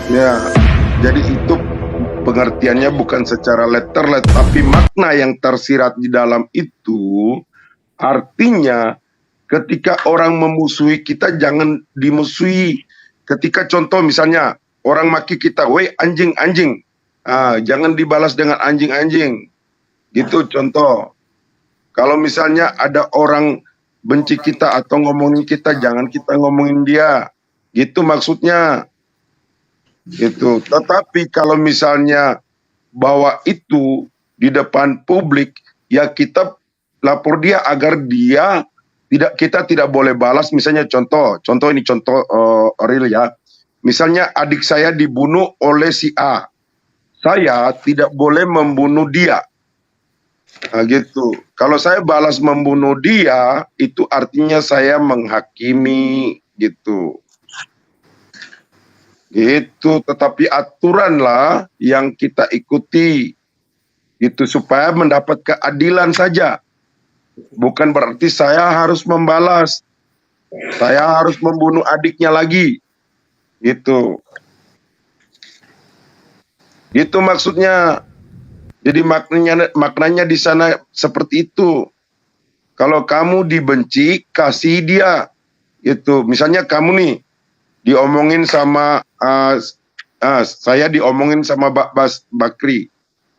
Ya, jadi itu pengertiannya bukan secara letterlet, tapi makna yang tersirat di dalam itu artinya ketika orang memusuhi kita jangan dimusuhi. Ketika contoh misalnya orang maki kita, weh anjing anjing, jangan dibalas dengan anjing anjing. Gitu contoh. Kalau misalnya ada orang benci kita atau ngomongin kita, jangan kita ngomongin dia. Gitu maksudnya. Gitu. Tetapi kalau misalnya bahwa itu di depan publik, ya kita lapor dia agar dia kita tidak boleh balas. Misalnya contoh ini contoh real ya. Misalnya adik saya dibunuh oleh si A, saya tidak boleh membunuh dia. Nah, gitu. Kalau saya balas membunuh dia, itu artinya saya menghakimi gitu. Gitu, tetapi aturan lah yang kita ikuti itu supaya mendapat keadilan saja. Bukan berarti saya harus membalas, saya harus membunuh adiknya lagi. Gitu. Itu maksudnya. Jadi maknanya di sana seperti itu. Kalau kamu dibenci, kasih dia. Itu. Misalnya kamu nih diomongin sama saya diomongin sama Bakri.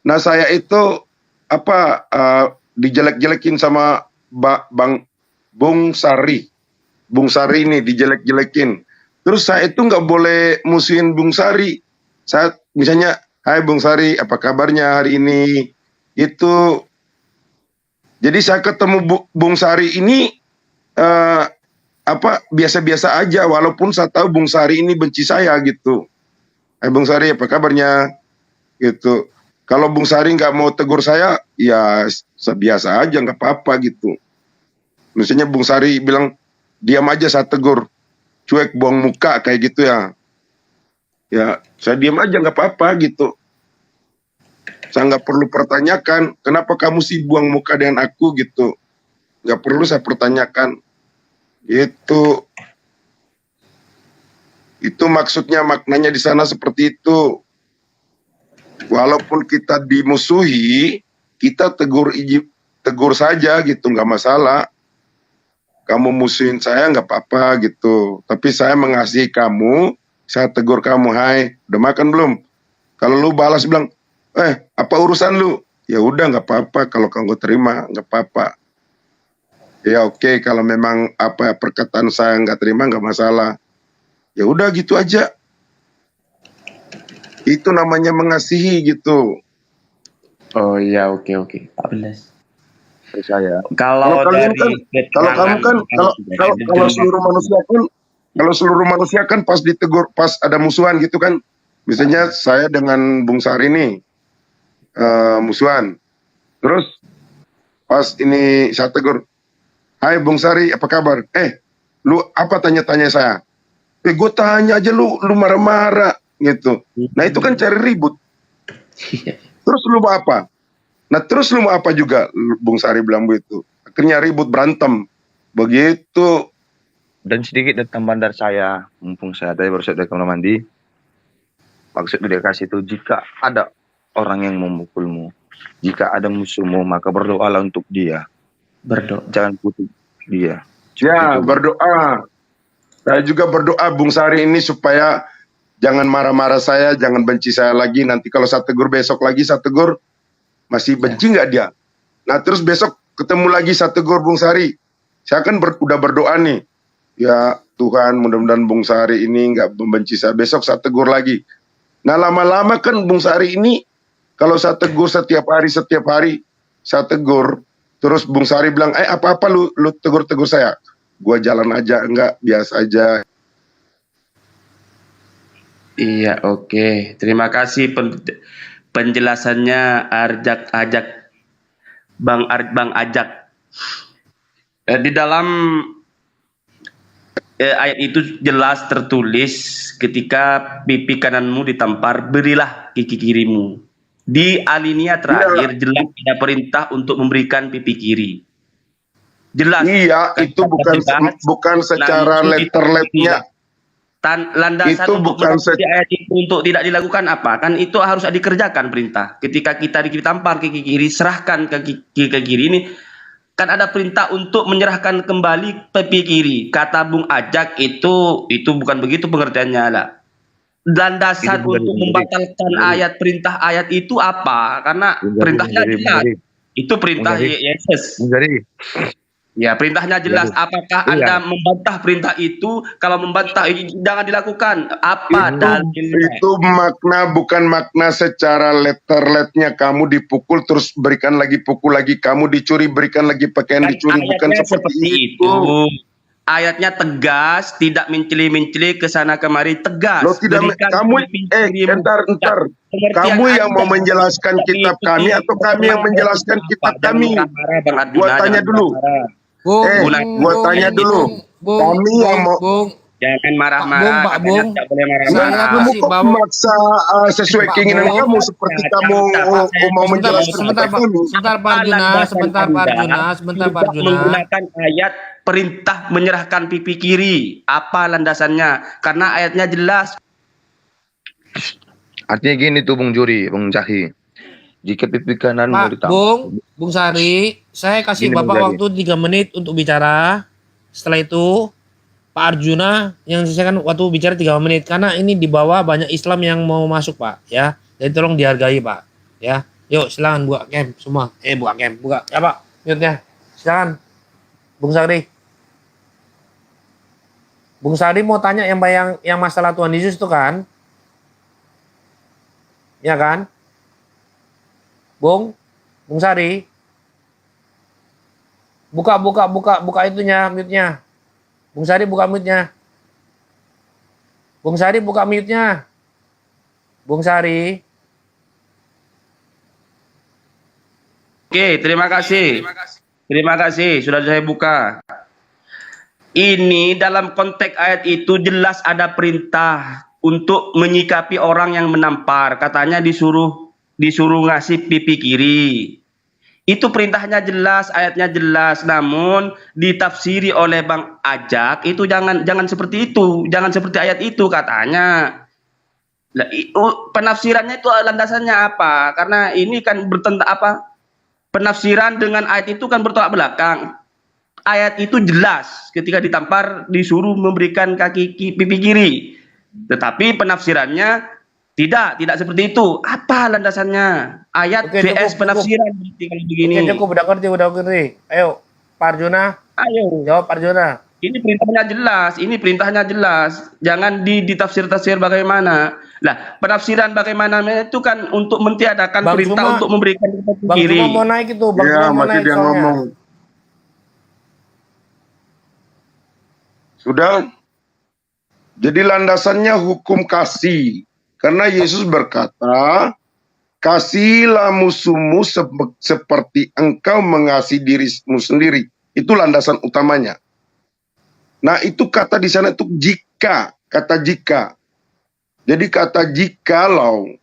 Nah, saya itu dijelek-jelekin sama Bung Sari. Bung Sari ini dijelek-jelekin. Terus saya itu nggak boleh musuhin Bung Sari. Saya misalnya, hai Bung Sari, apa kabarnya hari ini? Itu. Jadi saya ketemu Bung Sari ini biasa-biasa aja, walaupun saya tahu Bung Sari ini benci saya gitu. Hai Bung Sari, apa kabarnya? Gitu. Kalau Bung Sari nggak mau tegur saya, ya biasa aja, nggak apa-apa gitu. Misalnya Bung Sari bilang, diam aja saya tegur, cuek buang muka kayak gitu ya. Ya, saya diam aja nggak apa-apa gitu. Saya nggak perlu pertanyakan, kenapa kamu sih buang muka dengan aku gitu. Nggak perlu saya pertanyakan. Itu maksudnya, maknanya di sana seperti itu. Walaupun kita dimusuhi, kita tegur saja gitu, nggak masalah. Kamu musuhin saya nggak apa-apa gitu. Tapi saya mengasihi kamu, saya tegur kamu, hai, udah makan belum? Kalau lu balas bilang, apa urusan lu? Ya udah nggak apa-apa, kalau kamu terima nggak apa-apa. Ya oke, kalau memang perkataan saya nggak terima nggak masalah. Ya udah gitu aja. Itu namanya mengasihi gitu. Oh iya, oke. 14. Percaya. Kalau seluruh manusia kan pas ditegur, pas ada musuhan gitu kan. Misalnya saya dengan Bung Sari ini musuhan. Terus pas ini saya tegur, hai Bung Sari, apa kabar? Lu apa tanya-tanya saya? Gue tanya aja lu marah-marah gitu. Nah itu kan cari ribut. Terus lu mau apa? Nah terus lu mau apa juga? Bung Sari bilang begitu. Akhirnya ribut, berantem. Begitu. Dan sedikit tambahan dari saya, mumpung saya tadi baru saja dari kamar mandi. Maksud dedikasi itu, jika ada orang yang memukulmu, jika ada musuhmu, maka berdoalah untuk dia. Berdoa. Jangan putus dia. Ya, berdoa. Saya juga berdoa Bung Sari ini supaya jangan marah-marah saya, jangan benci saya lagi. Nanti kalau saya tegur besok lagi, saya tegur, masih benci nggak dia? Nah terus besok ketemu lagi, saya tegur Bung Sari. Saya kan udah berdoa nih. Ya Tuhan, mudah-mudahan Bung Sari ini nggak membenci saya. Besok saya tegur lagi. Nah lama-lama kan Bung Sari ini, kalau saya tegur setiap hari, saya tegur. Terus Bung Sari bilang, apa-apa lu tegur-tegur saya. Gua jalan aja, enggak, biasa aja. Iya, oke. Terima kasih penjelasannya Bang Ajak. Di dalam ayat itu jelas tertulis, ketika pipi kananmu ditampar, berilah kaki kirimu. Di alinea terakhir jelas ada perintah untuk memberikan pipi kiri. Jelas. Iya, itu bukan secara letter-letternya. Landasan Itu untuk bukan menafsiri ayat itu untuk tidak dilakukan apa? Kan itu harus dikerjakan perintah. Ketika kita ditampar ke kiri, serahkan ke kiri ini. Kan ada perintah untuk menyerahkan kembali pipi kiri. Kata Bung Ajak itu bukan begitu pengertiannya lah. Landasan untuk membatalkan ayat perintah ayat itu apa? Karena perintahnya jelas. Itu perintah Yesus. Ya, perintahnya jelas. Apakah Anda membantah perintah itu? Kalau membantah jangan dilakukan. Apa dalilnya? Itu makna, bukan makna secara letterletnya kamu dipukul terus berikan lagi, pukul lagi, kamu dicuri berikan lagi pakaian dicuri, bukan seperti itu. Ayatnya tegas, tidak menceli-menceli ke sana kemari, tegas. Lo tidak kamu entar kamu yang mau menjelaskan kitab kami atau kami yang menjelaskan kitab kami? Gua tanya dulu. Gua tanya dulu. Kami yang mau jangan marah-marah. Pak Bung, kamu kok memaksa sesuai keinginan kamu seperti kamu mau menjelaskan sebentar Pak Arjuna. Menggunakan ayat perintah menyerahkan pipi kiri. Apa landasannya? Karena ayatnya jelas. Artinya gini tuh Bung Juri, Bung Cahi. Jika pipi kanan mau ditampar. Bung Sari, saya kasih Bapak waktu 3 menit untuk bicara. Setelah itu Pak Arjuna yang selesaikan waktu bicara 3 menit, karena ini di bawah banyak Islam yang mau masuk Pak, ya. Jadi tolong dihargai Pak, ya. Yuk silakan buka cam semua. Buka ya Pak, mute-nya. Silakan. Bung Sari. Bung Sari mau tanya yang masalah Tuhan Yesus itu kan? Ya kan? Bung Sari. Buka itunya, mute-nya. Bung Sari buka mute-nya. Bung Sari buka mute-nya. Bung Sari. Oke, terima kasih. Terima kasih sudah saya buka. Ini dalam konteks ayat itu jelas ada perintah untuk menyikapi orang yang menampar. Katanya disuruh ngasih pipi kiri. Itu perintahnya jelas, ayatnya jelas. Namun ditafsiri oleh Bang Ajak itu jangan seperti itu, jangan seperti ayat itu katanya. Penafsirannya itu landasannya apa? Karena ini kan bertentang apa? Penafsiran dengan ayat itu kan bertolak belakang. Ayat itu jelas ketika ditampar disuruh memberikan pipi kiri. Tetapi penafsirannya tidak seperti itu. Apa landasannya? Ayat vs penafsiran kalau begini. Oke, cukup, udah ngerti. Ayo, Pak Arjuna. Ayo. Jawab Pak Arjuna. Ini perintahnya jelas. Jangan ditafsir-tafsir bagaimana. Lah, penafsiran bagaimana itu kan untuk mentiadakan perintah untuk memberikan kiri. Bang Cuma mau naik itu, Bang Cuma mau naik dia soalnya. ngomong. Sudah. Jadi landasannya hukum kasih. Karena Yesus berkata, kasihilah musuhmu seperti engkau mengasihi dirimu sendiri. Itu landasan utamanya. Nah, itu kata di sana itu jika, kata jika. Jadi kata jikalau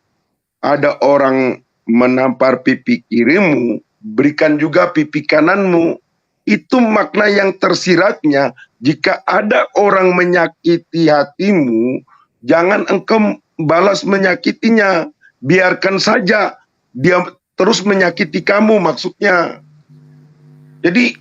ada orang menampar pipi kirimu, berikan juga pipi kananmu. Itu makna yang tersiratnya. Jika ada orang menyakiti hatimu, jangan engkau balas menyakitinya. Biarkan saja dia terus menyakiti kamu, maksudnya. Jadi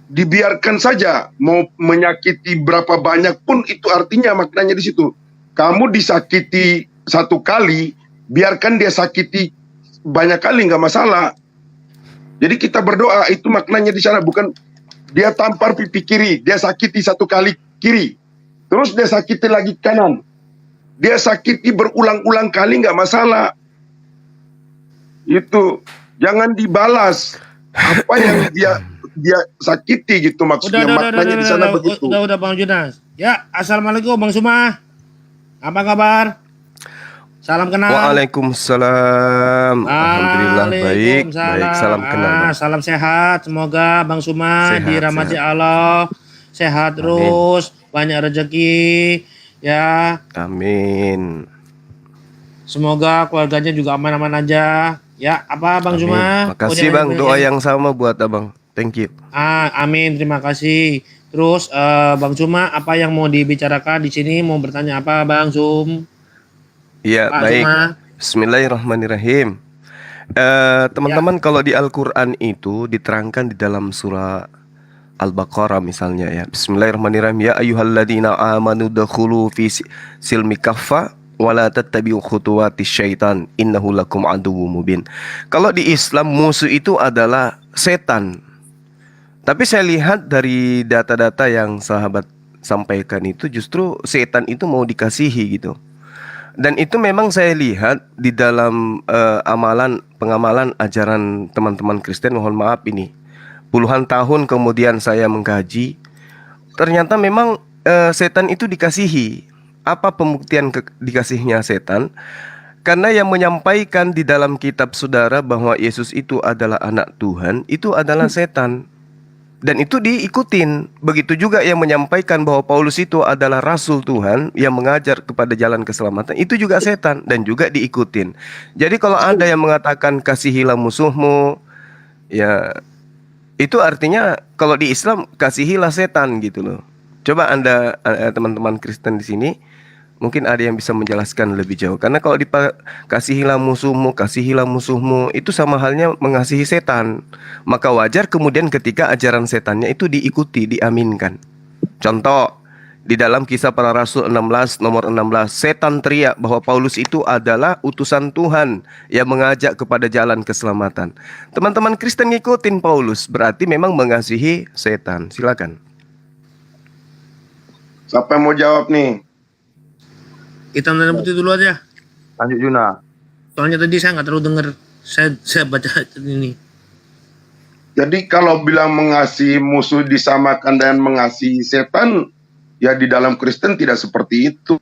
dibiarkan saja, mau menyakiti berapa banyak pun itu artinya maknanya di situ. Kamu disakiti 1 kali, biarkan dia sakiti banyak kali, nggak masalah. Jadi kita berdoa, itu maknanya di sana, bukan dia tampar pipi kiri, dia sakiti 1 kali kiri, terus dia sakiti lagi kanan, dia sakiti berulang-ulang kali, nggak masalah. Itu jangan dibalas apa yang dia sakiti gitu, maksudnya maknanya di sana begitu. Udah Bang Junas. Ya, assalamualaikum Bang Suma. Apa kabar? Salam kenal. Waalaikumsalam. Alhamdulillah baik. Salam kenal. Salam sehat. Semoga Bang Suma dirahmati Allah, sehat terus, banyak rezeki ya. Amin. Semoga keluarganya juga aman-aman aja. Ya, apa Bang Suma? Makasih Bang, doa yang sama buat Abang. Thank you. Amin, terima kasih. Terus Bang Suma, apa yang mau dibicarakan di sini? Mau bertanya apa, Bang Sum? Ya, Pak baik. Suma. Bismillahirrahmanirrahim. Teman-teman, Ya. kalau di Al-Quran itu diterangkan di dalam surah Al-Baqarah misalnya ya. Bismillahirrahmanirrahim. Ya ayyuhalladzina amanu dakhulu fi silmi kaffa wala tattabi'u khutuwatis syaitan innahu lakum aduwwum mubin. Kalau di Islam musuh itu adalah setan. Tapi saya lihat dari data-data yang sahabat sampaikan itu justru setan itu mau dikasihi gitu. Dan itu memang saya lihat di dalam pengamalan ajaran teman-teman Kristen, mohon maaf ini. Puluhan tahun kemudian saya mengkaji, ternyata memang setan itu dikasihi. Apa pembuktian dikasihnya setan? Karena yang menyampaikan di dalam kitab saudara bahwa Yesus itu adalah anak Tuhan, itu adalah setan. Dan itu diikutin. Begitu juga yang menyampaikan bahwa Paulus itu adalah rasul Tuhan yang mengajar kepada jalan keselamatan, itu juga setan dan juga diikutin. Jadi kalau ada yang mengatakan kasihilah musuhmu, ya itu artinya kalau di Islam kasihilah setan gitu loh. Coba Anda teman-teman Kristen di sini mungkin ada yang bisa menjelaskan lebih jauh. Karena kalau kasihilah musuhmu itu sama halnya mengasihi setan. Maka wajar kemudian ketika ajaran setannya itu diikuti, diaminkan. Contoh, di dalam Kisah Para Rasul 16 nomor 16, setan teriak bahwa Paulus itu adalah utusan Tuhan yang mengajak kepada jalan keselamatan. Teman-teman Kristen ngikutin Paulus, berarti memang mengasihi setan. Silakan. Siapa yang mau jawab nih? Hitam dan putih dulu aja. Lanjut Juna. Soalnya tadi saya nggak terlalu dengar. Saya baca ini. Jadi kalau bilang mengasihi musuh disamakan dengan mengasihi setan, ya di dalam Kristen tidak seperti itu.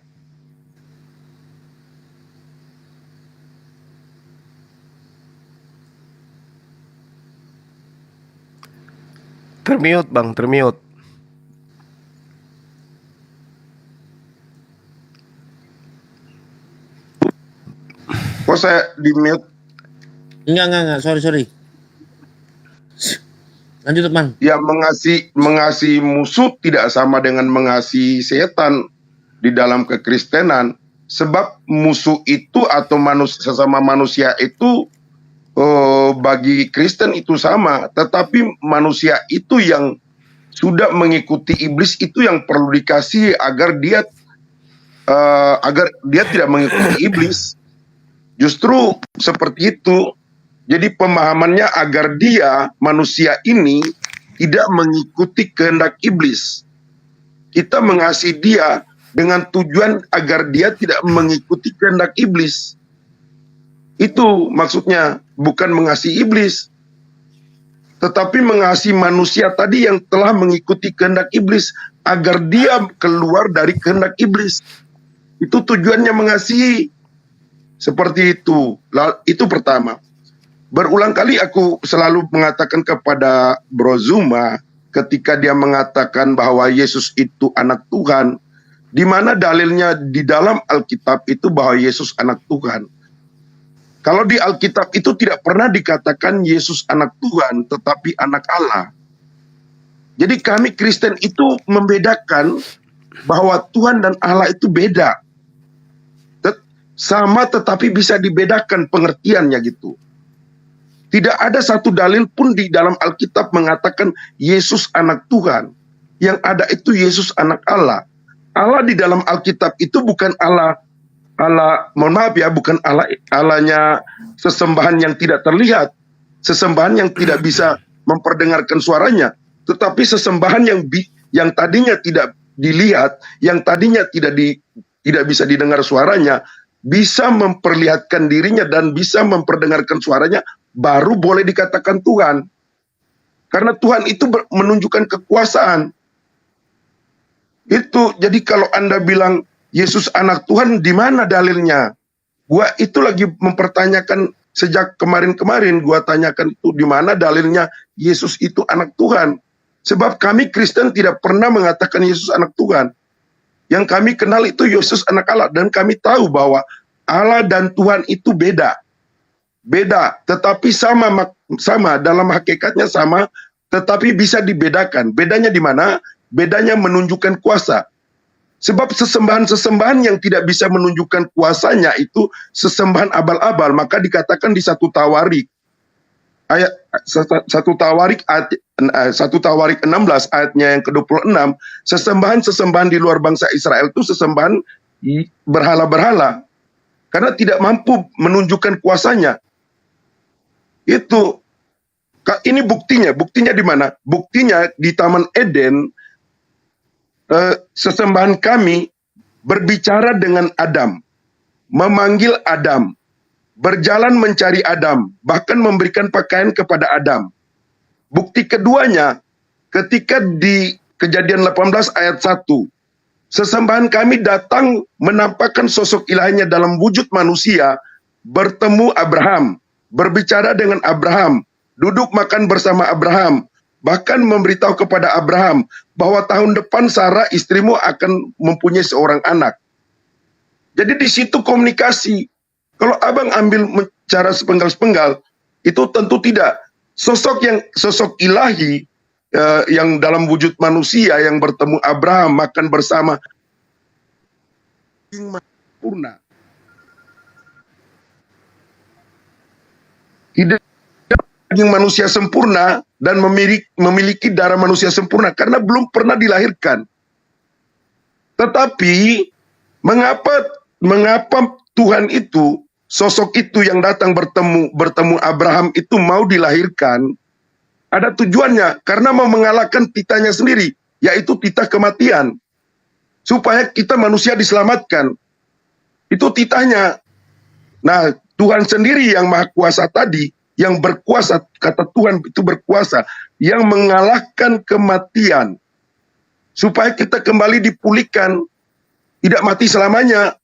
Termute Bang, termute. Kok saya di mute? Enggak. Sorry. Lanjut, Bang. Ya mengasihi musuh tidak sama dengan mengasihi setan di dalam kekristenan. Sebab musuh itu atau sesama manusia itu bagi Kristen itu sama. Tetapi manusia itu yang sudah mengikuti iblis itu yang perlu dikasihi agar dia tidak mengikuti iblis. Justru seperti itu. Jadi pemahamannya agar dia, manusia ini, tidak mengikuti kehendak iblis. Kita mengasihi dia dengan tujuan agar dia tidak mengikuti kehendak iblis. Itu maksudnya, bukan mengasihi iblis. Tetapi mengasihi manusia tadi yang telah mengikuti kehendak iblis, agar dia keluar dari kehendak iblis. Itu tujuannya mengasihi. Seperti itu. Itu pertama. Berulang kali aku selalu mengatakan kepada Bro Zuma ketika dia mengatakan bahwa Yesus itu anak Tuhan, di mana dalilnya di dalam Alkitab itu bahwa Yesus anak Tuhan. Kalau di Alkitab itu tidak pernah dikatakan Yesus anak Tuhan, tetapi anak Allah. Jadi kami Kristen itu membedakan bahwa Tuhan dan Allah itu beda. Sama tetapi bisa dibedakan pengertiannya gitu. Tidak ada satu dalil pun di dalam Alkitab mengatakan Yesus anak Tuhan. Yang ada itu Yesus anak Allah. Allah di dalam Alkitab itu bukan Allah, mohon maaf ya, bukan Allahnya sesembahan yang tidak terlihat, sesembahan yang tidak bisa memperdengarkan suaranya, tetapi sesembahan yang tadinya tidak dilihat, yang tadinya tidak bisa didengar suaranya, bisa memperlihatkan dirinya dan bisa memperdengarkan suaranya, baru boleh dikatakan Tuhan. Karena Tuhan itu menunjukkan kekuasaan. Itu, jadi kalau Anda bilang Yesus anak Tuhan, di mana dalilnya? Gua itu lagi mempertanyakan sejak kemarin-kemarin, gua tanyakan itu di mana dalilnya Yesus itu anak Tuhan. Sebab kami Kristen tidak pernah mengatakan Yesus anak Tuhan. Yang kami kenal itu Yesus anak Allah, dan kami tahu bahwa Allah dan Tuhan itu beda. Beda, tetapi sama dalam hakikatnya sama, tetapi bisa dibedakan. Bedanya di mana? bedanya menunjukkan kuasa. Sebab sesembahan-sesembahan yang tidak bisa menunjukkan kuasanya itu sesembahan abal-abal, maka dikatakan di satu Tawarik ayat 16 ayatnya yang ke-26, sesembahan-sesembahan di luar bangsa Israel itu sesembahan berhala-berhala karena tidak mampu menunjukkan kuasanya. Ini buktinya di mana? Buktinya di Taman Eden. Sesembahan kami berbicara dengan Adam, memanggil Adam, berjalan mencari Adam, bahkan memberikan pakaian kepada Adam. Bukti keduanya, ketika di Kejadian 18 ayat 1, sesembahan kami datang menampakkan sosok ilahnya dalam wujud manusia, bertemu Abraham, berbicara dengan Abraham, duduk makan bersama Abraham, bahkan memberitahu kepada Abraham bahwa tahun depan Sarah istrimu akan mempunyai seorang anak. Jadi di situ komunikasi. Kalau abang ambil cara sepenggal-sepenggal, itu tentu tidak. Sosok ilahi yang dalam wujud manusia yang bertemu Abraham makan bersama sempurna. Tidak daging manusia sempurna dan memiliki darah manusia sempurna karena belum pernah dilahirkan. Tetapi mengapa Tuhan itu, sosok itu yang datang bertemu Abraham itu mau dilahirkan? Ada tujuannya, karena mau mengalahkan titanya sendiri, yaitu titah kematian. Supaya kita manusia diselamatkan. Itu titahnya. Nah, Tuhan sendiri yang maha kuasa tadi, yang berkuasa, kata Tuhan itu berkuasa, yang mengalahkan kematian. Supaya kita kembali dipulihkan, tidak mati selamanya.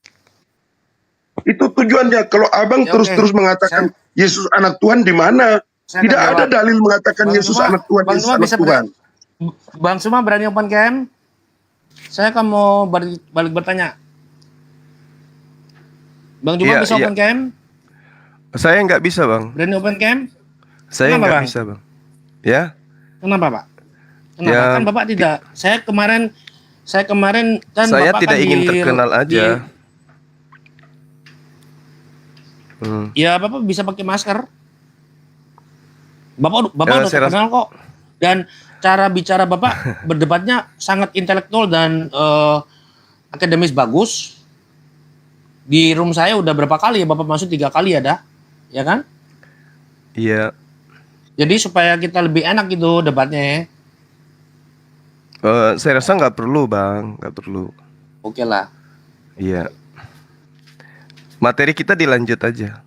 Itu tujuannya. Kalau abang terus-terus mengatakan Yesus anak Tuhan di mana? Tidak ada dalil mengatakan Yesus anak Tuhan, Yesus anak Tuhan. Bang Suma berani open cam? Saya akan mau balik bertanya. Bang Juma bisa open cam? Saya nggak bisa, Bang. Berani open cam? Saya Kenapa, nggak Bang? bisa, Bang. Ya? Kenapa, Pak? Kenapa? Ya, Kan Bapak tidak. Saya kemarin kan saya Bapak tidak kan ingin terkenal aja. Ya, Bapak bisa pakai masker. Bapak udah saya terkenal kok. Dan cara bicara Bapak berdebatnya sangat intelektual dan akademis bagus. Di room saya udah berapa kali ya Bapak masuk 3 kali ada, ya kan? Iya. Jadi supaya kita lebih enak gitu debatnya. Saya rasa nggak perlu, Bang. Nggak perlu. Oke lah. Iya. Materi kita dilanjut aja.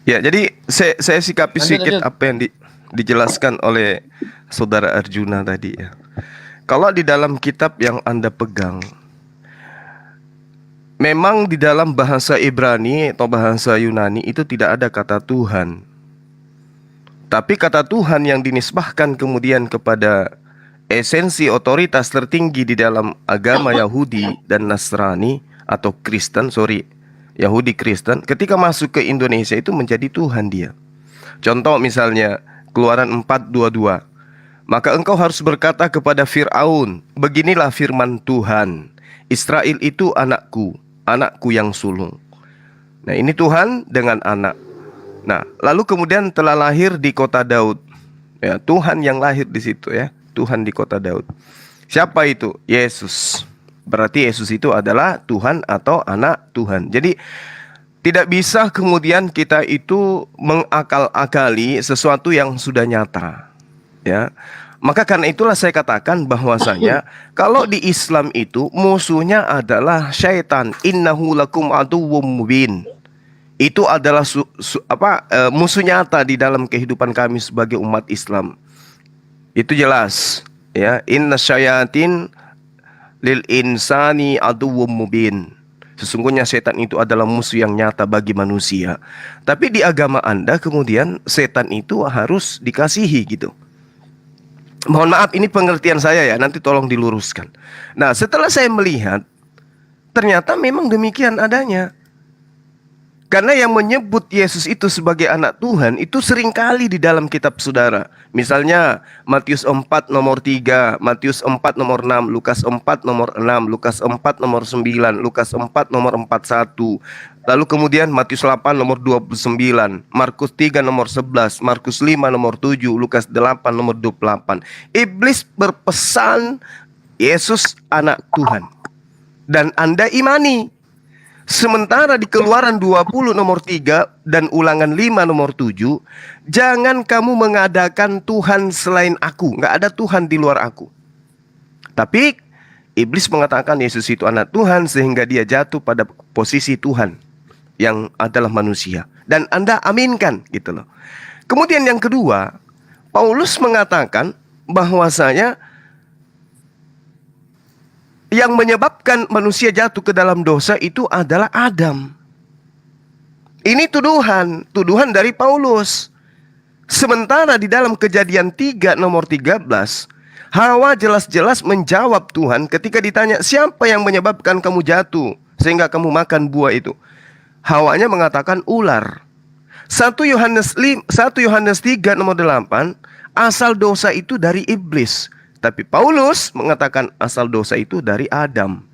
Ya, jadi saya sikapi sedikit apa yang dijelaskan oleh Saudara Arjuna tadi ya. Kalau di dalam kitab yang Anda pegang, memang di dalam bahasa Ibrani atau bahasa Yunani itu tidak ada kata Tuhan. Tapi kata Tuhan yang dinisbahkan kemudian kepada esensi otoritas tertinggi di dalam agama Yahudi dan Nasrani atau Kristen, Yahudi Kristen, ketika masuk ke Indonesia itu menjadi Tuhan dia. Contoh misalnya Keluaran 4:22. Maka engkau harus berkata kepada Fir'aun, beginilah firman Tuhan, Israel itu anakku, anakku yang sulung. Nah, ini Tuhan dengan anak. Nah, lalu kemudian telah lahir di kota Daud. Ya, Tuhan yang lahir di situ ya, Tuhan di kota Daud. Siapa itu? Yesus. Berarti Yesus itu adalah Tuhan atau anak Tuhan. Jadi tidak bisa kemudian kita itu mengakal-akali sesuatu yang sudah nyata. Ya. Maka karena itulah saya katakan bahwasanya kalau di Islam itu musuhnya adalah syaitan. Innahu lakum aduwwum mubin. Itu adalah musuh nyata di dalam kehidupan kami sebagai umat Islam. Itu jelas, ya. Inna syayatin lil insani aduwwum mubin. Sesungguhnya setan itu adalah musuh yang nyata bagi manusia. Tapi di agama Anda kemudian setan itu harus dikasihi gitu. Mohon maaf, ini pengertian saya ya, nanti tolong diluruskan. Nah, setelah saya melihat, ternyata memang demikian adanya. Karena yang menyebut Yesus itu sebagai anak Tuhan itu seringkali di dalam kitab saudara. Misalnya Matius 4 nomor 3, Matius 4 nomor 6, Lukas 4 nomor 6, Lukas 4 nomor 9, Lukas 4 nomor 41. Lalu kemudian Matius 8 nomor 29, Markus 3 nomor 11, Markus 5 nomor 7, Lukas 8 nomor 28. Iblis berpesan Yesus anak Tuhan. Dan Anda imani. Sementara di Keluaran 20 nomor 3 dan Ulangan 5 nomor 7, jangan kamu mengadakan Tuhan selain aku. Nggak ada Tuhan di luar aku. Tapi iblis mengatakan Yesus itu anak Tuhan sehingga dia jatuh pada posisi Tuhan yang adalah manusia. Dan Anda aminkan gitu loh. Kemudian yang kedua, Paulus mengatakan bahwasanya yang menyebabkan manusia jatuh ke dalam dosa itu adalah Adam. Ini tuduhan dari Paulus. Sementara di dalam Kejadian 3 nomor 13, Hawa jelas-jelas menjawab Tuhan ketika ditanya, siapa yang menyebabkan kamu jatuh sehingga kamu makan buah itu? Hawanya mengatakan ular. 1 Yohanes 3 nomor 8, asal dosa itu dari iblis. Tapi Paulus mengatakan asal dosa itu dari Adam.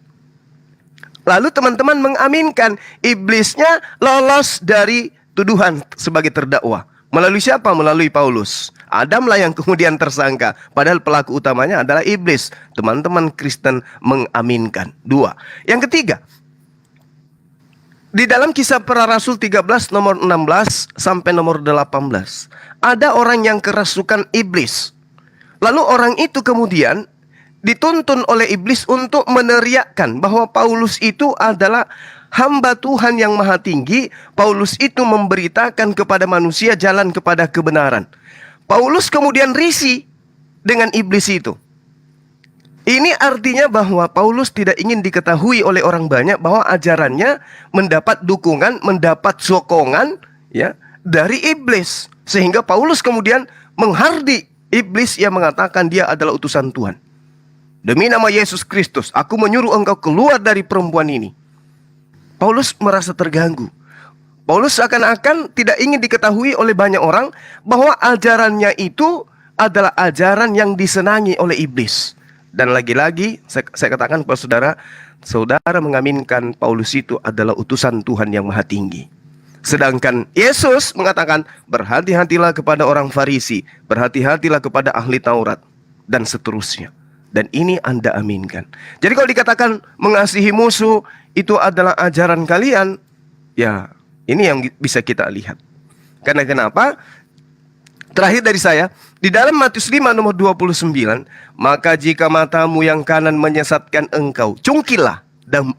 Lalu teman-teman mengaminkan iblisnya lolos dari tuduhan sebagai terdakwa. Melalui siapa? Melalui Paulus. Adamlah yang kemudian tersangka. Padahal pelaku utamanya adalah iblis. Teman-teman Kristen mengaminkan. 2. Yang ketiga, di dalam Kisah Para Rasul 13 nomor 16 sampai nomor 18, ada orang yang kerasukan iblis. Lalu orang itu kemudian dituntun oleh iblis untuk meneriakkan bahwa Paulus itu adalah hamba Tuhan yang maha tinggi. Paulus itu memberitakan kepada manusia jalan kepada kebenaran. Paulus kemudian risih dengan iblis itu. Ini artinya bahwa Paulus tidak ingin diketahui oleh orang banyak bahwa ajarannya mendapat dukungan, mendapat sokongan ya dari iblis. Sehingga Paulus kemudian menghardik iblis yang mengatakan dia adalah utusan Tuhan. Demi nama Yesus Kristus, aku menyuruh engkau keluar dari perempuan ini. Paulus merasa terganggu. Paulus seakan-akan tidak ingin diketahui oleh banyak orang bahwa ajarannya itu adalah ajaran yang disenangi oleh iblis. Dan lagi-lagi saya katakan kepada saudara, saudara mengaminkan Paulus itu adalah utusan Tuhan yang maha tinggi. Sedangkan Yesus mengatakan, berhati-hatilah kepada orang Farisi, berhati-hatilah kepada ahli Taurat, dan seterusnya. Dan ini Anda aminkan. Jadi kalau dikatakan mengasihi musuh itu adalah ajaran kalian, ya ini yang bisa kita lihat. Karena kenapa? Terakhir dari saya, di dalam Matius 5 nomor 29, maka jika matamu yang kanan menyesatkan engkau, cungkilah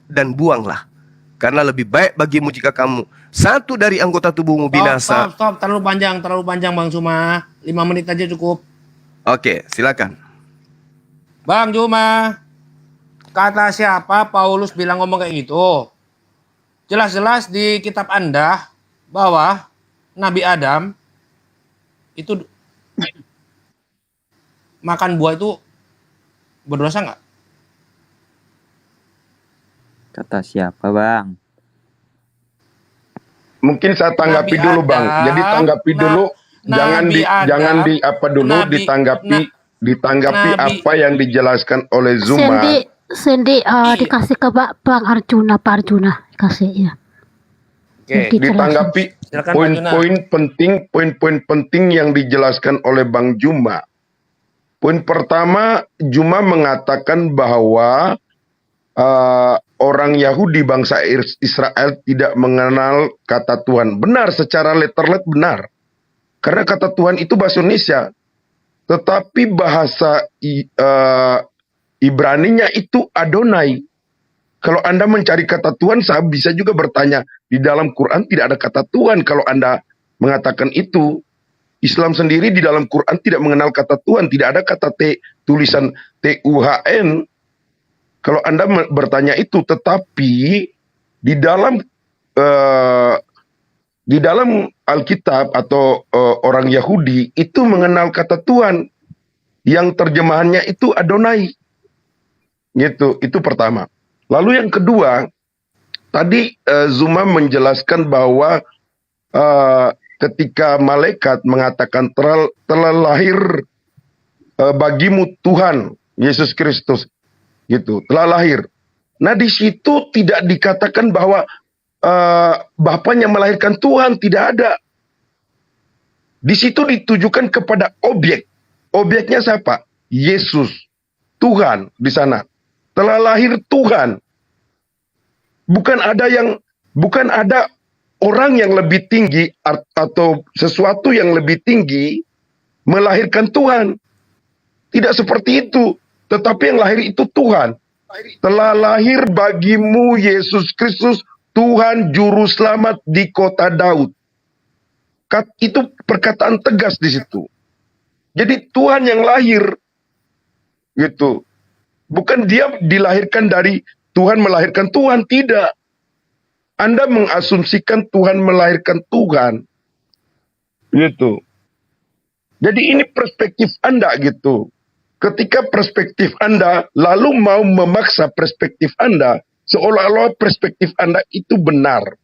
dan buanglah. Karena lebih baik bagimu jika kamu satu dari anggota tubuhmu binasa. Stop. Terlalu panjang Bang Cuma. 5 menit aja cukup. Oke, silakan. Bang Cuma, kata siapa Paulus bilang ngomong kayak gitu? Jelas-jelas di kitab Anda bahwa Nabi Adam itu makan buah itu berdosa nggak? Kata siapa, Bang? Mungkin saya tanggapi Nabi dulu, Bang. Adam, Jadi tanggapi dulu, ditanggapi apa yang dijelaskan oleh Zuma. Sendi dikasih ke Bang Arjuna, Pak Arjuna kasih ya. Oke, Ditanggapi silakan, poin-poin penting yang dijelaskan oleh Bang Juma. Poin pertama, Juma mengatakan bahwa orang Yahudi bangsa Israel tidak mengenal kata Tuhan. Benar, secara letter-let benar. Karena kata Tuhan itu bahasa Indonesia. Tetapi bahasa Ibraninya itu Adonai. Kalau Anda mencari kata Tuhan, saya bisa juga bertanya, di dalam Quran tidak ada kata Tuhan. Kalau Anda mengatakan itu, Islam sendiri di dalam Quran tidak mengenal kata Tuhan. Tidak ada kata tulisan Tuhan. Kalau Anda bertanya itu, tetapi di dalam Alkitab atau orang Yahudi itu mengenal kata Tuhan yang terjemahannya itu Adonai. Gitu, itu pertama. Lalu yang kedua, tadi Zuma menjelaskan bahwa ketika malaikat mengatakan telah lahir bagimu Tuhan Yesus Kristus, gitu, telah lahir. Nah di situ tidak dikatakan bahwa Bapaknya melahirkan Tuhan, tidak ada. Di situ ditujukan kepada objek. Objeknya siapa? Yesus, Tuhan di sana. Telah lahir Tuhan. Bukan ada orang yang lebih tinggi atau sesuatu yang lebih tinggi melahirkan Tuhan. Tidak seperti itu. Tetapi yang lahir itu Tuhan. Telah lahir bagimu Yesus Kristus, Tuhan Juru Selamat di kota Daud. Itu perkataan tegas di situ. Jadi Tuhan yang lahir, gitu. Bukan dia dilahirkan dari Tuhan melahirkan Tuhan, tidak. Anda mengasumsikan Tuhan melahirkan Tuhan, gitu. Jadi ini perspektif Anda, gitu. Ketika perspektif Anda lalu mau memaksa perspektif Anda, seolah-olah perspektif Anda itu benar.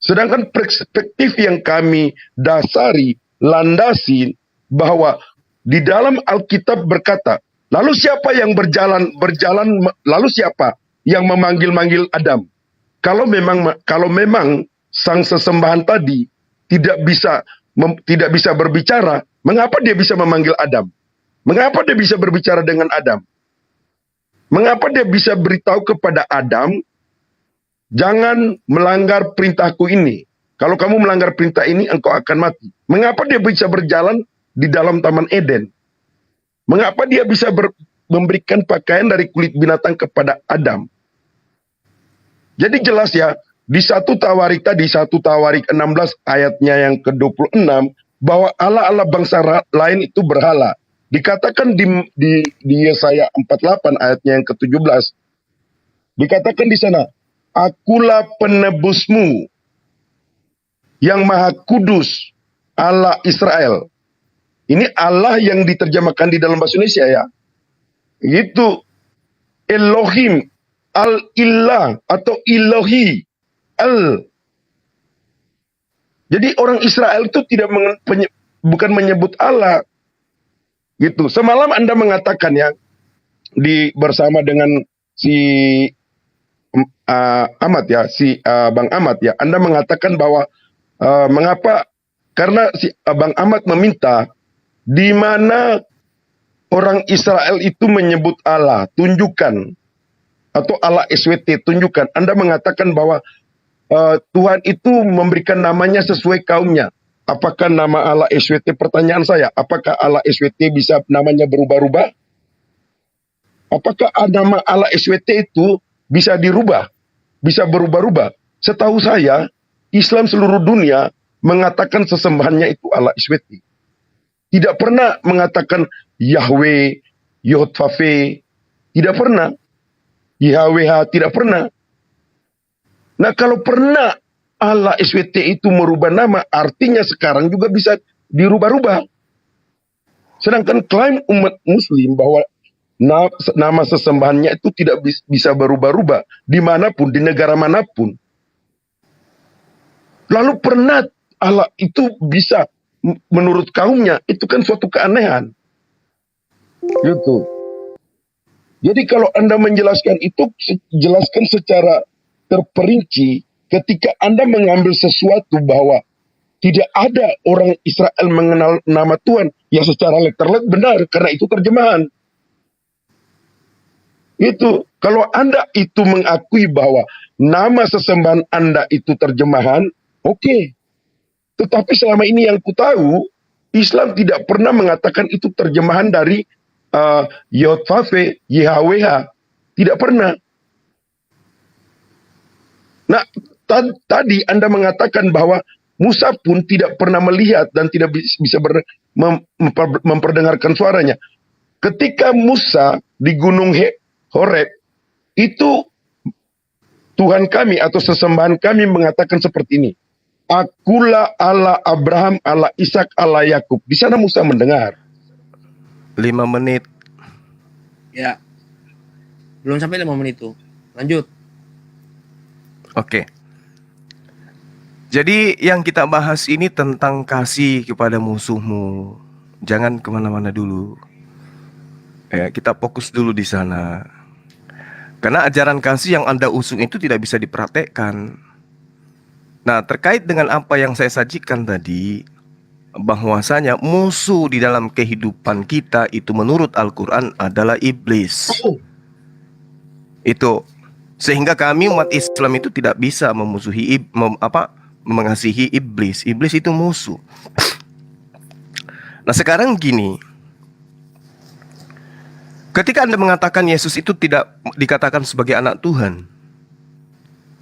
Sedangkan perspektif yang kami dasari, landasi, bahwa di dalam Alkitab berkata, lalu siapa yang berjalan, lalu siapa yang memanggil-manggil Adam? Kalau memang sang sesembahan tadi tidak bisa berbicara, mengapa dia bisa memanggil Adam? Mengapa dia bisa berbicara dengan Adam? Mengapa dia bisa beritahu kepada Adam, jangan melanggar perintahku ini. Kalau kamu melanggar perintah ini, engkau akan mati. Mengapa dia bisa berjalan di dalam Taman Eden? Mengapa dia bisa memberikan pakaian dari kulit binatang kepada Adam? Jadi jelas ya, di 1 Tawarik tadi, 1 Tawarik 16 ayatnya yang ke-26, bahwa Allah-Allah bangsa lain itu berhala. Dikatakan di Yesaya 48 ayatnya yang ke-17. Dikatakan di sana, Akulah penebusmu yang maha kudus, Allah Israel. Ini Allah yang diterjemahkan di dalam bahasa Indonesia ya. Itu Elohim, Al-Ilah atau Ilohi, Al. Jadi orang Israel itu bukan menyebut Allah. Gitu. Semalam Anda mengatakan ya, bersama dengan si Ahmad ya, Bang Ahmad ya, Anda mengatakan bahwa mengapa? Karena si Bang Ahmad meminta di mana orang Israel itu menyebut Allah, tunjukkan, atau Allah SWT, tunjukkan. Anda mengatakan bahwa Tuhan itu memberikan namanya sesuai kaumnya. Apakah nama Allah SWT? Pertanyaan saya, apakah Allah SWT bisa namanya berubah-ubah? Apakah nama Allah SWT itu bisa dirubah? Bisa berubah-ubah? Setahu saya, Islam seluruh dunia mengatakan sesembahannya itu Allah SWT. Tidak pernah mengatakan Yahweh, Yotfafe, tidak pernah. YHWH, tidak pernah. Nah kalau pernah Allah SWT itu merubah nama, artinya sekarang juga bisa dirubah-rubah. Sedangkan klaim umat muslim bahwa nama sesembahannya itu tidak bisa berubah-ubah dimanapun, di negara manapun. Lalu pernah Allah itu bisa menurut kaumnya, itu kan suatu keanehan. Gitu. Jadi kalau Anda menjelaskan itu, jelaskan secara terperinci. Ketika Anda mengambil sesuatu bahwa tidak ada orang Israel mengenal nama Tuhan, ya secara letterlet benar, karena itu terjemahan. Itu, kalau Anda itu mengakui bahwa nama sesembahan Anda itu terjemahan, oke. Tetapi selama ini yang ku tahu, Islam tidak pernah mengatakan itu terjemahan dari Yotfafe, YHWH. Tidak pernah. Nah, tadi Anda mengatakan bahwa Musa pun tidak pernah melihat dan tidak bisa memperdengarkan suaranya. Ketika Musa di Gunung Horeb, itu Tuhan kami atau sesembahan kami mengatakan seperti ini. Akulah Allah Abraham, Allah Ishak, Allah Yakub. Di sana Musa mendengar. 5 menit. Ya. Belum sampai 5 menit itu. Lanjut. Oke. Jadi yang kita bahas ini tentang kasih kepada musuhmu. Jangan kemana-mana dulu. Ya, kita fokus dulu di sana. Karena ajaran kasih yang Anda usung itu tidak bisa dipraktekkan. Nah, terkait dengan apa yang saya sajikan tadi, bahwasanya musuh di dalam kehidupan kita itu menurut Al-Quran adalah iblis. Itu sehingga kami umat Islam itu tidak bisa memusuhi mengasihi iblis. Iblis itu musuh. Nah, sekarang gini. Ketika Anda mengatakan Yesus itu tidak dikatakan sebagai anak Tuhan,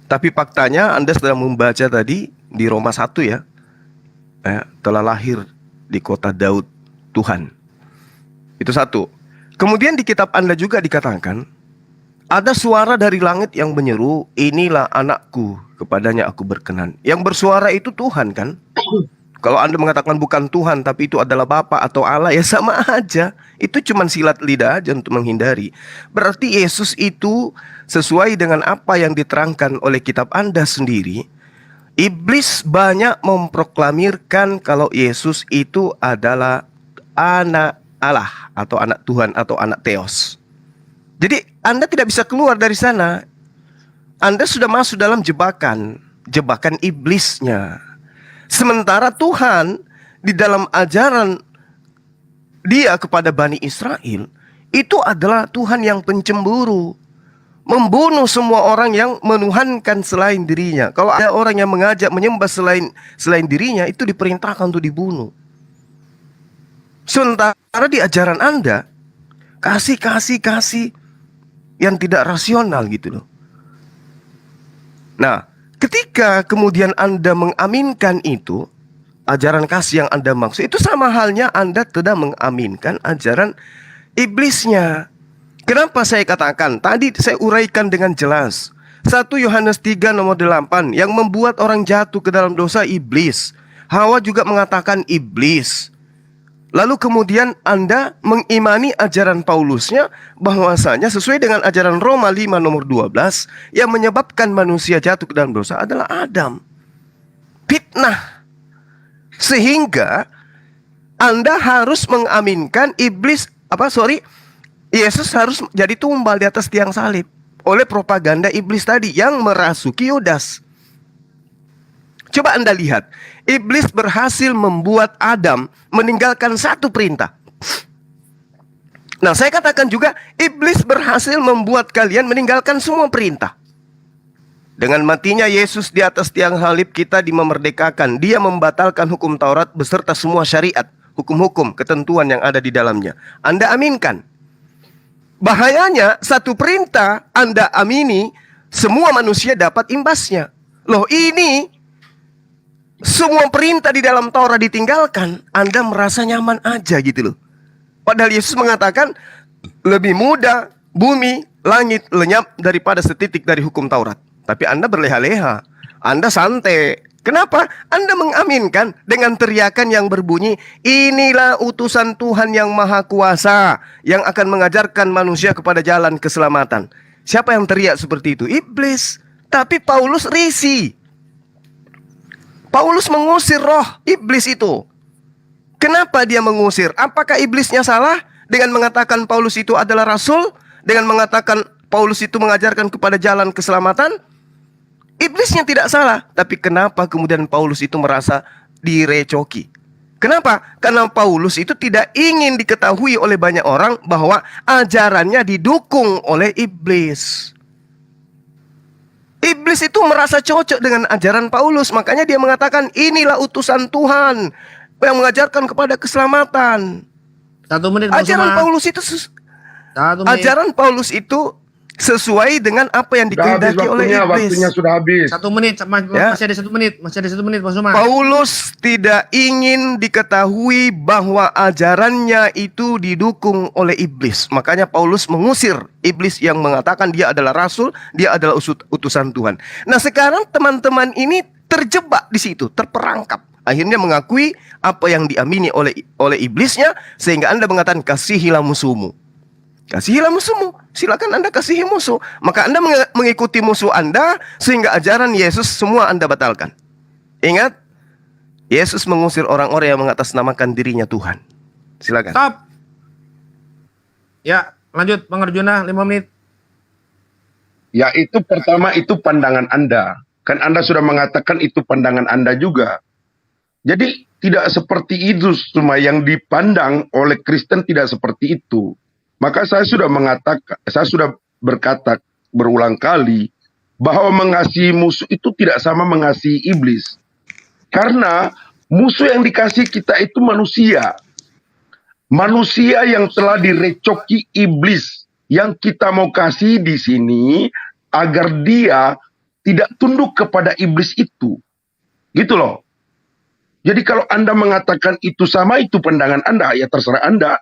tapi faktanya Anda sedang membaca tadi di Roma 1 ya, telah lahir di kota Daud Tuhan. Itu satu. Kemudian di kitab Anda juga dikatakan ada suara dari langit yang menyeru, inilah anakku, kepadanya aku berkenan. Yang bersuara itu Tuhan kan? Kalau Anda mengatakan bukan Tuhan tapi itu adalah Bapa atau Allah, ya sama aja. Itu cuma silat lidah aja untuk menghindari. Berarti Yesus itu sesuai dengan apa yang diterangkan oleh kitab Anda sendiri. Iblis banyak memproklamirkan kalau Yesus itu adalah anak Allah atau anak Tuhan atau anak Theos. Jadi Anda tidak bisa keluar dari sana. Anda sudah masuk dalam jebakan iblisnya. Sementara Tuhan di dalam ajaran Dia kepada Bani Israel itu adalah Tuhan yang pencemburu, membunuh semua orang yang menuhankan selain dirinya. Kalau ada orang yang mengajak menyembah selain dirinya, itu diperintahkan untuk dibunuh. Sementara di ajaran Anda kasih yang tidak rasional gitu loh. Nah, ketika kemudian Anda mengaminkan itu, ajaran kasih yang Anda maksud, itu sama halnya Anda tidak mengaminkan ajaran iblisnya. Kenapa saya katakan? Tadi saya uraikan dengan jelas. 1 Yohanes 3 nomor 8, yang membuat orang jatuh ke dalam dosa iblis. Hawa juga mengatakan iblis. Lalu kemudian Anda mengimani ajaran Paulusnya bahwasanya sesuai dengan ajaran Roma 5 nomor 12, yang menyebabkan manusia jatuh ke dalam dosa adalah Adam. Fitnah. Sehingga Anda harus mengaminkan Yesus harus jadi tumbal di atas tiang salib oleh propaganda iblis tadi yang merasuki Yudas. Coba Anda lihat, iblis berhasil membuat Adam meninggalkan satu perintah. Nah, saya katakan juga, iblis berhasil membuat kalian meninggalkan semua perintah. Dengan matinya Yesus di atas tiang salib, kita dimerdekakan. Dia membatalkan hukum Taurat beserta semua syariat, hukum-hukum, ketentuan yang ada di dalamnya. Anda aminkan. Bahayanya, satu perintah Anda amini, semua manusia dapat imbasnya. Loh, ini semua perintah di dalam Taurat ditinggalkan, Anda merasa nyaman aja gitu loh. Padahal Yesus mengatakan lebih mudah bumi, langit lenyap daripada setitik dari hukum Taurat. Tapi Anda berleha-leha, Anda santai. Kenapa? Anda mengaminkan dengan teriakan yang berbunyi, inilah utusan Tuhan yang Maha Kuasa yang akan mengajarkan manusia kepada jalan keselamatan. Siapa yang teriak seperti itu? Iblis. Tapi Paulus risih. Paulus mengusir roh iblis itu. Kenapa dia mengusir? Apakah iblisnya salah dengan mengatakan Paulus itu adalah rasul? Dengan mengatakan Paulus itu mengajarkan kepada jalan keselamatan? Iblisnya tidak salah. Tapi kenapa kemudian Paulus itu merasa direcoki? Kenapa? Karena Paulus itu tidak ingin diketahui oleh banyak orang bahwa ajarannya didukung oleh iblis. Iblis itu merasa cocok dengan ajaran Paulus. Makanya dia mengatakan inilah utusan Tuhan yang mengajarkan kepada keselamatan. 1 menit. Ajaran Paulus itu sesuai dengan apa yang dikehendaki oleh iblis. Waktunya sudah habis. 1 menit, masih ada 1 menit, Mas Umar. Paulus tidak ingin diketahui bahwa ajarannya itu didukung oleh iblis. Makanya Paulus mengusir iblis yang mengatakan dia adalah rasul, dia adalah utusan Tuhan. Nah, sekarang teman-teman ini terjebak di situ, terperangkap. Akhirnya mengakui apa yang diamini oleh iblisnya, sehingga Anda mengatakan kasihilah musuhmu. Kasihilah musuhmu. Silakan Anda kasihi musuh. Maka Anda mengikuti musuh Anda sehingga ajaran Yesus semua Anda batalkan. Ingat, Yesus mengusir orang-orang yang mengatasnamakan dirinya Tuhan. Silakan. Stop. Ya, lanjut Bang Arjuna 5 menit. Ya, itu pertama, itu pandangan Anda. Kan Anda sudah mengatakan itu pandangan Anda juga. Jadi tidak seperti itu, cuma yang dipandang oleh Kristen tidak seperti itu. Maka saya sudah berkata berulang kali bahwa mengasihi musuh itu tidak sama mengasihi iblis. Karena musuh yang dikasih kita itu manusia. Manusia yang telah direcoki iblis. Yang kita mau kasih di sini agar dia tidak tunduk kepada iblis itu. Gitu loh. Jadi kalau Anda mengatakan itu sama, itu pandangan Anda, ya terserah Anda.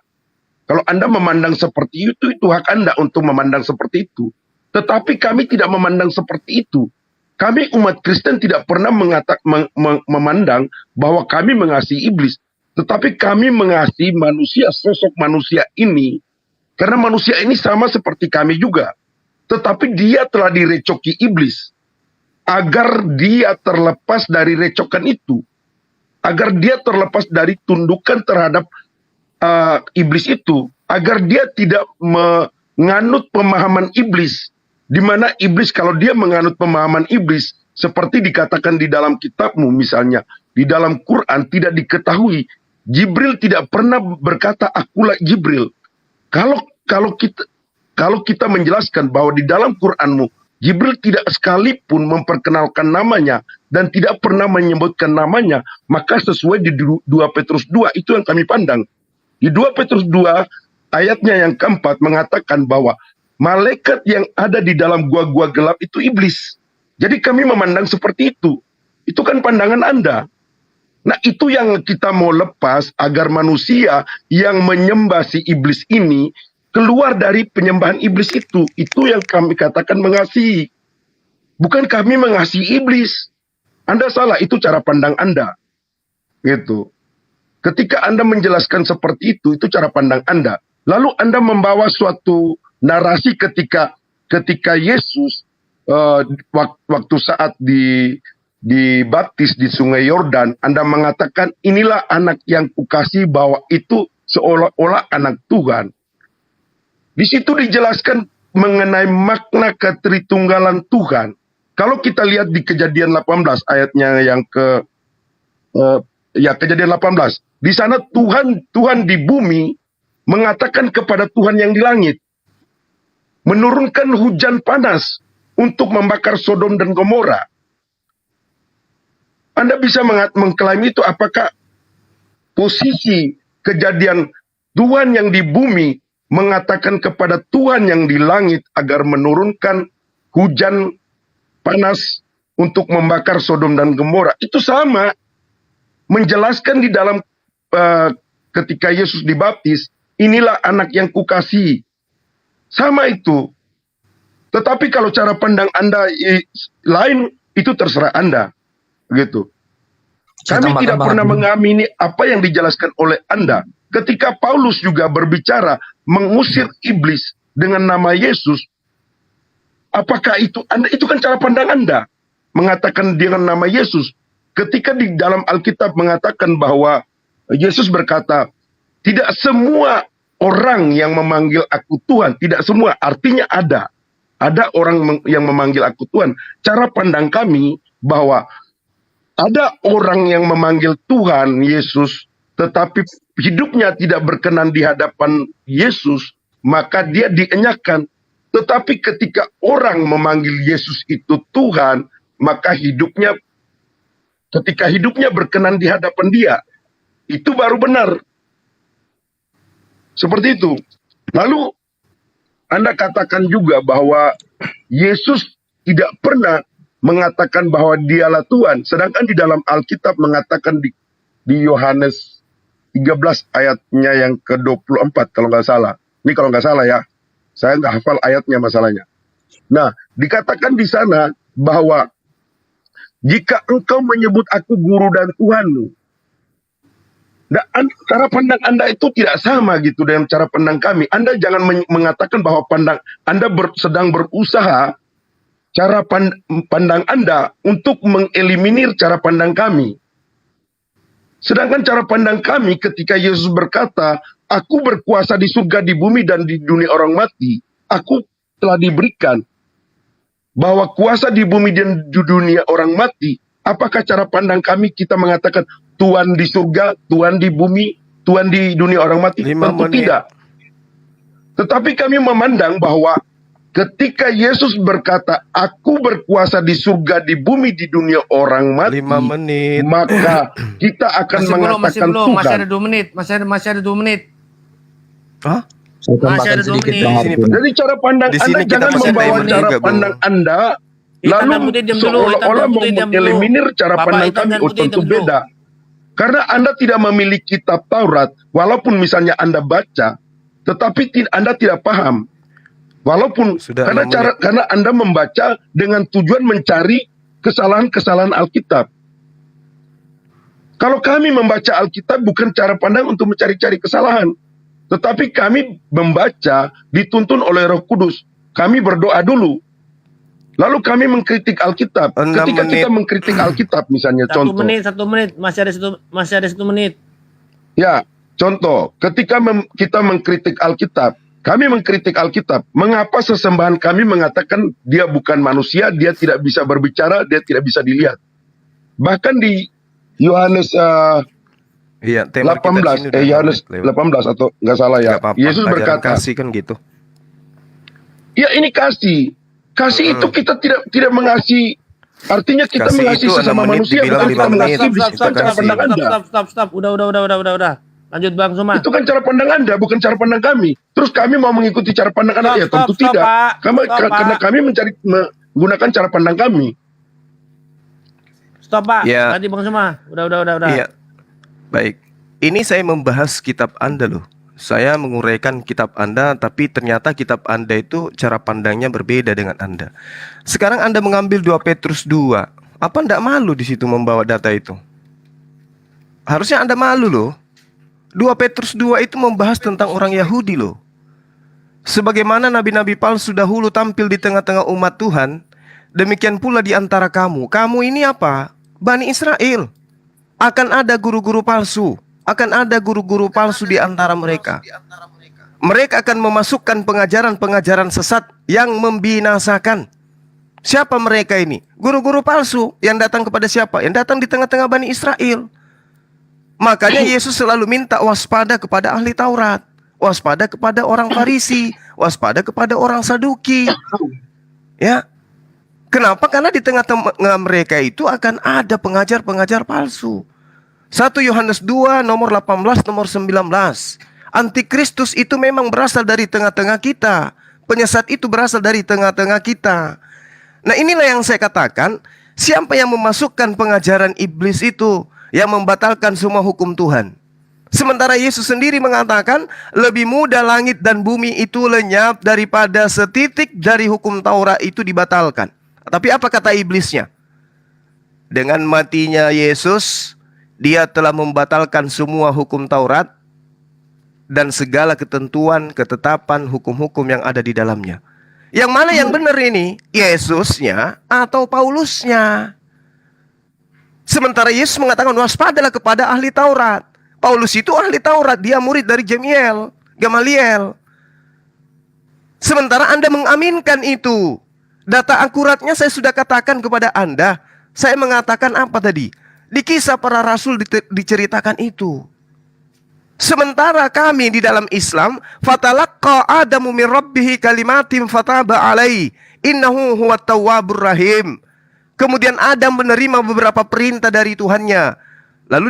Kalau Anda memandang seperti itu hak Anda untuk memandang seperti itu. Tetapi kami tidak memandang seperti itu. Kami umat Kristen tidak pernah memandang bahwa kami mengasihi iblis. Tetapi kami mengasihi manusia, sosok manusia ini. Karena manusia ini sama seperti kami juga. Tetapi dia telah direcoki iblis. Agar dia terlepas dari recokan itu. Agar dia terlepas dari tundukan terhadap iblis itu, agar dia tidak menganut pemahaman iblis, di mana iblis kalau dia menganut pemahaman iblis, seperti dikatakan di dalam kitabmu misalnya, di dalam Quran tidak diketahui, Jibril tidak pernah berkata akulah Jibril. Kalau kita menjelaskan bahwa di dalam Quranmu Jibril tidak sekalipun memperkenalkan namanya dan tidak pernah menyebutkan namanya, maka sesuai di 2 Petrus 2 itu yang kami pandang. Di 2 Petrus 2 ayatnya yang keempat mengatakan bahwa malaikat yang ada di dalam gua-gua gelap itu iblis. Jadi kami memandang seperti itu. Itu kan pandangan Anda. Nah itu yang kita mau lepas agar manusia yang menyembah si iblis ini keluar dari penyembahan iblis itu. Itu yang kami katakan mengasihi. Bukan kami mengasihi iblis. Anda salah, itu cara pandang Anda. Gitu. Ketika Anda menjelaskan seperti itu cara pandang Anda. Lalu Anda membawa suatu narasi ketika Yesus waktu saat dibaptis di Sungai Yordan, Anda mengatakan inilah anak yang kukasihi, bahwa itu seolah-olah anak Tuhan. Di situ dijelaskan mengenai makna ketritunggalan Tuhan. Kalau kita lihat di Kejadian 18 ayatnya yang Kejadian 18. Di sana Tuhan di bumi mengatakan kepada Tuhan yang di langit, menurunkan hujan panas untuk membakar Sodom dan Gomora. Anda bisa mengklaim itu, apakah posisi kejadian Tuhan yang di bumi mengatakan kepada Tuhan yang di langit agar menurunkan hujan panas untuk membakar Sodom dan Gomora? Itu sama. Menjelaskan di dalam ketika Yesus dibaptis, inilah anak yang kukasihi. Sama itu. Tetapi kalau cara pandang Anda lain, itu terserah Anda. Gitu. Kami tidak pernah mengamini apa yang dijelaskan oleh Anda. Ketika Paulus juga berbicara mengusir iblis dengan nama Yesus, apakah itu Anda? Itu kan cara pandang Anda. Mengatakan dengan nama Yesus. Ketika di dalam Alkitab mengatakan bahwa Yesus berkata, tidak semua orang yang memanggil aku Tuhan, tidak semua, artinya ada. Ada orang yang memanggil aku Tuhan. Cara pandang kami bahwa ada orang yang memanggil Tuhan Yesus, tetapi hidupnya tidak berkenan di hadapan Yesus, maka dia dienyakkan. Tetapi ketika orang memanggil Yesus itu Tuhan, maka ketika hidupnya berkenan di hadapan dia, itu baru benar. Seperti itu. Lalu Anda katakan juga bahwa Yesus tidak pernah mengatakan bahwa dialah Tuhan. Sedangkan di dalam Alkitab mengatakan di Yohanes 13 ayatnya yang ke-24 kalau nggak salah. Ini kalau nggak salah ya. Saya nggak hafal ayatnya masalahnya. Nah, dikatakan di sana bahwa jika engkau menyebut aku guru dan Tuhanmu, Cara pandang Anda itu tidak sama gitu dengan cara pandang kami. Anda jangan mengatakan bahwa Anda sedang berusaha cara pandang Anda untuk mengeliminir cara pandang kami. Sedangkan cara pandang kami ketika Yesus berkata, "Aku berkuasa di surga, di bumi, dan di dunia orang mati." Aku telah diberikan bahwa kuasa di bumi dan di dunia orang mati. Apakah cara pandang kami kita mengatakan Tuhan di surga, Tuhan di bumi, Tuhan di dunia orang mati? 5 Tentu menit. tidak. Tetapi kami memandang bahwa ketika Yesus berkata, "Aku berkuasa di surga, di bumi, di dunia orang mati," 5 menit. maka kita akan Masih belum, mengatakan masih Tuhan. ada 2 menit, masih ada 2 menit. Hah? Saya Masih tambahkan ada 2 sedikit menit. Bang Di sini, Arjuna. Jadi cara pandang Di Anda sini kita jangan masih membawa time cara juga, Bro. pandang Anda Hitam lalu dan putih, diam dulu. seolah-olah Hitam dan mau putih, diam dulu. mengeliminir cara Bapak, pandang hitam kami. dan Oh, putih, tentu diam dulu. beda. Karena Anda tidak memiliki kitab Taurat, walaupun misalnya Anda baca, tetapi Anda tidak paham. Walaupun Sudah karena 6 menit. karena Anda membaca dengan tujuan mencari kesalahan-kesalahan Alkitab. Kalau kami membaca Alkitab bukan cara pandang untuk mencari-cari kesalahan, tetapi kami membaca dituntun oleh Roh Kudus. Kami berdoa dulu. Lalu kami mengkritik Alkitab. 6 Ketika menit. kita mengkritik Alkitab misalnya 1 contoh. menit, 1 menit, masih ada 1 menit. Ya, contoh, ketika kita mengkritik Alkitab, kami mengkritik Alkitab. Mengapa sesembahan kami mengatakan dia bukan manusia, dia tidak bisa berbicara, dia tidak bisa dilihat. Bahkan di Yohanes Iya, tema kita di 18, sini udah Yohanes 6 menit lewat. 18 atau nggak salah ya. Nggak apa-apa. Yesus Ajaran berkata, kasih kan gitu. ya ini kasih. Kasih itu kita tidak mengasihi. Artinya kita Kasih mengasihi itu 6 sesama menit manusia, dibilang bukan 5 kita menit. mengasihi Stop, bukan cara kasih. pandang Anda. Stop. Udah. Lanjut Bang Suma. Itu kan cara pandang Anda, bukan cara pandang kami. Terus kami mau mengikuti cara pandang Anda? Ya tentu Stop, tidak. Pak. Stop, Karena Pak. kami menggunakan cara pandang kami. Stop Pak. Ya. Tadi Bang Suma. Udah. Iya. Baik. Ini saya membahas kitab Anda loh. Saya menguraikan kitab Anda, tapi ternyata kitab Anda itu cara pandangnya berbeda dengan Anda. Sekarang Anda mengambil 2 Petrus 2. Apa Anda malu di situ membawa data itu? Harusnya Anda malu loh. 2 Petrus 2 itu membahas tentang orang Yahudi loh. Sebagaimana nabi-nabi palsu dahulu tampil di tengah-tengah umat Tuhan, demikian pula di antara kamu. Kamu ini apa? Bani Israel. Akan ada guru-guru palsu. Akan ada guru-guru palsu di antara mereka. Mereka akan memasukkan pengajaran-pengajaran sesat yang membinasakan. Siapa mereka ini? Guru-guru palsu yang datang kepada siapa? Yang datang di tengah-tengah Bani Israel. Makanya Yesus selalu minta waspada kepada ahli Taurat, waspada kepada orang Farisi, waspada kepada orang Saduki. Ya. Kenapa? Karena di tengah-tengah mereka itu akan ada pengajar-pengajar palsu. 1 Yohanes 2 nomor 18 nomor 19. Antikristus itu memang berasal dari tengah-tengah kita. Penyesat itu berasal dari tengah-tengah kita. Nah, inilah yang saya katakan, siapa yang memasukkan pengajaran iblis itu, yang membatalkan semua hukum Tuhan. Sementara Yesus sendiri mengatakan, lebih mudah langit dan bumi itu lenyap daripada setitik dari hukum Taurat itu dibatalkan. Tapi apa kata iblisnya? Dengan matinya Yesus, dia telah membatalkan semua hukum Taurat dan segala ketentuan, ketetapan, hukum-hukum yang ada di dalamnya. Yang mana yang benar ini? Yesusnya atau Paulusnya? Sementara Yesus mengatakan waspadalah kepada ahli Taurat. Paulus itu ahli Taurat, dia murid dari Gamaliel. Sementara Anda mengaminkan itu. Data akuratnya saya sudah katakan kepada Anda. Saya mengatakan apa tadi? Di Kisah Para Rasul diceritakan itu. Sementara kami di dalam Islam, fatalaqqa Adamu min rabbih kalimatin fataba alaihi innahu huwat tawwabur rahim. Kemudian Adam menerima beberapa perintah dari Tuhannya. Lalu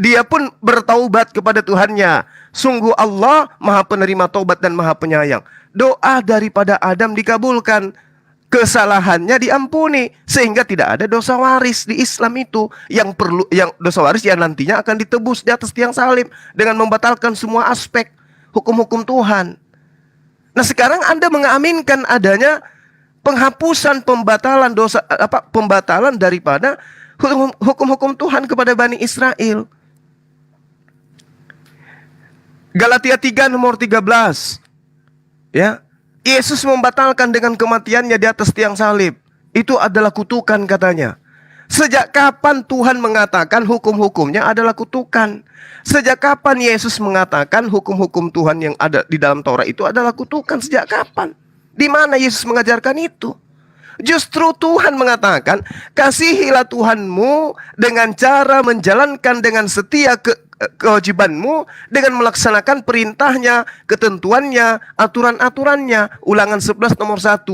dia pun bertaubat kepada Tuhannya. Sungguh Allah Maha Penerima taubat dan Maha Penyayang. Doa daripada Adam dikabulkan. Kesalahannya diampuni sehingga tidak ada dosa waris di Islam itu yang dosa waris yang nantinya akan ditebus di atas tiang salib dengan membatalkan semua aspek hukum-hukum Tuhan. Nah, sekarang Anda mengaminkan adanya penghapusan pembatalan daripada hukum-hukum Tuhan kepada Bani Israel. Galatia 3 nomor 13. Ya. Yesus membatalkan dengan kematiannya di atas tiang salib. Itu adalah kutukan katanya. Sejak kapan Tuhan mengatakan hukum-hukumnya adalah kutukan? Sejak kapan Yesus mengatakan hukum-hukum Tuhan yang ada di dalam Taurat itu adalah kutukan? Sejak kapan? Di mana Yesus mengajarkan itu? Justru Tuhan mengatakan, kasihilah Tuhanmu dengan cara menjalankan dengan setia kewajibanmu, dengan melaksanakan perintahnya, ketentuannya, aturan-aturannya. Ulangan 11 nomor 1.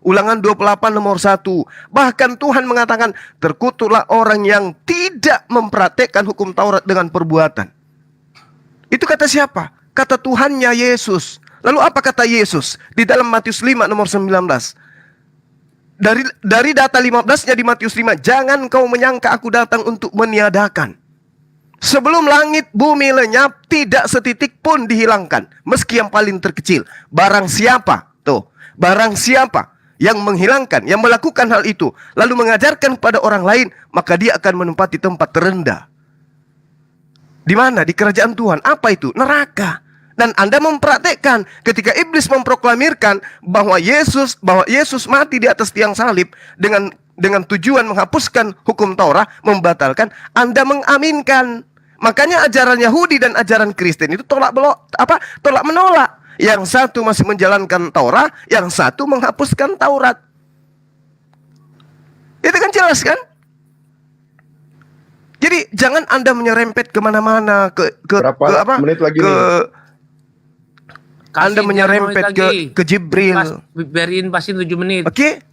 Ulangan 28 nomor 1. Bahkan Tuhan mengatakan, terkutuklah orang yang tidak mempraktekkan hukum Taurat dengan perbuatan. Itu kata siapa? Kata Tuhannya Yesus. Lalu apa kata Yesus? Di dalam Matius 5 nomor 19. Dari data 15-nya di Matius 5, jangan kau menyangka aku datang untuk meniadakan. Sebelum langit bumi lenyap, tidak setitik pun dihilangkan, meski yang paling terkecil. Barang siapa yang menghilangkan, yang melakukan hal itu, lalu mengajarkan kepada orang lain, maka dia akan menempati tempat terendah. Di mana? Di kerajaan Tuhan. Apa itu? Neraka. Dan Anda mempraktekkan ketika iblis memproklamirkan bahwa Yesus mati di atas tiang salib dengan tujuan menghapuskan hukum Taurat, membatalkan, Anda mengaminkan. Makanya ajaran Yahudi dan ajaran Kristen itu tolak menolak. Yang satu masih menjalankan Taurat, yang satu menghapuskan Taurat. Itu kan jelas kan? Jadi jangan Anda menyerempet kemana-mana Berapa menit lagi nih? Anda menyerempet ke Jibril. Biarin pasin 7 menit. Oke?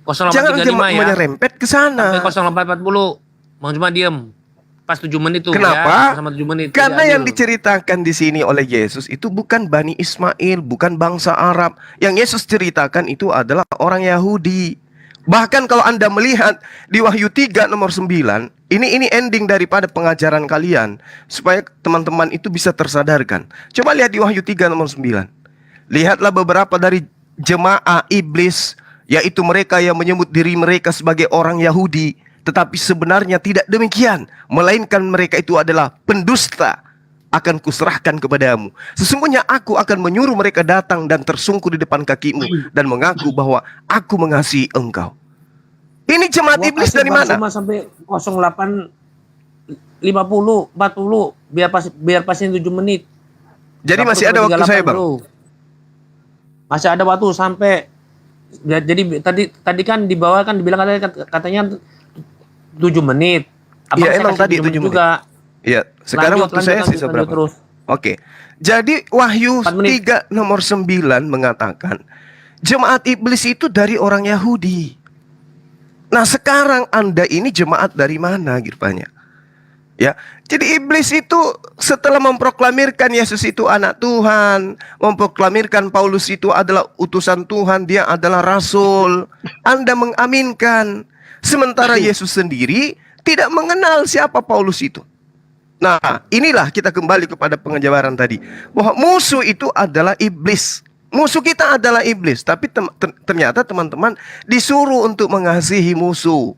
0835 Jangan ya. menyerempet ke sana. Sampai 0840. Bang cuma diem. Pas 7 menit tuh. Kenapa? Ya, sama 7 menit. Karena ya, yang diceritakan di sini oleh Yesus itu bukan Bani Ismail, bukan bangsa Arab. Yang Yesus ceritakan itu adalah orang Yahudi. Bahkan kalau Anda melihat di Wahyu 3 nomor 9, ini ending daripada pengajaran kalian supaya teman-teman itu bisa tersadarkan. Coba lihat di Wahyu 3 nomor 9. Lihatlah beberapa dari jemaah iblis, yaitu mereka yang menyebut diri mereka sebagai orang Yahudi, tetapi sebenarnya tidak demikian, melainkan mereka itu adalah pendusta. Akan kuserahkan kepadamu. Sesungguhnya aku akan menyuruh mereka datang dan tersungkur di depan kakimu dan mengaku bahwa aku mengasihi engkau. Ini jemaat iblis dari mana? Cuma sampai 0850, 40, biar pasin 7 menit. Jadi masih ada waktu saya, Bang. Masih ada waktu sampai jadi tadi kan di bawah kan dibilang katanya 7 menit. Iya, emang tadi 7 menit juga. Iya, sekarang waktu saya sisa berapa? Terus. Oke. Jadi Wahyu 3 nomor 9 mengatakan jemaat iblis itu dari orang Yahudi. Nah, sekarang Anda ini jemaat dari mana rupanya? Ya. Jadi iblis itu setelah memproklamirkan Yesus itu anak Tuhan, memproklamirkan Paulus itu adalah utusan Tuhan, dia adalah rasul, Anda mengaminkan. Sementara Yesus sendiri tidak mengenal siapa Paulus itu. Nah, inilah kita kembali kepada pengejawaran tadi, bahwa musuh itu adalah iblis. Musuh kita adalah iblis, tapi ternyata teman-teman disuruh untuk mengasihi musuh.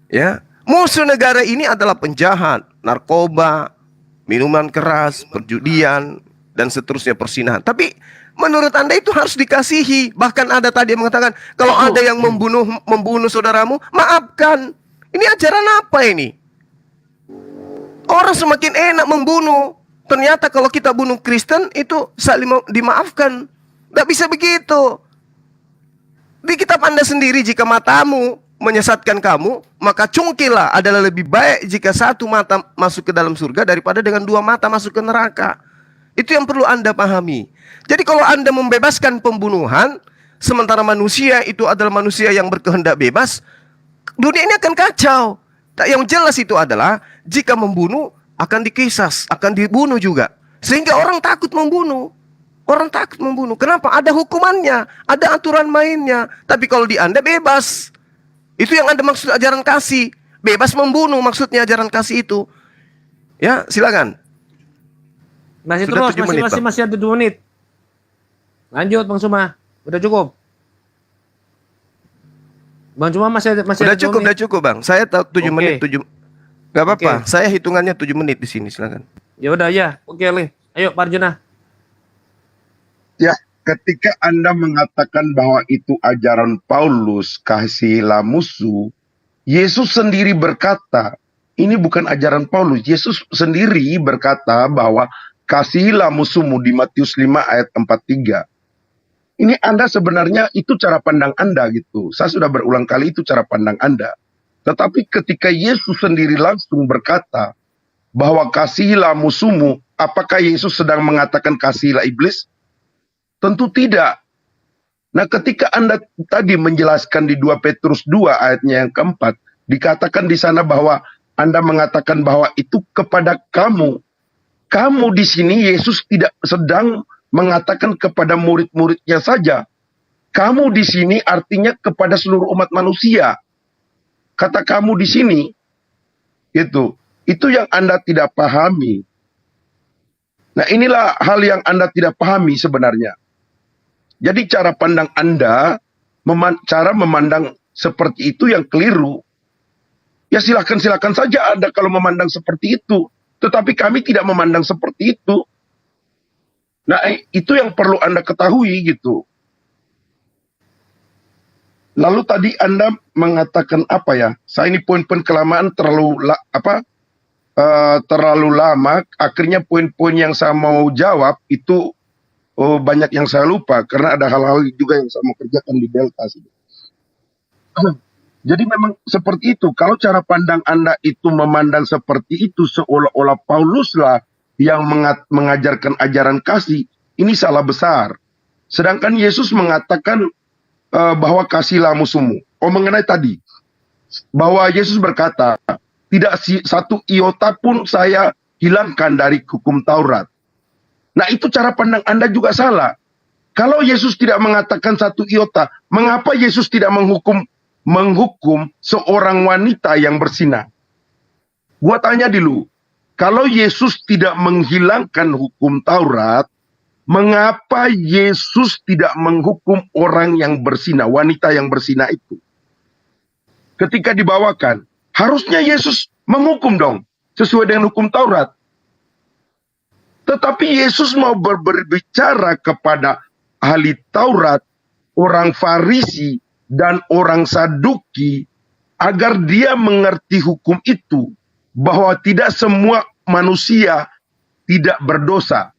Ya, musuh negara ini adalah penjahat, narkoba, minuman keras, perjudian, dan seterusnya, persinahan. Tapi menurut Anda itu harus dikasihi. Bahkan ada tadi yang mengatakan, kalau ada yang membunuh saudaramu, maafkan. Ini ajaran apa ini? Orang semakin enak membunuh. Ternyata kalau kita bunuh Kristen itu saling dimaafkan. Tidak bisa begitu. Di kitab Anda sendiri, jika matamu menyesatkan kamu, maka cungkilah, adalah lebih baik jika satu mata masuk ke dalam surga daripada dengan 2 mata masuk ke neraka. Itu yang perlu Anda pahami. Jadi kalau Anda membebaskan pembunuhan, sementara manusia itu adalah manusia yang berkehendak bebas, dunia ini akan kacau. Yang jelas itu adalah jika membunuh akan dikisas, akan dibunuh juga. Sehingga orang takut membunuh. Orang takut membunuh. Kenapa? Ada hukumannya, ada aturan mainnya. Tapi kalau di Anda bebas. Itu yang Anda maksud ajaran kasih. Bebas membunuh maksudnya ajaran kasih itu. Ya, silakan. Masih Sudah terus, masih ada 2 menit. Lanjut Bang Suma. Udah cukup. Bang Cuma masih udah cukup Bang. Saya tahu 7 menit, 7. Gak apa-apa. Oke. Saya hitungannya 7 menit di sini, silakan. Ya udah ya, oke Le. Ayo Pak Arjuna. Ya, ketika Anda mengatakan bahwa itu ajaran Paulus, kasihilah musuh, Yesus sendiri berkata, ini bukan ajaran Paulus. Yesus sendiri berkata bahwa kasihilah musuhmu di Matius 5 ayat 43. Ini Anda sebenarnya itu cara pandang Anda gitu. Saya sudah berulang kali itu cara pandang Anda. Tetapi ketika Yesus sendiri langsung berkata bahwa kasihilah musuhmu, apakah Yesus sedang mengatakan kasihilah iblis? Tentu tidak. Nah, ketika Anda tadi menjelaskan di 2 Petrus 2 ayatnya yang keempat, dikatakan di sana bahwa Anda mengatakan bahwa itu kepada kamu. Kamu di sini Yesus tidak sedang mengatakan kepada murid-muridnya saja. Kamu di sini artinya kepada seluruh umat manusia. Kata kamu di sini, itu yang Anda tidak pahami. Nah, inilah hal yang Anda tidak pahami sebenarnya. Jadi cara pandang Anda, cara memandang seperti itu yang keliru. Ya silakan saja Anda kalau memandang seperti itu. Tetapi kami tidak memandang seperti itu. Nah, itu yang perlu Anda ketahui gitu. Lalu tadi Anda mengatakan apa ya? Saya ini poin-poin kelamaan terlalu lama. Akhirnya poin-poin yang saya mau jawab itu banyak yang saya lupa karena ada hal-hal juga yang saya mau kerjakan di Delta sih. Jadi memang seperti itu. Kalau cara pandang Anda itu memandang seperti itu seolah-olah Paulus lah yang mengajarkan ajaran kasih, ini salah besar. Sedangkan Yesus mengatakan bahwa kasihlah musuhmu. Mengenai tadi bahwa Yesus berkata, tidak satu iota pun saya hilangkan dari hukum Taurat. Nah, itu cara pandang Anda juga salah. Kalau Yesus tidak mengatakan satu iota, mengapa Yesus tidak menghukum seorang wanita yang berzina? Gua tanya dulu, kalau Yesus tidak menghilangkan hukum Taurat, mengapa Yesus tidak menghukum orang yang berzina, wanita yang berzina itu? Ketika dibawakan, harusnya Yesus menghukum dong, sesuai dengan hukum Taurat. Tetapi Yesus mau berbicara kepada ahli Taurat, orang Farisi, dan orang Saduki, agar dia mengerti hukum itu, bahwa tidak semua manusia tidak berdosa.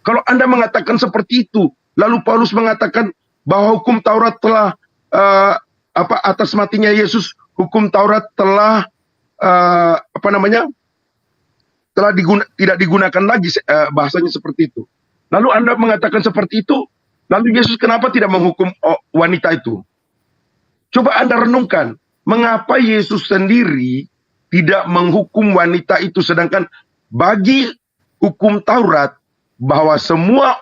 Kalau Anda mengatakan seperti itu, lalu Paulus mengatakan bahwa hukum Taurat telah, atas matinya Yesus, hukum Taurat telah, tidak digunakan lagi, bahasanya seperti itu. Lalu Anda mengatakan seperti itu, lalu Yesus kenapa tidak menghukum wanita itu? Coba Anda renungkan, mengapa Yesus sendiri tidak menghukum wanita itu, sedangkan bagi hukum Taurat bahwa semua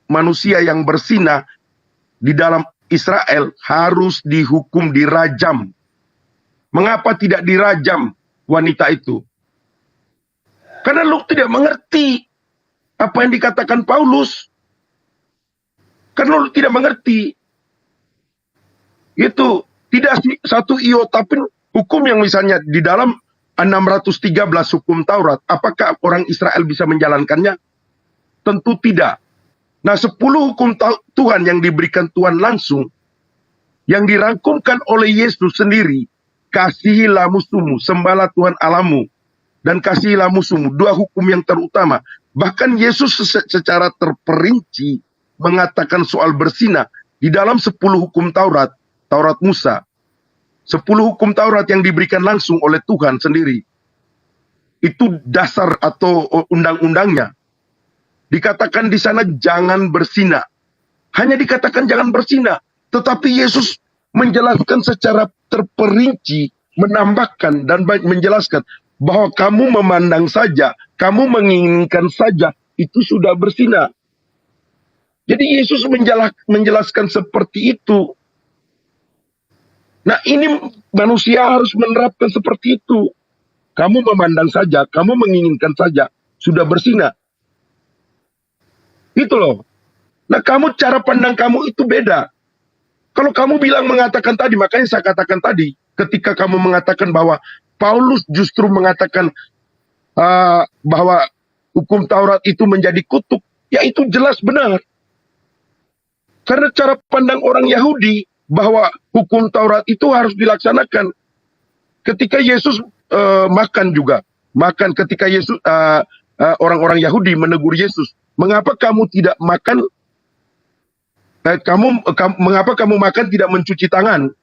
manusia yang berzina di dalam Israel harus dihukum, dirajam. Mengapa tidak dirajam wanita itu? Karena lu tidak mengerti apa yang dikatakan Paulus. Karena lu tidak mengerti. Itu tidak satu iota pun hukum yang misalnya di dalam 613 hukum Taurat, apakah orang Israel bisa menjalankannya? Tentu tidak. Nah, 10 hukum Tuhan yang diberikan Tuhan langsung, yang dirangkumkan oleh Yesus sendiri, kasihilah musuhmu, sembahlah Tuhan Allahmu, dan kasihilah musuhmu, 2 hukum yang terutama. Bahkan Yesus secara terperinci mengatakan soal berzina di dalam 10 hukum Taurat, Taurat Musa. 10 hukum Taurat yang diberikan langsung oleh Tuhan sendiri. Itu dasar atau undang-undangnya. Dikatakan di sana jangan berzina. Hanya dikatakan jangan berzina. Tetapi Yesus menjelaskan secara terperinci, menambahkan dan menjelaskan bahwa kamu memandang saja, kamu menginginkan saja, itu sudah berzina. Jadi Yesus menjelaskan seperti itu. Nah, ini manusia harus menerapkan seperti itu. Kamu memandang saja, kamu menginginkan saja, sudah berzina. Itu loh. Nah, cara pandang kamu itu beda. Kalau kamu mengatakan tadi, makanya saya katakan tadi, ketika kamu mengatakan bahwa Paulus justru mengatakan bahwa hukum Taurat itu menjadi kutuk, ya itu jelas benar. Karena cara pandang orang Yahudi bahwa hukum Taurat itu harus dilaksanakan. Ketika Yesus makan ketika Yesus orang-orang Yahudi menegur Yesus, mengapa kamu tidak makan? Mengapa kamu makan tidak mencuci tangan?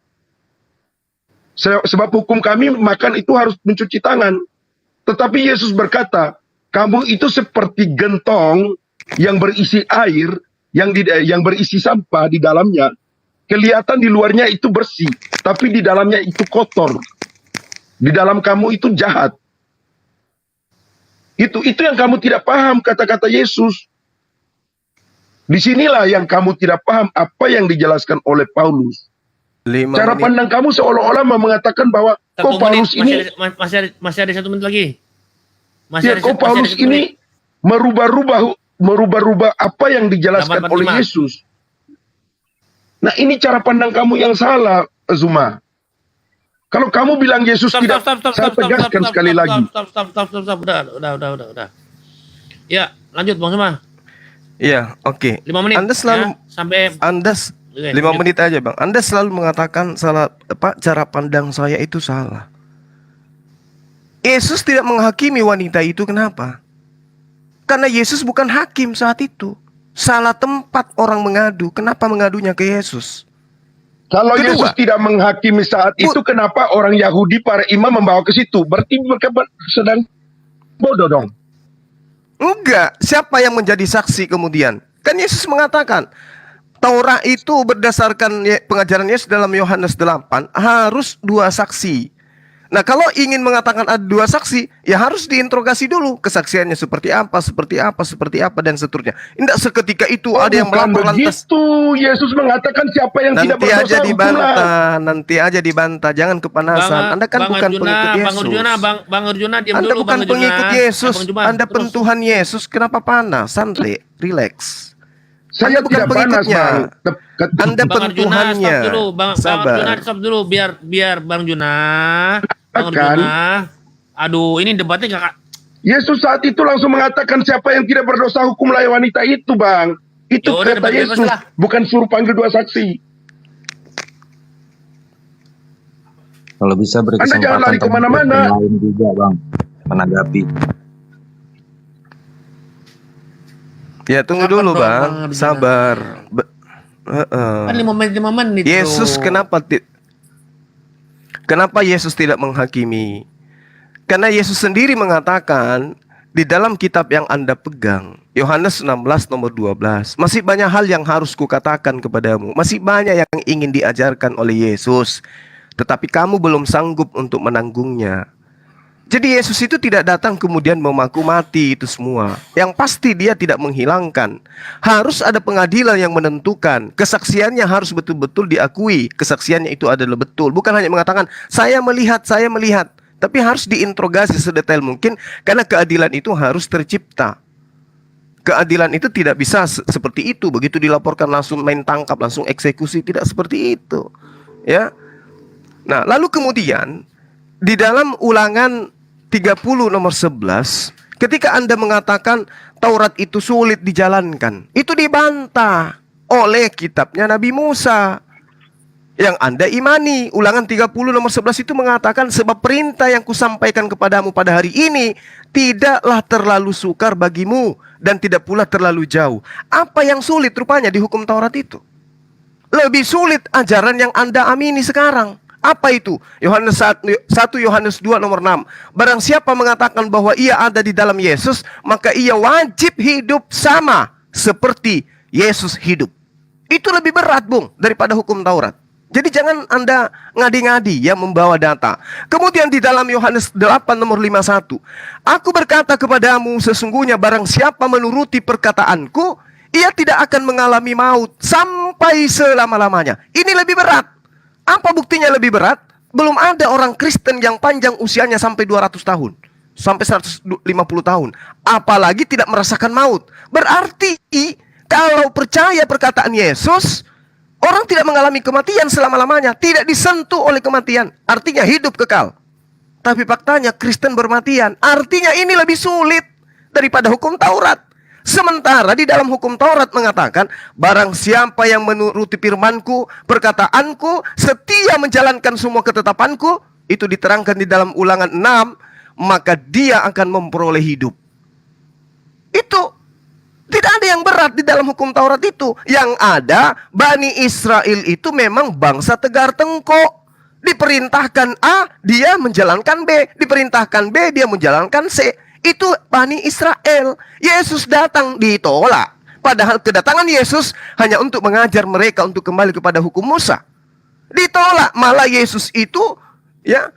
Sebab hukum kami makan itu harus mencuci tangan. Tetapi Yesus berkata, kamu itu seperti gentong yang berisi air, yang berisi sampah di dalamnya. Kelihatan di luarnya itu bersih, tapi di dalamnya itu kotor. Di dalam kamu itu jahat. Itu yang kamu tidak paham, kata-kata Yesus. Disinilah yang kamu tidak paham apa yang dijelaskan oleh Paulus. 5 Cara menit. pandang kamu seolah-olah mengatakan bahwa kok Paulus ini masih ada 1 menit lagi. Paulus ini merubah-rubah apa yang dijelaskan 845. oleh Yesus. Nah, ini cara pandang kamu yang salah, Zuma. Kalau kamu bilang Yesus tidak, saya tegaskan sekali lagi. Stop. Udah. Ya, lanjut Bang Zuma. Iya, oke. 5 menit. Anda selalu ya, sampai 5 menit aja, Bang. Anda selalu mengatakan cara pandang saya itu salah. Yesus tidak menghakimi wanita itu, kenapa? Karena Yesus bukan hakim saat itu. Salah tempat orang mengadu. Kenapa mengadunya ke Yesus? Kalau Kedua, Yesus tidak menghakimi saat itu, kenapa orang Yahudi, para imam membawa ke situ? Berarti mereka sedang bodoh dong. Enggak. Siapa yang menjadi saksi kemudian? Kan Yesus mengatakan, Taurat itu berdasarkan pengajaran Yesus dalam Yohanes 8 harus 2 saksi. Nah, kalau ingin mengatakan ada 2 saksi, ya harus diinterogasi dulu kesaksiannya seperti apa, dan seterusnya. Tidak seketika itu ada yang melapor lantas. Begitu. Yesus mengatakan siapa yang tidak berdosa hukumlah. Nanti aja dibantah, jangan kepanasan. Anda kan bukan pengikut Yesus. Bang Arjuna, diam Anda dulu. bukan Bang Arjuna. pengikut Yesus. Anda Terus. pentuhan Yesus. Kenapa panas? Santai, relax. Saya Anda bukan tidak panas, pengikutnya. Bang. Anda Bang Arjuna, pentuhannya. stop dulu. Bang Arjuna, stop dulu. Biar Bang Juna. Bang Arjuna. Aduh, ini debatnya kakak. Yesus saat itu langsung mengatakan siapa yang tidak berdosa hukumlah wanita itu, Bang. Itu Yaudah, kata debat Yesus, lah. bukan suruh panggil 2 saksi. Kalau bisa beri Anda jangan lari kesempatan kemana-mana. teman-teman lain juga, Bang, menanggapi. Ya tunggu Sabar dulu dong, Bang, Bang Arjuna. sabar. Kan 5 menit. Yesus bro. kenapa Yesus tidak menghakimi? Karena Yesus sendiri mengatakan di dalam kitab yang Anda pegang, Yohanes 16 nomor 12, masih banyak hal yang harus kukatakan kepadamu. Masih banyak yang ingin diajarkan oleh Yesus, tetapi kamu belum sanggup untuk menanggungnya. Jadi Yesus itu tidak datang kemudian memaku mati itu semua. Yang pasti dia tidak menghilangkan. Harus ada pengadilan yang menentukan. Kesaksiannya harus betul-betul diakui. Kesaksiannya itu adalah betul. Bukan hanya mengatakan, saya melihat. Tapi harus diinterogasi sedetail mungkin. Karena keadilan itu harus tercipta. Keadilan itu tidak bisa seperti itu. Begitu dilaporkan langsung main tangkap, langsung eksekusi. Tidak seperti itu. Ya. Nah, lalu kemudian di dalam Ulangan 30 nomor 11, ketika Anda mengatakan Taurat itu sulit dijalankan, itu dibantah oleh kitabnya Nabi Musa yang Anda imani. Ulangan 30 nomor 11 itu mengatakan, sebab perintah yang kusampaikan kepadamu pada hari ini tidaklah terlalu sukar bagimu dan tidak pula terlalu jauh. Apa yang sulit rupanya di hukum Taurat itu? Lebih sulit ajaran yang Anda amini sekarang. Apa itu? Yohanes 1 Yohanes 2 nomor 6. Barang siapa mengatakan bahwa ia ada di dalam Yesus, maka ia wajib hidup sama seperti Yesus hidup. Itu lebih berat, Bung, daripada hukum Taurat. Jadi jangan Anda ngadi-ngadi ya membawa data. Kemudian di dalam Yohanes 8 nomor 51, aku berkata kepadamu, sesungguhnya barang siapa menuruti perkataanku, ia tidak akan mengalami maut sampai selama-lamanya. Ini lebih berat. Apa buktinya lebih berat? Belum ada orang Kristen yang panjang usianya sampai 200 tahun. Sampai 150 tahun. Apalagi tidak merasakan maut. Berarti kalau percaya perkataan Yesus, orang tidak mengalami kematian selama-lamanya. Tidak disentuh oleh kematian. Artinya hidup kekal. Tapi faktanya Kristen bermatian. Artinya ini lebih sulit daripada hukum Taurat. Sementara di dalam hukum Taurat mengatakan, barang siapa yang menuruti firmanku, perkataanku, setia menjalankan semua ketetapanku, itu diterangkan di dalam Ulangan 6, maka dia akan memperoleh hidup. Itu tidak ada yang berat di dalam hukum Taurat itu. Yang ada, Bani Israel itu memang bangsa tegar tengkok. Diperintahkan A, dia menjalankan B. Diperintahkan B, dia menjalankan C. Itu Bani Israel. Yesus datang ditolak. Padahal kedatangan Yesus hanya untuk mengajar mereka untuk kembali kepada hukum Musa. Ditolak. Malah Yesus itu ya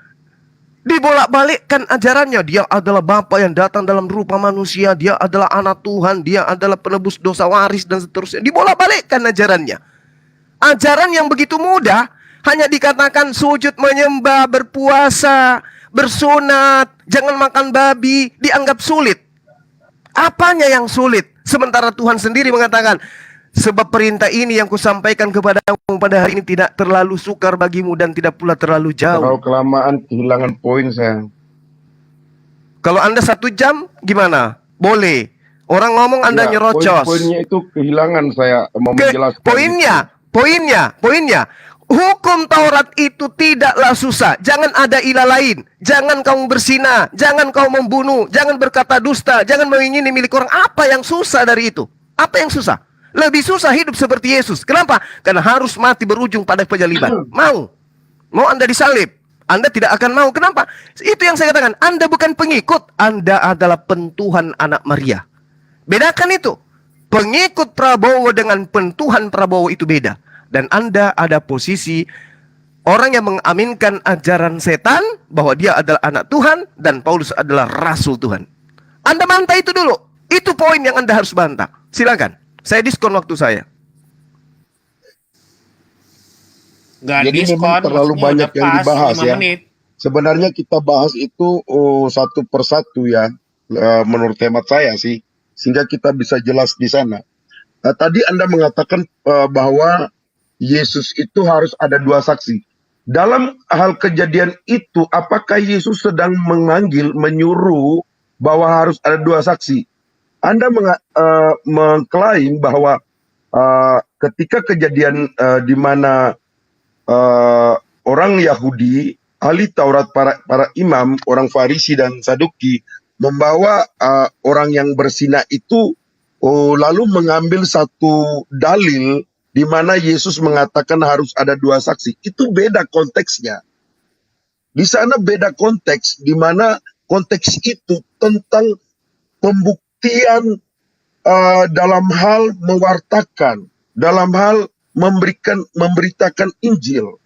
dibolak-balikkan ajarannya. Dia adalah Bapa yang datang dalam rupa manusia. Dia adalah anak Tuhan. Dia adalah penebus dosa waris dan seterusnya. Dibolak-balikkan ajarannya. Ajaran yang begitu mudah, hanya dikatakan sujud menyembah, berpuasa, bersunat, jangan makan babi, dianggap sulit. Apanya yang sulit? Sementara Tuhan sendiri mengatakan, sebab perintah ini yang kusampaikan kepadamu pada hari ini tidak terlalu sukar bagimu dan tidak pula terlalu jauh. Kalau kelamaan kehilangan poin saya. Kalau Anda 1 jam, gimana? Boleh. Orang ngomong Anda Ya, nyerocos. poin-poinnya itu kehilangan saya mau menjelaskan. Poinnya. Hukum Taurat itu tidaklah susah. Jangan ada ilah lain. Jangan kamu berzina. Jangan kau membunuh. Jangan berkata dusta. Jangan mengingini milik orang. Apa yang susah dari itu? Apa yang susah? Lebih susah hidup seperti Yesus. Kenapa? Karena harus mati berujung pada penyaliban. Mau Anda disalib, Anda tidak akan mau. Kenapa? Itu yang saya katakan. Anda bukan pengikut. Anda adalah pentuhan anak Maria. Bedakan itu. Pengikut Prabowo dengan pentuhan Prabowo itu beda. Dan Anda ada posisi orang yang mengaminkan ajaran setan bahwa dia adalah anak Tuhan dan Paulus adalah rasul Tuhan. Anda bantah itu dulu. Itu poin yang Anda harus bantah. Silakan. Saya diskon waktu saya. Nggak Jadi diskon, memang terlalu maksudnya banyak udah yang pas, dibahas 5 ya. menit. Sebenarnya kita bahas itu satu persatu ya, menurut hemat saya sih, sehingga kita bisa jelas di sana. Tadi Anda mengatakan bahwa Yesus itu harus ada 2 saksi. Dalam hal kejadian itu, apakah Yesus sedang menyuruh bahwa harus ada 2 saksi? Anda mengklaim bahwa ketika kejadian di mana orang Yahudi, ahli Taurat, para imam, orang Farisi dan Saduki membawa orang yang berzina itu lalu mengambil satu dalil di mana Yesus mengatakan harus ada 2 saksi. Itu beda konteksnya. Di sana beda konteks, di mana konteks itu tentang pembuktian dalam hal mewartakan, dalam hal memberitakan Injil.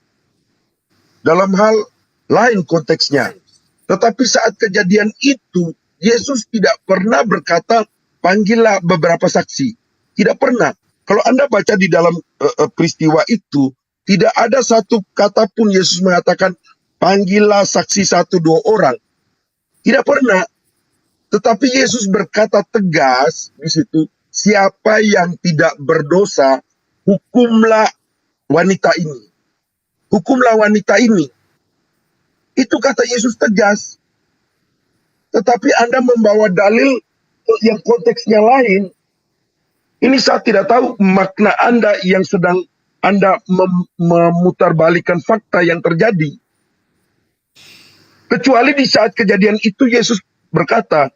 Dalam hal lain konteksnya. Tetapi saat kejadian itu, Yesus tidak pernah berkata, panggillah beberapa saksi. Tidak pernah. Kalau Anda baca di dalam peristiwa itu, tidak ada satu kata pun Yesus mengatakan, panggillah saksi 1-2 orang. Tidak pernah. Tetapi Yesus berkata tegas di situ, siapa yang tidak berdosa, hukumlah wanita ini. Hukumlah wanita ini. Itu kata Yesus tegas. Tetapi Anda membawa dalil yang konteksnya lain. Ini saya tidak tahu makna Anda yang sedang Anda memutarbalikkan fakta yang terjadi. Kecuali di saat kejadian itu Yesus berkata,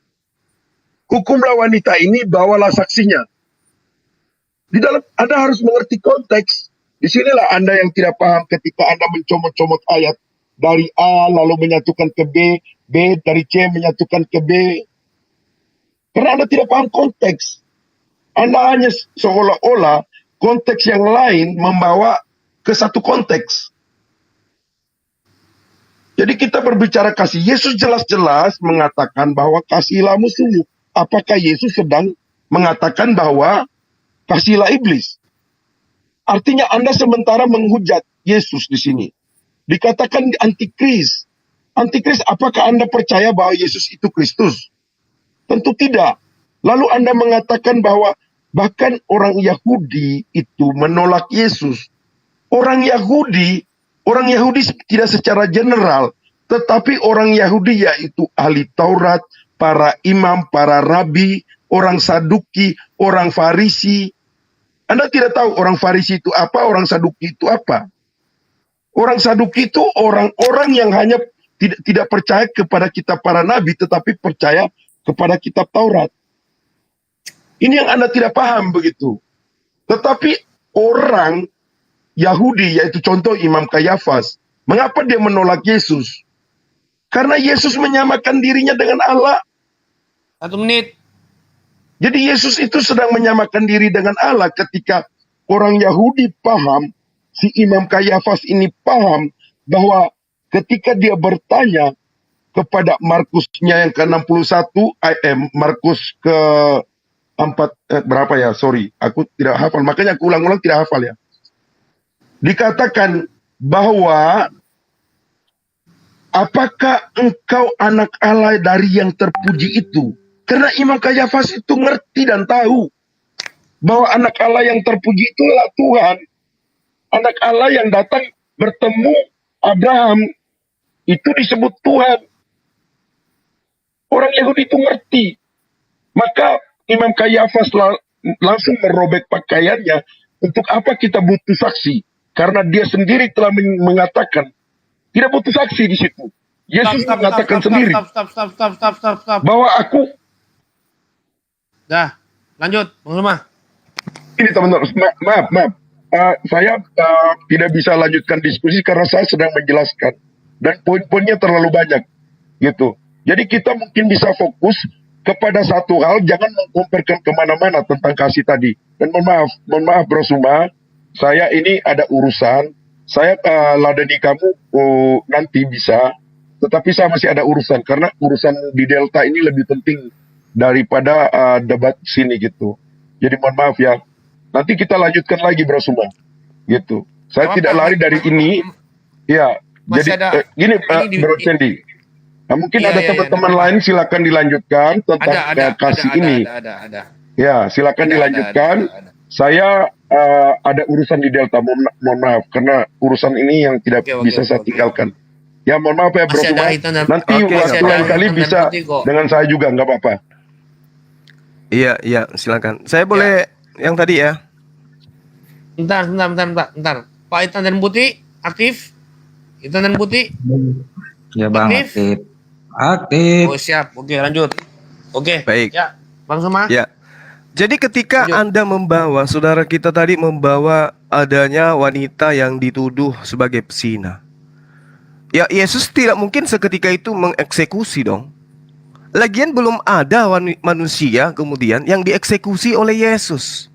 hukumlah wanita ini, bawalah saksinya. Di dalam Anda harus mengerti konteks. Disinilah Anda yang tidak paham ketika Anda mencomot-comot ayat dari A lalu menyatukan ke B, B dari C menyatukan ke B. Karena Anda tidak paham konteks. Anda hanya seolah-olah konteks yang lain membawa ke satu konteks. Jadi kita berbicara kasih. Yesus jelas-jelas mengatakan bahwa kasihilah musuhmu. Apakah Yesus sedang mengatakan bahwa kasihilah iblis? Artinya Anda sementara menghujat Yesus di sini. Dikatakan antikris. Antikris, apakah Anda percaya bahwa Yesus itu Kristus? Tentu tidak. Lalu Anda mengatakan bahwa bahkan orang Yahudi itu menolak Yesus. Orang Yahudi tidak secara general Tetapi orang Yahudi yaitu ahli Taurat, para imam, para rabi, orang Saduki, orang Farisi. Anda tidak tahu orang Farisi itu apa, orang Saduki itu apa. Orang Saduki itu orang-orang yang hanya tidak percaya kepada kitab para nabi, tetapi percaya kepada kitab Taurat. Ini yang Anda tidak paham begitu. Tetapi orang Yahudi, yaitu contoh Imam Kayafas, mengapa dia menolak Yesus? Karena Yesus menyamakan dirinya dengan Allah. 1 menit. Jadi Yesus itu sedang menyamakan diri dengan Allah ketika orang Yahudi paham, si Imam Kayafas ini paham bahwa ketika dia bertanya kepada Markusnya yang ke-61, Markus ke-4, berapa ya? Sorry, aku tidak hafal. Makanya aku ulang-ulang tidak hafal ya. Dikatakan bahwa apakah engkau anak Allah dari yang terpuji itu? Karena Imam Kayafas itu ngerti dan tahu bahwa anak Allah yang terpuji itulah Tuhan. Anak Allah yang datang bertemu Abraham itu disebut Tuhan. Orang Yahudi itu ngerti. Maka Imam Kayafas langsung merobek pakaiannya. Untuk apa kita butuh saksi? Karena dia sendiri telah mengatakan tidak butuh saksi di situ. Yesus mengatakan sendiri Stop. bahwa aku. Dah, lanjut, Bang Suma. Ini teman-teman, maaf. Saya tidak bisa lanjutkan diskusi karena saya sedang menjelaskan. Dan poin-poinnya terlalu banyak. Gitu. Jadi kita mungkin bisa fokus kepada satu hal, jangan mengkomparkan kemana-mana tentang kasih tadi. Dan mohon maaf Bro Suma, saya ini ada urusan. Saya ladeni kamu nanti bisa, tetapi saya masih ada urusan. Karena urusan di Delta ini lebih penting daripada debat sini gitu. Jadi mohon maaf ya. Nanti kita lanjutkan lagi Bro Suma. Gitu. Saya tidak lari dari ini. Ya. Masih Jadi ada, gini Bro ini Sandy. Nah, mungkin Iya, ada iya, teman-teman iya, lain silakan dilanjutkan tentang kasih ini. Ada. Ya, silakan dilanjutkan. Saya ada urusan di Delta. Mohon maaf karena urusan ini yang tidak bisa saya tinggalkan. Ya mohon maaf ya Bro Masih Suma. ada hitam dan- Nanti Oke, waktu siap. lain kali Hitam dan bisa putih kok. dengan saya juga nggak apa-apa. Iya, silakan. Saya boleh yang tadi ya. Bentar. Pak Hitam dan Putih aktif. Hitam dan Putih. Ya Bang, Aktif? aktif. Aktif. Oh siap. Oke lanjut. Oke. Baik. Ya, Bang Suma. Ya. Jadi ketika Lanjut. Anda saudara kita tadi membawa adanya wanita yang dituduh sebagai pesina. Ya, Yesus tidak mungkin seketika itu mengeksekusi dong. Lagian belum ada manusia kemudian yang dieksekusi oleh Yesus.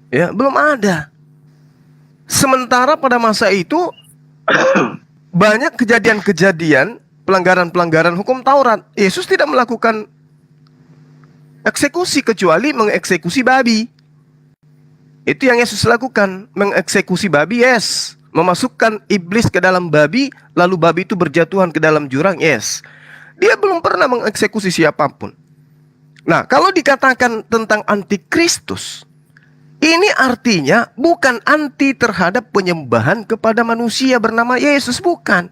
Ya, belum ada. Sementara pada masa itu banyak kejadian-kejadian pelanggaran-pelanggaran hukum Taurat. Yesus tidak melakukan eksekusi kecuali mengeksekusi babi. Itu yang Yesus lakukan, mengeksekusi babi, yes. Memasukkan iblis ke dalam babi, lalu babi itu berjatuhan ke dalam jurang, yes. Dia belum pernah mengeksekusi siapapun. Nah, kalau dikatakan tentang antikristus, ini artinya bukan anti terhadap penyembahan kepada manusia bernama Yesus, bukan.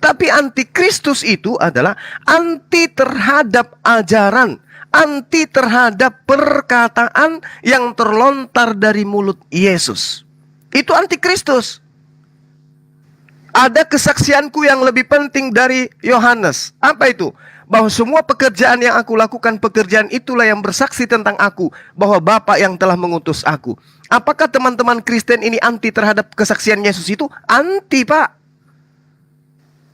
Tapi antikristus itu adalah anti terhadap ajaran, anti terhadap perkataan yang terlontar dari mulut Yesus. Itu antikristus. Ada kesaksianku yang lebih penting dari Yohanes. Apa itu? Bahwa semua pekerjaan yang aku lakukan, pekerjaan itulah yang bersaksi tentang aku, bahwa Bapa yang telah mengutus aku. Apakah teman-teman Kristen ini anti terhadap kesaksian Yesus itu? Anti, Pak.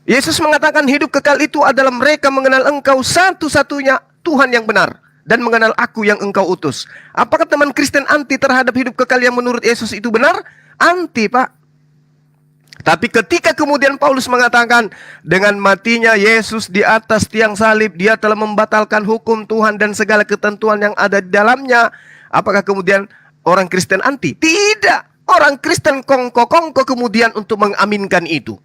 Yesus mengatakan hidup kekal itu adalah mereka mengenal engkau satu-satunya Tuhan yang benar, dan mengenal aku yang engkau utus. Apakah teman Kristen anti terhadap hidup kekal yang menurut Yesus itu benar? Anti, Pak. Tapi ketika kemudian Paulus mengatakan dengan matinya Yesus di atas tiang salib, dia telah membatalkan hukum Tuhan dan segala ketentuan yang ada di dalamnya. Apakah kemudian orang Kristen anti? Tidak. Orang Kristen kongko-kongko kemudian untuk mengaminkan itu.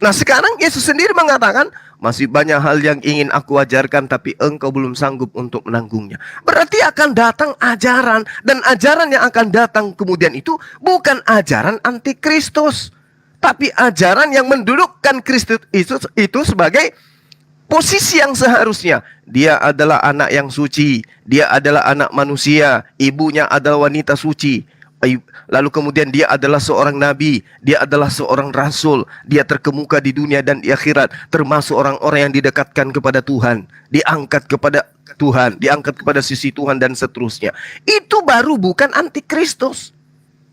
Nah sekarang Yesus sendiri mengatakan, masih banyak hal yang ingin aku ajarkan tapi engkau belum sanggup untuk menanggungnya. Berarti akan datang ajaran, dan ajaran yang akan datang kemudian itu bukan ajaran antikristus, tapi ajaran yang mendudukkan Kristus itu sebagai posisi yang seharusnya. Dia adalah anak yang suci, dia adalah anak manusia, ibunya adalah wanita suci. Lalu kemudian dia adalah seorang nabi, dia adalah seorang rasul, dia terkemuka di dunia dan di akhirat, termasuk orang-orang yang didekatkan kepada Tuhan, diangkat kepada Tuhan, diangkat kepada sisi Tuhan dan seterusnya. Itu baru bukan antikristus.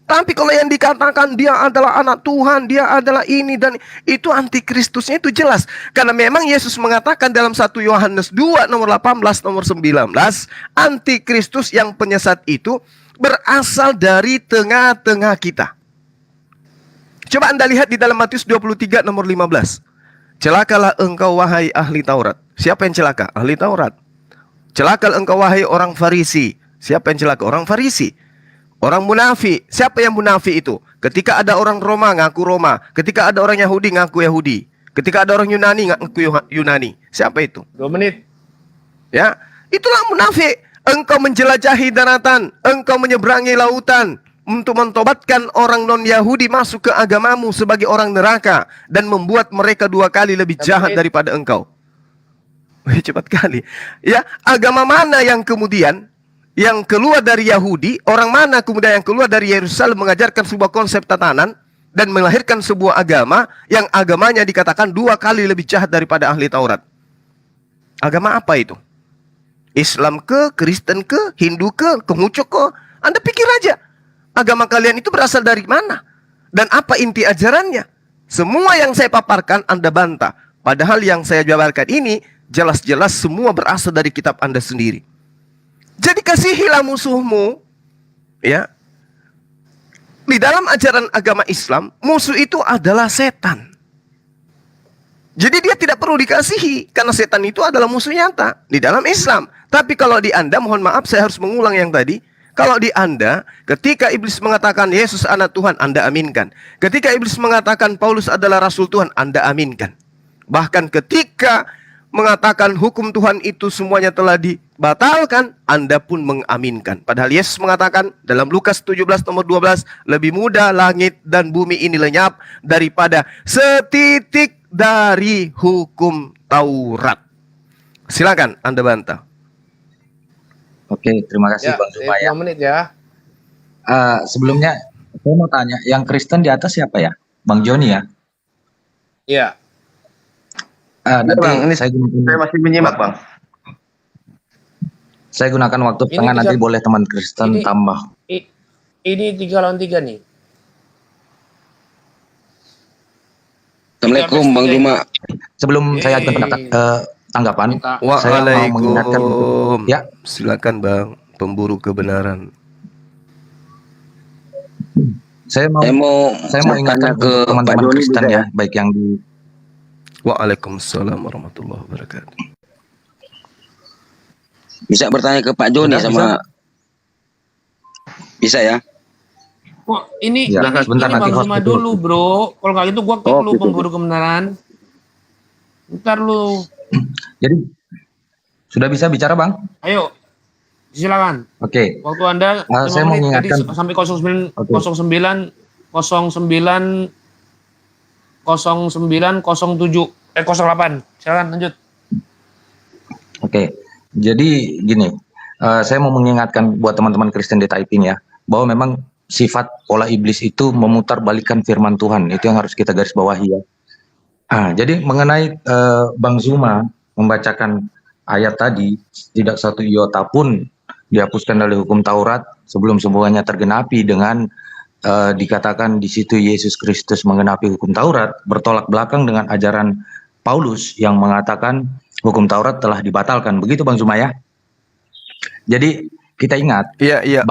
Tapi kalau yang dikatakan dia adalah anak Tuhan, dia adalah ini dan itu antikristusnya itu jelas. Karena memang Yesus mengatakan dalam 1 Yohanes 2 nomor 18 nomor 19, antikristus yang penyesat itu berasal dari tengah-tengah kita. Coba Anda lihat di dalam Matius 23 nomor 15. Celakalah engkau wahai ahli Taurat. Siapa yang celaka? Ahli Taurat. Celakalah engkau wahai orang Farisi. Siapa yang celaka? Orang Farisi. Orang munafik. Siapa yang munafik itu? Ketika ada orang Roma ngaku Roma, ketika ada orang Yahudi ngaku Yahudi, ketika ada orang Yunani ngaku Yunani. Siapa itu? 2 menit. Ya, itulah munafik. Engkau menjelajahi daratan, engkau menyeberangi lautan untuk mentobatkan orang non-Yahudi masuk ke agamamu sebagai orang neraka dan membuat mereka 2 kali lebih jahat daripada engkau. Cepat kali. Ya, agama mana yang kemudian yang keluar dari Yahudi, orang mana kemudian yang keluar dari Yerusalem mengajarkan sebuah konsep tatanan dan melahirkan sebuah agama yang agamanya dikatakan 2 kali lebih jahat daripada ahli Taurat? Agama apa itu? Islam ke, Kristen ke, Hindu ke, Konghucu ke? Anda pikir aja, agama kalian itu berasal dari mana? Dan apa inti ajarannya? Semua yang saya paparkan Anda bantah. Padahal yang saya jabarkan ini jelas-jelas semua berasal dari kitab Anda sendiri. Jadi kasihilah musuhmu, ya. Di dalam ajaran agama Islam, musuh itu adalah setan. Jadi dia tidak perlu dikasihi, karena setan itu adalah musuh nyata di dalam Islam. Tapi kalau di Anda, mohon maaf saya harus mengulang yang tadi. Kalau di Anda, ketika iblis mengatakan Yesus anak Tuhan, Anda aminkan. Ketika iblis mengatakan Paulus adalah rasul Tuhan, Anda aminkan. Bahkan ketika mengatakan hukum Tuhan itu semuanya telah dibatalkan, Anda pun mengaminkan. Padahal Yesus mengatakan dalam Lukas 17 nomor 12, lebih mudah langit dan bumi ini lenyap daripada setitik dari hukum Taurat. Silakan Anda bantah. Oke, terima kasih Ya, Bang Zuma ya. 2 menit ya. Sebelumnya saya mau tanya, yang Kristen di atas siapa ya? Bang Joni ya? Iya. Nanti Bang, ini saya saya masih menyimak, Bang. Saya gunakan waktu Ini setengah, nanti tiga- boleh teman Kristen ini- tambah. Ini 3 lawan 3 nih. Assalamualaikum Bang Zuma. Sebelum saya ajukan tanggapan, saya mau mengingatkan Waalaikumsalam. ya, Silakan Bang, pemburu kebenaran. saya mau Saya mau ingatkan tanya ke untuk Pak teman-teman Joni Kristen juga ya, baik yang di Waalaikumsalam warahmatullahi wabarakatuh. Bisa bertanya ke Pak Joni Bisa, sama bisa ya? Kok ini Ya, ini, sebentar, ini nanti Bang host Zuma itu. dulu, Bro. Kalau nggak gitu gua kick Oh, lu gitu. pemburu kebenaran. Ntar lu. Jadi sudah bisa bicara Bang? Ayo. Silakan. Oke. Waktu Anda 5 saya mau menit tadi mengingatkan- sampai 09 Oke. 09 09 07 08. Silakan lanjut. Oke, jadi gini, saya mau mengingatkan buat teman-teman Kristen di Taiping ya, bahwa memang sifat pola iblis itu memutarbalikkan firman Tuhan, itu yang harus kita garis bawahi ya. Jadi mengenai Bang Zuma membacakan ayat tadi, tidak satu iota pun dihapuskan dari hukum Taurat sebelum semuanya tergenapi dengan dikatakan di situ Yesus Kristus menggenapi hukum Taurat, bertolak belakang dengan ajaran Paulus yang mengatakan hukum Taurat telah dibatalkan. Begitu Bang Zuma ya. Jadi kita ingat Iya.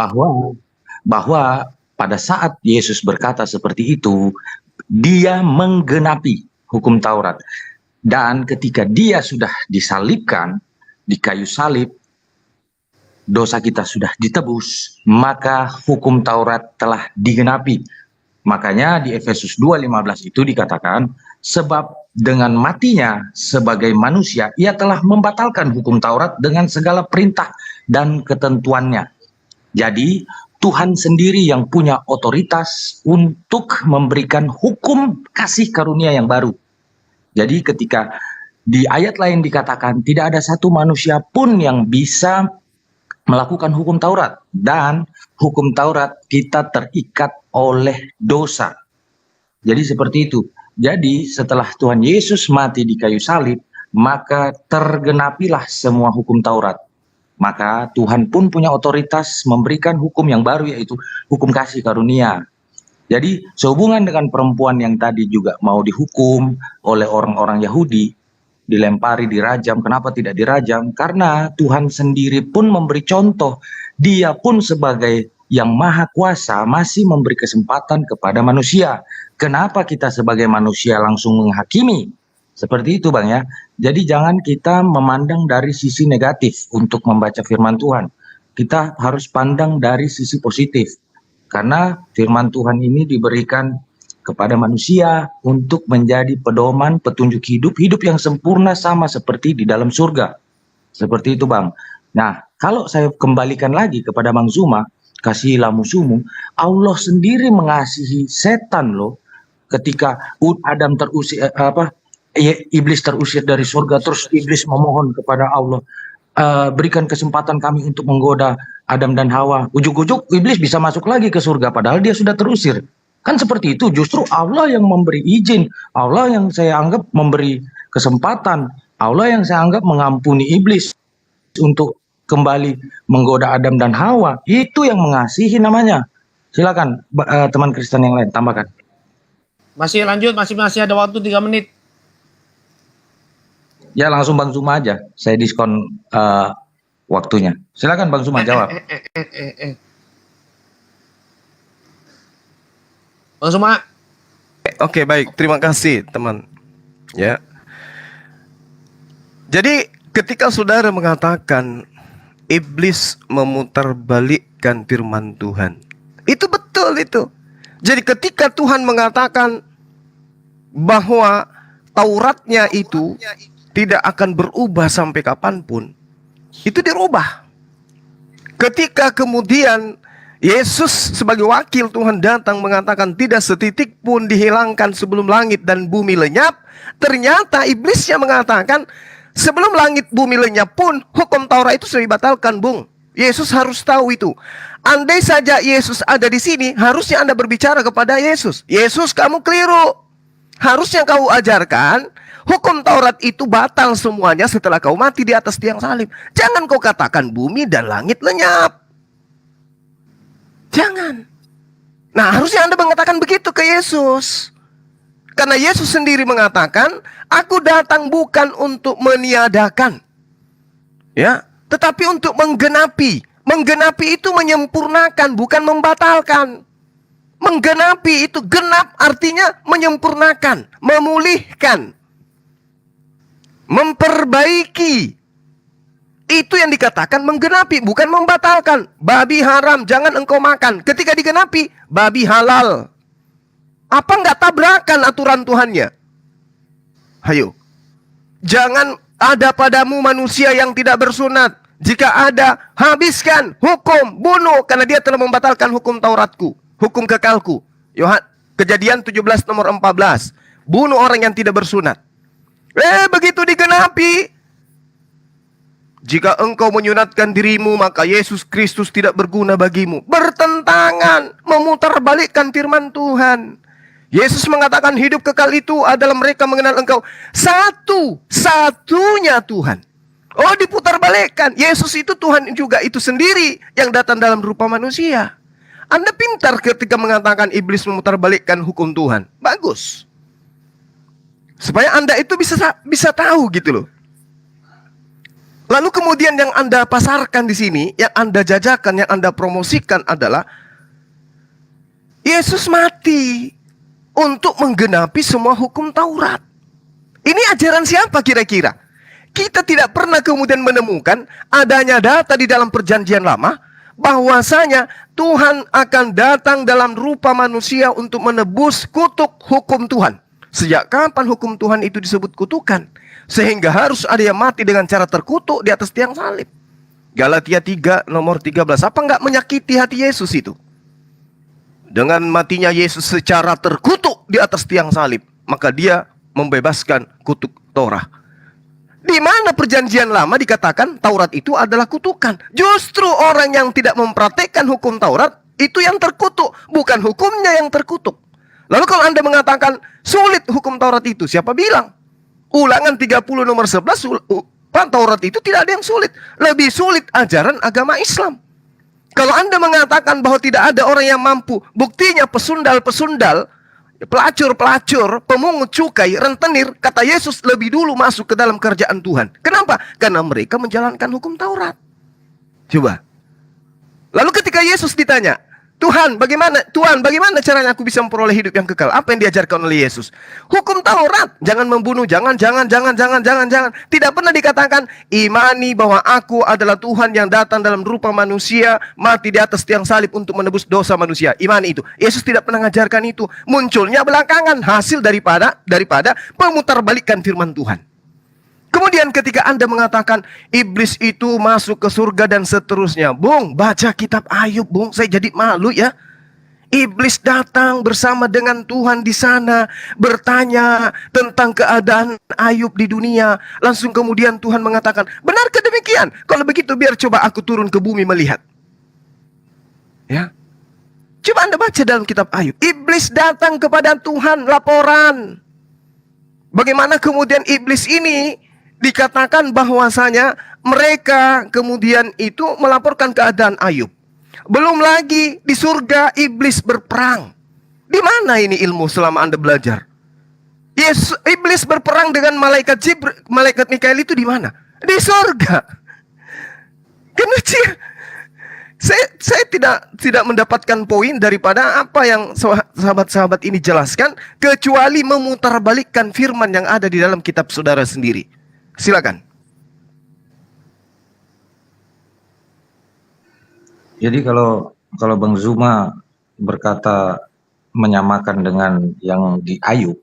bahwa pada saat Yesus berkata seperti itu, dia menggenapi hukum Taurat. Dan ketika dia sudah disalibkan di kayu salib, dosa kita sudah ditebus, maka hukum Taurat telah digenapi. Makanya di Efesus 2:15 itu dikatakan, sebab dengan matinya sebagai manusia, ia telah membatalkan hukum Taurat dengan segala perintah dan ketentuannya. Jadi Tuhan sendiri yang punya otoritas untuk memberikan hukum kasih karunia yang baru. Jadi ketika di ayat lain dikatakan tidak ada satu manusia pun yang bisa melakukan hukum Taurat, dan hukum Taurat kita terikat oleh dosa. Jadi seperti itu. Jadi setelah Tuhan Yesus mati di kayu salib, maka tergenapilah semua hukum Taurat. Maka Tuhan pun punya otoritas memberikan hukum yang baru, yaitu hukum kasih karunia. Jadi sehubungan dengan perempuan yang tadi juga mau dihukum oleh orang-orang Yahudi, dilempari, dirajam. Kenapa tidak dirajam? Karena Tuhan sendiri pun memberi contoh. Dia pun sebagai yang maha kuasa masih memberi kesempatan kepada manusia. Kenapa kita sebagai manusia langsung menghakimi? Seperti itu Bang ya. Jadi jangan kita memandang dari sisi negatif untuk membaca firman Tuhan. Kita harus pandang dari sisi positif. Karena firman Tuhan ini diberikan kepada manusia untuk menjadi pedoman, petunjuk hidup, hidup yang sempurna sama seperti di dalam surga. Seperti itu Bang. Nah, kalau saya kembalikan lagi kepada Bang Zuma, kasihilah musuhmu, Allah sendiri mengasihi setan loh. Ketika Adam terusir, iblis terusir dari surga, terus iblis memohon kepada Allah, berikan kesempatan kami untuk menggoda Adam dan Hawa. Ujuk-ujuk iblis bisa masuk lagi ke surga, padahal dia sudah terusir. Kan seperti itu, justru Allah yang memberi izin, Allah yang saya anggap memberi kesempatan, Allah yang saya anggap mengampuni iblis untuk kembali menggoda Adam dan Hawa. Itu yang mengasihi namanya. Silakan teman Kristen yang lain tambahkan. Masih lanjut, masih ada waktu 3 menit. Ya langsung Bang Zuma aja, saya diskon waktunya. Silakan Bang Zuma jawab. Bang Zuma. Oke, baik. Terima kasih, teman. Ya. Jadi, ketika saudara mengatakan iblis memutarbalikkan firman Tuhan, itu betul itu. Jadi ketika Tuhan mengatakan bahwa Tauratnya itu tidak akan berubah sampai kapanpun, itu dirubah. Ketika kemudian Yesus sebagai wakil Tuhan datang mengatakan tidak setitik pun dihilangkan sebelum langit dan bumi lenyap, ternyata iblisnya mengatakan sebelum langit bumi lenyap pun hukum Taurat itu sudah dibatalkan, Bung. Yesus harus tahu itu. Andai saja Yesus ada di sini, harusnya Anda berbicara kepada Yesus. Yesus, kamu keliru. Harusnya kau ajarkan hukum Taurat itu batal semuanya setelah kau mati di atas tiang salib. Jangan kau katakan bumi dan langit lenyap. Jangan. Nah, harusnya Anda mengatakan begitu ke Yesus. Karena Yesus sendiri mengatakan, aku datang bukan untuk meniadakan, ya, tetapi untuk menggenapi. Menggenapi itu menyempurnakan, bukan membatalkan. Menggenapi itu, genap artinya menyempurnakan, memulihkan, memperbaiki. Itu yang dikatakan menggenapi, bukan membatalkan. Babi haram, jangan engkau makan. Ketika digenapi, babi halal. Apa enggak tabrakan aturan Tuhannya? Hayo. Jangan ada padamu manusia yang tidak bersunat. Jika ada, habiskan, hukum, bunuh. Karena dia telah membatalkan hukum Tauratku, hukum kekalku. Kejadian 17 nomor 14. Bunuh orang yang tidak bersunat. Begitu digenapi, jika engkau menyunatkan dirimu, maka Yesus Kristus tidak berguna bagimu. Bertentangan, memutarbalikkan firman Tuhan. Yesus mengatakan hidup kekal itu adalah mereka mengenal engkau satu-satunya Tuhan. Oh, diputarbalikkan. Yesus itu Tuhan juga itu sendiri yang datang dalam rupa manusia. Anda pintar ketika mengatakan iblis memutarbalikkan hukum Tuhan. Bagus. Supaya Anda itu bisa tahu gitu loh. Lalu kemudian yang Anda pasarkan di sini, yang Anda jajakan, yang Anda promosikan adalah Yesus mati untuk menggenapi semua hukum Taurat. Ini ajaran siapa kira-kira? Kita tidak pernah kemudian menemukan adanya data di dalam perjanjian lama bahwasanya Tuhan akan datang dalam rupa manusia untuk menebus kutuk hukum Tuhan. Sejak kapan hukum Tuhan itu disebut kutukan? Sehingga harus ada yang mati dengan cara terkutuk di atas tiang salib. Galatia 3 nomor 13. Apa enggak menyakiti hati Yesus itu? Dengan matinya Yesus secara terkutuk di atas tiang salib, maka dia membebaskan kutuk Torah. Di mana perjanjian lama dikatakan Taurat itu adalah kutukan. Justru orang yang tidak mempraktekkan hukum Taurat itu yang terkutuk, bukan hukumnya yang terkutuk. Lalu kalau Anda mengatakan sulit hukum Taurat itu, siapa bilang? Ulangan 30 nomor 11, Taurat itu tidak ada yang sulit. Lebih sulit ajaran agama Islam. Kalau Anda mengatakan bahwa tidak ada orang yang mampu, buktinya pesundal-pesundal, pelacur-pelacur, pemungut cukai, rentenir, kata Yesus lebih dulu masuk ke dalam kerjaan Tuhan. Kenapa? Karena mereka menjalankan hukum Taurat. Coba. Lalu ketika Yesus ditanya, Tuhan, bagaimana caranya aku bisa memperoleh hidup yang kekal? Apa yang diajarkan oleh Yesus? Hukum Taurat, jangan membunuh, jangan. Tidak pernah dikatakan, imani bahwa aku adalah Tuhan yang datang dalam rupa manusia, mati di atas tiang salib untuk menebus dosa manusia. Imani itu. Yesus tidak pernah mengajarkan itu. Munculnya belakangan hasil daripada pemutarbalikkan firman Tuhan. Kemudian ketika Anda mengatakan iblis itu masuk ke surga dan seterusnya. Bung, baca kitab Ayub, Bung. Saya jadi malu ya. Iblis datang bersama dengan Tuhan di sana, bertanya tentang keadaan Ayub di dunia. Langsung kemudian Tuhan mengatakan, benarkah demikian? Kalau begitu biar coba aku turun ke bumi melihat. Ya. Coba Anda baca dalam kitab Ayub. Iblis datang kepada Tuhan, laporan. Bagaimana kemudian iblis ini dikatakan bahwasanya mereka kemudian itu melaporkan keadaan Ayub. Belum lagi di surga iblis berperang. Di mana ini ilmu selama Anda belajar? Iblis berperang dengan malaikat Mikael itu di mana? Di surga. Karena saya tidak mendapatkan poin daripada apa yang sahabat-sahabat ini jelaskan, kecuali memutarbalikkan firman yang ada di dalam kitab saudara sendiri. Silakan. Jadi kalau Bang Zuma berkata menyamakan dengan yang di Ayub,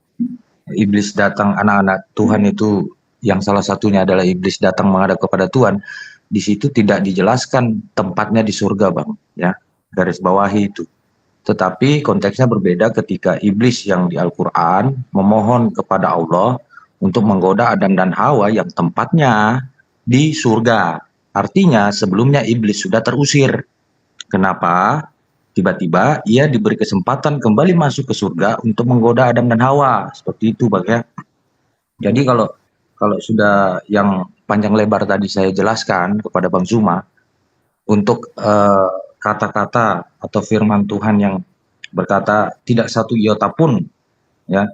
iblis datang, anak-anak Tuhan itu yang salah satunya adalah iblis datang menghadap kepada Tuhan, di situ tidak dijelaskan tempatnya di surga, Bang, ya, garis bawahi itu. Tetapi konteksnya berbeda ketika iblis yang di Al-Quran memohon kepada Allah untuk menggoda Adam dan Hawa yang tempatnya di surga. Artinya sebelumnya iblis sudah terusir. Kenapa? Tiba-tiba ia diberi kesempatan kembali masuk ke surga untuk menggoda Adam dan Hawa. Seperti itu, Bang, ya. Jadi kalau sudah yang panjang lebar tadi saya jelaskan kepada Bang Zuma, untuk kata-kata atau firman Tuhan yang berkata tidak satu iota pun, ya,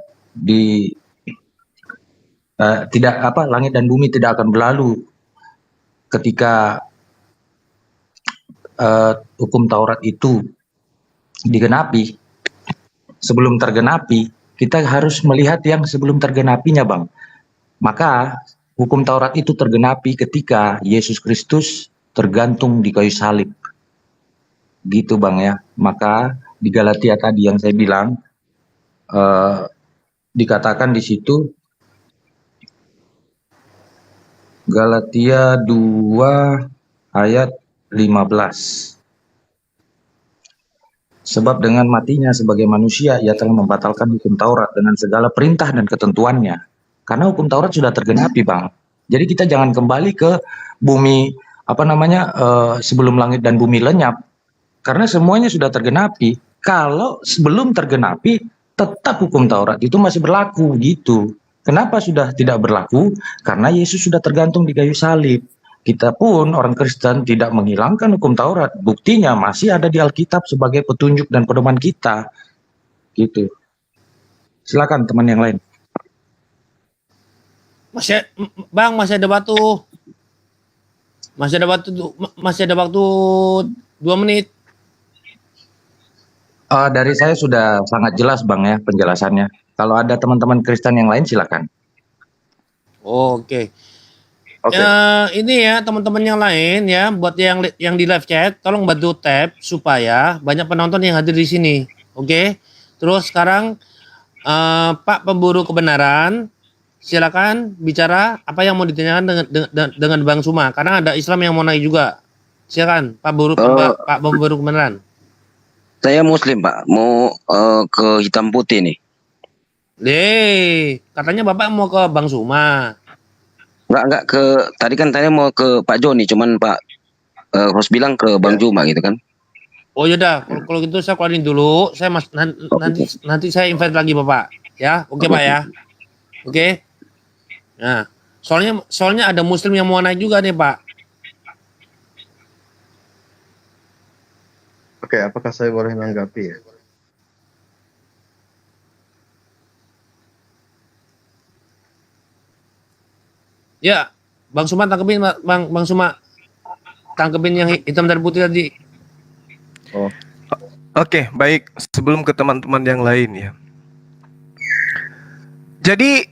langit dan bumi tidak akan berlalu ketika hukum Taurat itu digenapi. Sebelum tergenapi, kita harus melihat yang sebelum tergenapinya, Bang. Maka hukum Taurat itu tergenapi ketika Yesus Kristus tergantung di kayu salib. Gitu, Bang, ya. Maka di Galatia tadi yang saya bilang, dikatakan di situ, Galatia 2 ayat 15. Sebab dengan matinya sebagai manusia, ia telah membatalkan hukum Taurat dengan segala perintah dan ketentuannya. Karena hukum Taurat sudah tergenapi, Bang. Jadi kita jangan kembali ke bumi, sebelum langit dan bumi lenyap. Karena semuanya sudah tergenapi. Kalau sebelum tergenapi, tetap hukum Taurat itu masih berlaku, gitu. Kenapa sudah tidak berlaku? Karena Yesus sudah tergantung di kayu salib. Kita pun orang Kristen tidak menghilangkan hukum Taurat. Buktinya masih ada di Alkitab sebagai petunjuk dan pedoman kita. Gitu. Silakan teman yang lain. Bang, masih ada waktu. Masih ada waktu 2 menit. Dari saya sudah sangat jelas, Bang, ya, penjelasannya. Kalau ada teman-teman Kristen yang lain, silakan. Oke. Ini ya teman-teman yang lain ya, buat yang di live chat, tolong bantu tap supaya banyak penonton yang hadir di sini. Oke. Terus sekarang Pak Pemburu Kebenaran, silakan bicara apa yang mau ditanyakan dengan Bang Zuma, karena ada Islam yang mau naik juga. Silakan Pak Buru, Eh, Pak Pemburu kebenaran. saya Muslim Pak, mau ke hitam putih nih. Katanya Bapak mau ke Bang Suma. Enggak ke tadi kan tanya mau ke Pak Joni, cuman Pak Ros bilang ke Bang Juma gitu kan. Oh yaudah, kalau gitu saya keluarin dulu. Saya nanti saya invite lagi Bapak. Ya, oke Pak ya. Oke. Nah, soalnya ada Muslim yang mau naik juga nih Pak. Oke, apakah saya boleh menanggapi ya? Ya, Bang Suma tangkepin, Bang Suma tangkepin yang hitam dan putih tadi. Oh, Oke, baik. Sebelum ke teman-teman yang lain ya. Jadi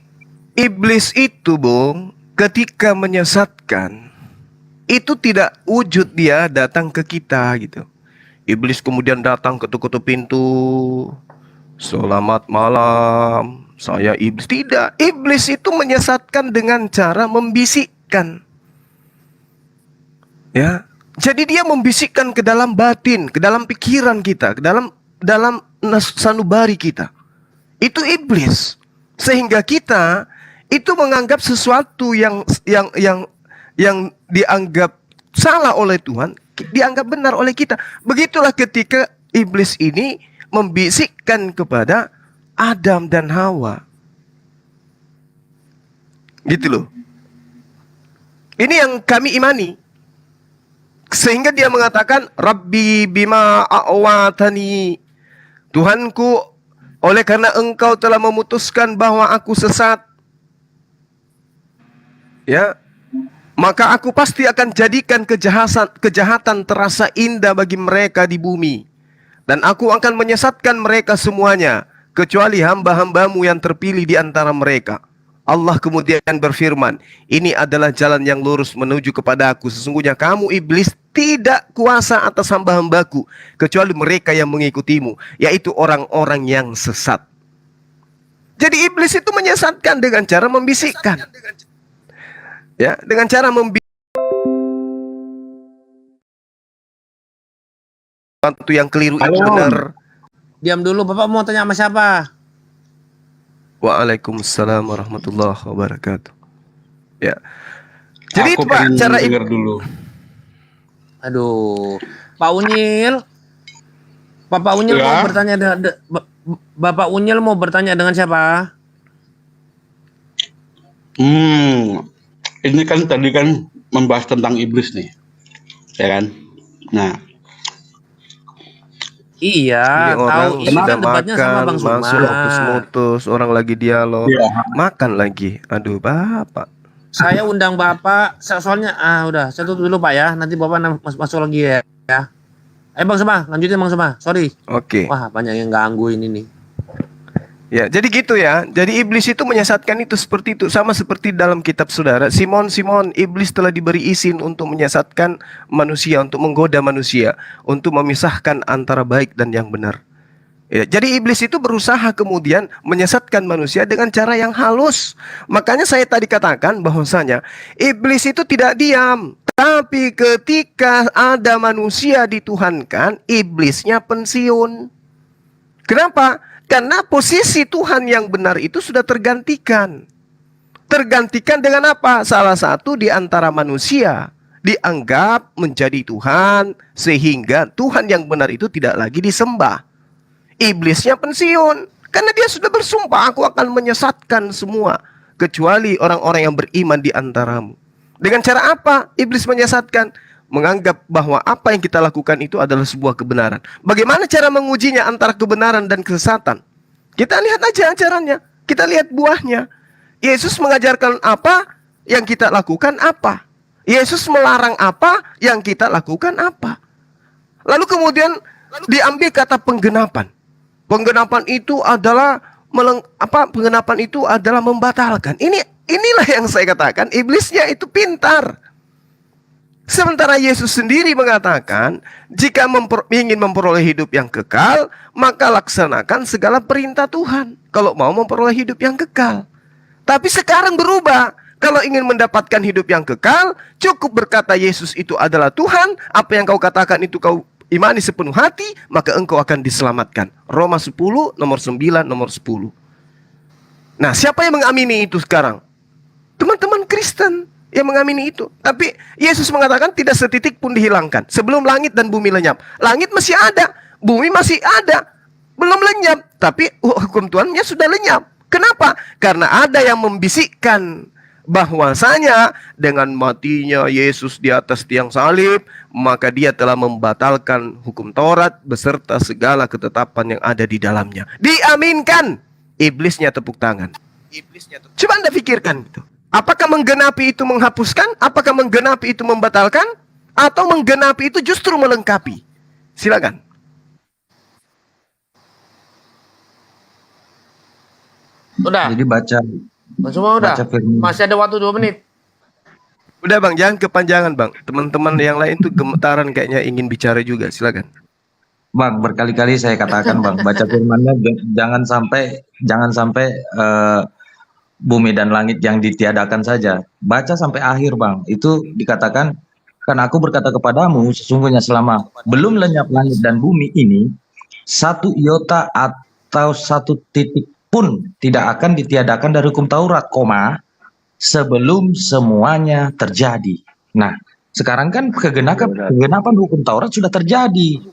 iblis itu, Bung, ketika menyesatkan, itu tidak wujud dia datang ke kita gitu. Iblis kemudian datang ketuk-ketuk pintu. Selamat malam, saya iblis. Tidak, iblis itu menyesatkan dengan cara membisikkan. Ya, jadi dia membisikkan ke dalam batin, ke dalam pikiran kita, ke dalam sanubari kita. Itu iblis. Sehingga kita itu menganggap sesuatu yang dianggap salah oleh Tuhan, dianggap benar oleh kita. Begitulah ketika iblis ini membisikkan kepada Adam dan Hawa. Gitu loh. Ini yang kami imani. Sehingga dia mengatakan, Rabbi bima a'watani. Tuhanku, oleh karena engkau telah memutuskan bahwa aku sesat, ya, maka aku pasti akan jadikan kejahatan terasa indah bagi mereka di bumi. Dan aku akan menyesatkan mereka semuanya, kecuali hamba-hambamu yang terpilih di antara mereka. Allah kemudian berfirman, ini adalah jalan yang lurus menuju kepada aku. Sesungguhnya kamu iblis tidak kuasa atas hamba-hambaku, kecuali mereka yang mengikutimu, yaitu orang-orang yang sesat. Jadi iblis itu menyesatkan dengan cara membisikkan. Ya, dengan cara membisikkan sesuatu yang keliru itu benar. Diam dulu, Bapak mau tanya sama siapa? Waalaikumsalam warahmatullahi wabarakatuh. Ya. Jadi Aku itu Pak pengen cara dengar dulu. Aduh, Pak Unyil. Bapak Unyil Ya. mau bertanya Bapak Unyil mau bertanya dengan siapa? Ini kan tadi kan membahas tentang iblis nih, ya kan? Nah, Ini Iya, tahu. orang Ini sudah kan debatnya sama makan, Bang Suma. masuk mutus-mutus, orang lagi dialog, Iya. makan lagi. Aduh, Bapak. Saya undang Bapak, soalnya udah, saya tutup dulu Pak ya. Nanti Bapak masuk lagi ya. Ayo Bang Suma, lanjutin Bang Suma. Sorry. Oke. Wah, banyak yang ganggu ini nih. Ya, jadi gitu ya. Jadi iblis itu menyesatkan itu seperti itu. Sama seperti dalam kitab saudara. Simon, iblis telah diberi izin untuk menyesatkan manusia, untuk menggoda manusia, untuk memisahkan antara baik dan yang benar. Ya, jadi iblis itu berusaha kemudian menyesatkan manusia dengan cara yang halus. Makanya saya tadi katakan bahwasanya iblis itu tidak diam. Tapi ketika ada manusia dituhankan, iblisnya pensiun. Kenapa? Karena posisi Tuhan yang benar itu sudah tergantikan. Tergantikan dengan apa? Salah satu di antara manusia dianggap menjadi Tuhan, sehingga Tuhan yang benar itu tidak lagi disembah. Iblisnya pensiun, karena dia sudah bersumpah, aku akan menyesatkan semua, kecuali orang-orang yang beriman di antaramu. Dengan cara apa iblis menyesatkan? Menganggap bahwa apa yang kita lakukan itu adalah sebuah kebenaran. Bagaimana cara mengujinya antara kebenaran dan kesesatan? Kita lihat aja ajarannya, kita lihat buahnya. Yesus mengajarkan apa, yang kita lakukan apa. Yesus melarang apa, yang kita lakukan apa. Lalu kemudian diambil kata penggenapan. Penggenapan itu adalah membatalkan. Inilah yang saya katakan, iblisnya itu pintar. Sementara Yesus sendiri mengatakan, jika ingin memperoleh hidup yang kekal, maka laksanakan segala perintah Tuhan. Kalau mau memperoleh hidup yang kekal. Tapi sekarang berubah. Kalau ingin mendapatkan hidup yang kekal, cukup berkata Yesus itu adalah Tuhan. Apa yang kau katakan itu kau imani sepenuh hati, maka engkau akan diselamatkan. Roma 10, nomor 9, nomor 10. Nah, siapa yang mengamini itu sekarang? Teman-teman Kristen yang mengamini itu. Tapi Yesus mengatakan tidak setitik pun dihilangkan. Sebelum langit dan bumi lenyap. Langit masih ada, bumi masih ada. Belum lenyap, tapi hukum Tuhannya sudah lenyap. Kenapa? Karena ada yang membisikkan bahwasanya dengan matinya Yesus di atas tiang salib, maka dia telah membatalkan hukum Taurat beserta segala ketetapan yang ada di dalamnya. Diaminkan. Iblisnya tepuk tangan. Coba Anda pikirkan itu. Apakah menggenapi itu menghapuskan? Apakah menggenapi itu membatalkan? Atau menggenapi itu justru melengkapi? Silakan. Udah. Jadi baca Semua udah. baca firman. Masih ada waktu 2 menit. Udah Bang, jangan kepanjangan Bang. Teman-teman yang lain tuh gemetaran kayaknya ingin bicara juga. Silakan. Bang, berkali-kali saya katakan Bang, baca firman-Nya jangan sampai bumi dan langit yang ditiadakan saja. Baca sampai akhir Bang. Itu dikatakan, kan aku berkata kepadamu, sesungguhnya selama belum lenyap langit dan bumi ini, satu iota atau satu titik pun tidak akan ditiadakan dari hukum Taurat, sebelum semuanya terjadi. Nah, sekarang kan kegenapan hukum Taurat sudah terjadi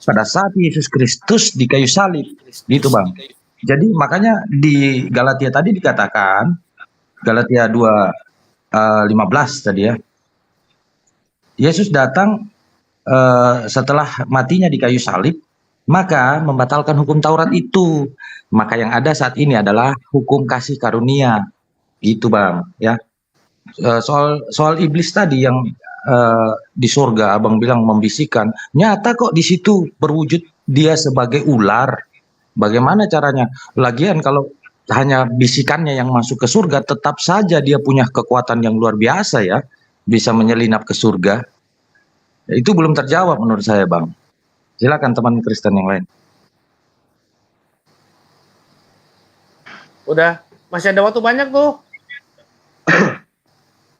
pada saat Yesus Kristus di kayu salib, gitu Bang. Jadi makanya di Galatia tadi dikatakan, Galatia 2:15 tadi ya, Yesus datang setelah matinya di kayu salib, maka membatalkan hukum Taurat itu. Maka yang ada saat ini adalah hukum kasih karunia, gitu Bang. Ya, soal iblis tadi yang di surga, Abang bilang membisikkan, nyata kok di situ berwujud dia sebagai ular. Bagaimana caranya? Lagian kalau hanya bisikannya yang masuk ke surga, tetap saja dia punya kekuatan yang luar biasa ya, bisa menyelinap ke surga. Itu belum terjawab menurut saya Bang. Silakan teman Kristen yang lain. Udah. Masih ada waktu banyak tuh.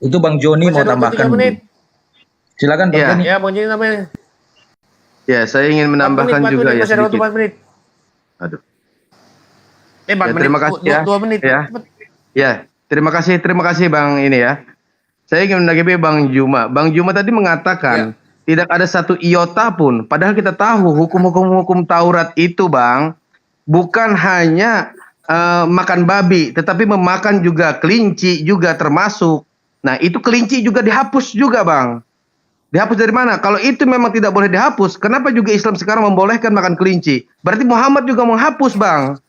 Itu Bang Joni mau tambahkan. 3 menit. Silakan Bang Joni. Ya, Bang Joni namanya. Ya, saya ingin menambahkan 4 menit, juga ya masih ada waktu sedikit. 4 menit. Aduh. 4 Ya, menit. terima kasih ya. 2 menit. Ya. Ya, terima kasih Bang ini ya. Saya ingin menanggapi Bang Juma. Bang Juma tadi mengatakan tidak ada satu iota pun. Padahal kita tahu hukum Taurat itu Bang, bukan hanya makan babi, tetapi memakan juga kelinci juga termasuk. Nah, itu kelinci juga dihapus juga Bang. Dihapus dari mana? Kalau itu memang tidak boleh dihapus, kenapa juga Islam sekarang membolehkan makan kelinci? Berarti Muhammad juga menghapus Bang.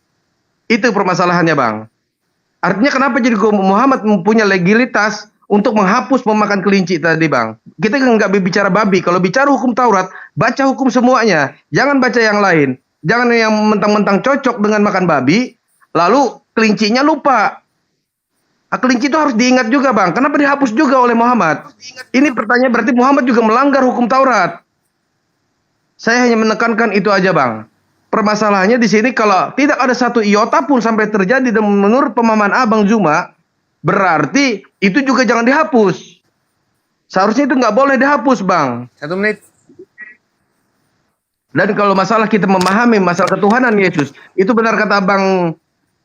Itu permasalahannya Bang. Artinya kenapa jadi Muhammad mempunyai legalitas untuk menghapus memakan kelinci tadi Bang? Kita nggak bicara babi. Kalau bicara hukum Taurat, baca hukum semuanya. Jangan baca yang lain. Jangan yang mentang-mentang cocok dengan makan babi, lalu kelincinya lupa. Kelinci itu harus diingat juga Bang. Kenapa dihapus juga oleh Muhammad? Ini pertanyaan, berarti Muhammad juga melanggar hukum Taurat. Saya hanya menekankan itu aja Bang. Permasalahannya di sini kalau tidak ada satu iota pun sampai terjadi dan menurut pemahaman Abang Juma, berarti itu juga jangan dihapus. Seharusnya itu nggak boleh dihapus Bang. 1 menit. Dan kalau masalah kita memahami masalah ketuhanan Yesus, itu benar kata Abang,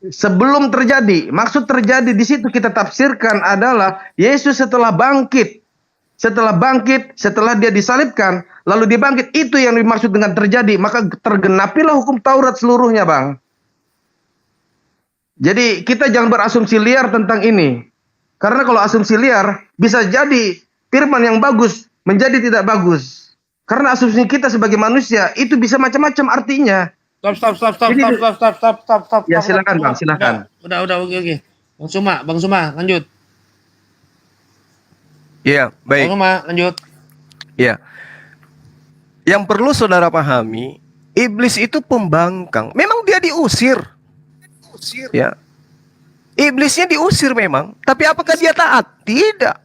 sebelum terjadi, maksud terjadi di situ kita tafsirkan adalah Yesus setelah bangkit, setelah dia disalibkan, lalu dia bangkit, itu yang dimaksud dengan terjadi, maka tergenapilah hukum Taurat seluruhnya Bang. Jadi kita jangan berasumsi liar tentang ini, karena kalau asumsi liar bisa jadi firman yang bagus menjadi tidak bagus. Karena asumsi kita sebagai manusia itu bisa macam-macam artinya. Stop. Ya silakan Bang, silakan. Udah, oke. Bang Suma, lanjut. Iya, baik. Bang Suma, lanjut. Iya. Yang perlu saudara pahami, iblis itu pembangkang. Memang dia diusir. Ya. Iblisnya diusir memang, tapi apakah dia taat? Tidak.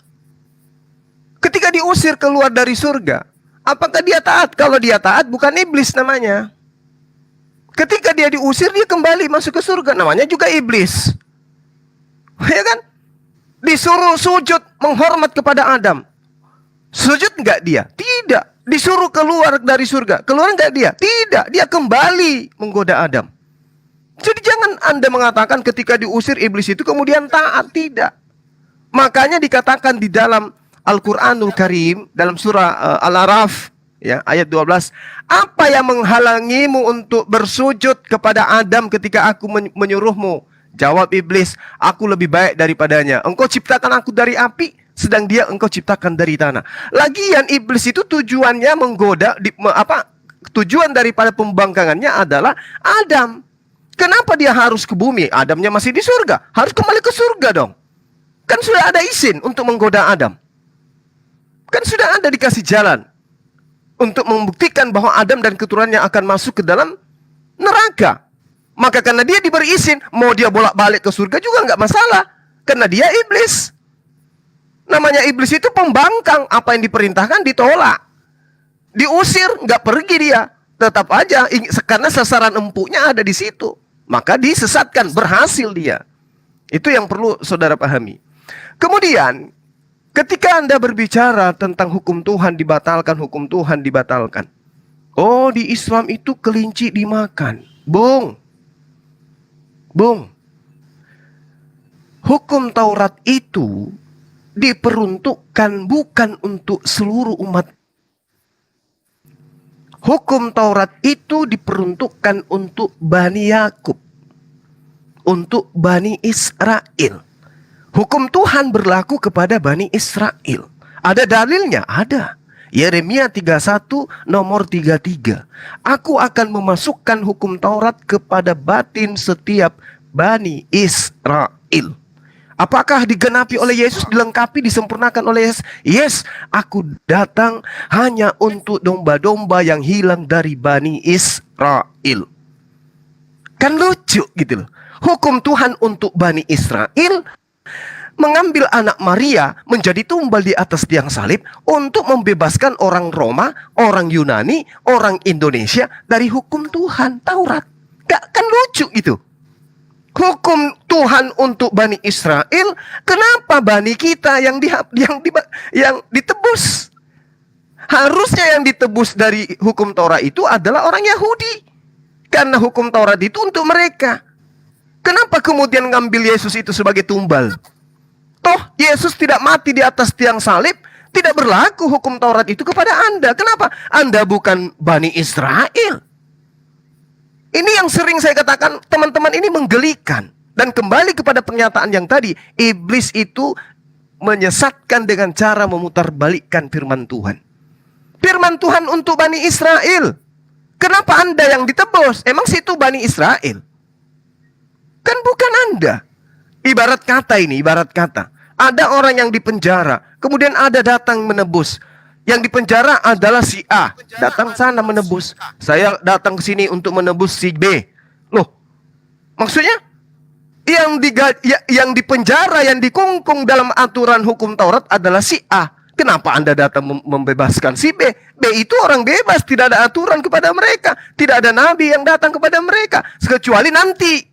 Ketika diusir keluar dari surga, apakah dia taat? Kalau dia taat, bukan iblis namanya. Ketika dia diusir, dia kembali masuk ke surga. Namanya juga iblis. Ya kan? Disuruh sujud menghormat kepada Adam. Sujud nggak dia? Tidak. Disuruh keluar dari surga. Keluar nggak dia? Tidak. Dia kembali menggoda Adam. Jadi jangan Anda mengatakan ketika diusir iblis itu kemudian taat. Tidak. Makanya dikatakan di dalam Al-Quranul Karim, dalam surah Al-Araf, ya, ayat 12, apa yang menghalangimu untuk bersujud kepada Adam ketika aku menyuruhmu? Jawab iblis, aku lebih baik daripadanya. Engkau ciptakan aku dari api, sedang dia engkau ciptakan dari tanah. Lagian iblis itu tujuannya menggoda, tujuan daripada pembangkangannya adalah Adam. Kenapa dia harus ke bumi? Adamnya masih di surga. Harus kembali ke surga dong. Kan sudah ada izin untuk menggoda Adam. Kan sudah ada dikasih jalan untuk membuktikan bahwa Adam dan keturunannya akan masuk ke dalam neraka. Maka karena dia diberi izin, mau dia bolak-balik ke surga juga nggak masalah. Karena dia iblis. Namanya iblis itu pembangkang. Apa yang diperintahkan ditolak. Diusir, nggak pergi dia. Tetap aja, karena sasaran empuknya ada di situ. Maka disesatkan, berhasil dia. Itu yang perlu saudara pahami. Kemudian, ketika Anda berbicara tentang hukum Tuhan dibatalkan, hukum Tuhan dibatalkan. Oh, di Islam itu kelinci dimakan. Bung. Hukum Taurat itu diperuntukkan bukan untuk seluruh umat. Hukum Taurat itu diperuntukkan untuk Bani Yakub, untuk Bani Israel. Hukum Tuhan berlaku kepada Bani Israel. Ada dalilnya? Ada. Yeremia 31 nomor 33. Aku akan memasukkan hukum Taurat kepada batin setiap Bani Israel. Apakah digenapi oleh Yesus, dilengkapi, disempurnakan oleh Yesus? Yes, aku datang hanya untuk domba-domba yang hilang dari Bani Israel. Kan lucu gitu loh. Hukum Tuhan untuk Bani Israel mengambil anak Maria menjadi tumbal di atas tiang salib untuk membebaskan orang Roma, orang Yunani, orang Indonesia dari hukum Tuhan, Taurat. Kan lucu gitu. Hukum Tuhan untuk Bani Israel, kenapa Bani kita yang ditebus? Harusnya yang ditebus dari hukum Taurat itu adalah orang Yahudi. Karena hukum Taurat itu untuk mereka. Kenapa kemudian ngambil Yesus itu sebagai tumbal? Toh Yesus tidak mati di atas tiang salib, tidak berlaku hukum Taurat itu kepada Anda. Kenapa? Anda bukan Bani Israel. Ini yang sering saya katakan, teman-teman, ini menggelikan. Dan kembali kepada pernyataan yang tadi, iblis itu menyesatkan dengan cara memutarbalikkan firman Tuhan. Firman Tuhan untuk Bani Israel. Kenapa Anda yang ditebus? Emang situ Bani Israel? Kan bukan Anda. Ibarat kata ini, ibarat kata. Ada orang yang dipenjara, kemudian ada datang menebus. Yang dipenjara adalah si A, datang sana menebus. Saya datang ke sini untuk menebus si B. Loh, maksudnya yang dipenjara, yang dikungkung dalam aturan hukum Taurat adalah si A. Kenapa Anda datang membebaskan si B? B itu orang bebas, tidak ada aturan kepada mereka. Tidak ada nabi yang datang kepada mereka. Kecuali nanti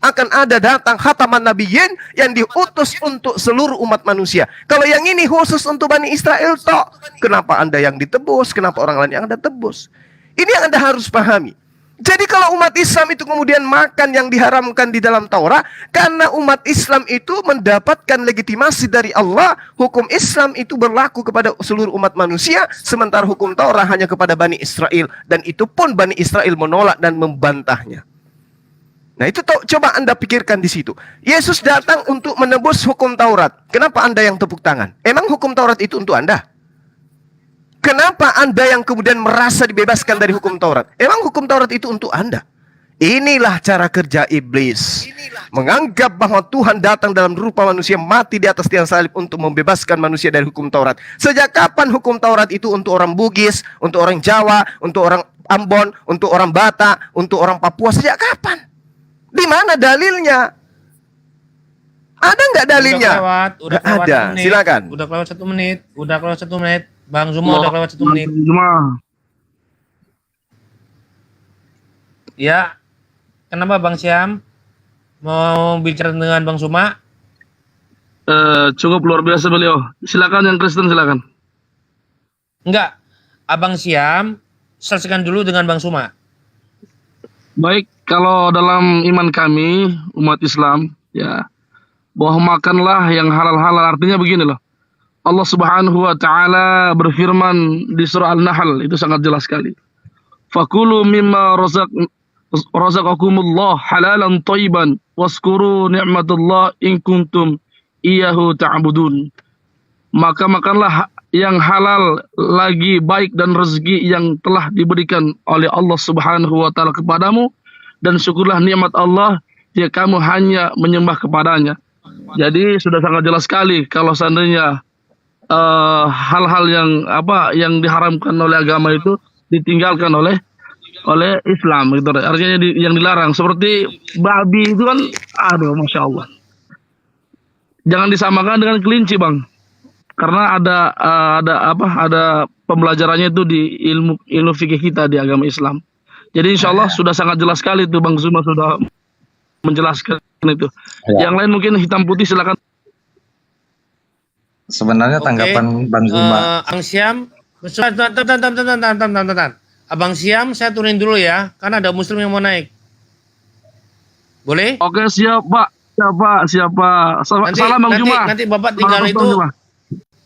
akan ada datang khataman nabiyyin yang diutus untuk seluruh umat manusia. Kalau yang ini khusus untuk Bani Israel toh. Kenapa Anda yang ditebus? Kenapa orang lain yang Anda tebus? Ini yang Anda harus pahami. Jadi kalau umat Islam itu kemudian makan yang diharamkan di dalam Taurat, karena umat Islam itu mendapatkan legitimasi dari Allah, hukum Islam itu berlaku kepada seluruh umat manusia, sementara hukum Taurat hanya kepada Bani Israel. Dan itu pun Bani Israel menolak dan membantahnya. Nah itu coba Anda pikirkan di situ. Yesus datang untuk menebus hukum Taurat. Kenapa Anda yang tepuk tangan? Emang hukum Taurat itu untuk Anda? Kenapa Anda yang kemudian merasa dibebaskan dari hukum Taurat? Emang hukum Taurat itu untuk Anda? Inilah cara kerja iblis. Menganggap bahwa Tuhan datang dalam rupa manusia, mati di atas tiang salib untuk membebaskan manusia dari hukum Taurat. Sejak kapan hukum Taurat itu untuk orang Bugis, untuk orang Jawa, untuk orang Ambon, untuk orang Batak, untuk orang Papua? Sejak kapan? Di mana dalilnya? Ada nggak dalilnya? Udah kelewat ada. Silakan. Udah kelewat 1 menit. Udah kelewat 1 menit. Bang Zuma udah kelewat 1 menit. Ya. Kenapa Bang Syam? Mau bicara dengan Bang Zuma? Cukup luar biasa beliau. Silakan yang Kristen, silakan. Enggak. Abang Syam, selesaikan dulu dengan Bang Suma. Baik, kalau dalam iman kami umat Islam, ya, bahwa makanlah yang halal-halal, artinya begini loh. Allah Subhanahu wa taala berfirman di surah Al-Nahl, itu sangat jelas sekali. Fakulu mimma razaqakumullah halalan thayyiban waskuru ni'matallah in kuntum iyyahu ta'budun. Maka makanlah yang halal lagi baik dan rezeki yang telah diberikan oleh Allah Subhanahu wa taala kepadamu, dan syukurlah nikmat Allah jika kamu hanya menyembah kepadanya. Jadi sudah sangat jelas sekali kalau seandainya hal-hal yang diharamkan oleh agama itu ditinggalkan oleh Islam gitu. Artinya yang dilarang seperti babi itu kan, aduh, masya Allah. Jangan disamakan dengan kelinci, Bang. Karena ada pembelajarannya itu di ilmu fikih kita di agama Islam. Jadi insya Allah sudah sangat jelas sekali itu Bang Zuma sudah menjelaskan itu. Yang lain mungkin hitam putih, silakan. Sebenarnya tanggapan Bang Zuma. Bang Syam, Abang Syam, saya turunin dulu ya, karena ada Muslim yang mau naik. Boleh? Oke, siap Pak. Siapa? Salam Bang Zuma. Nanti Bapak tinggal itu.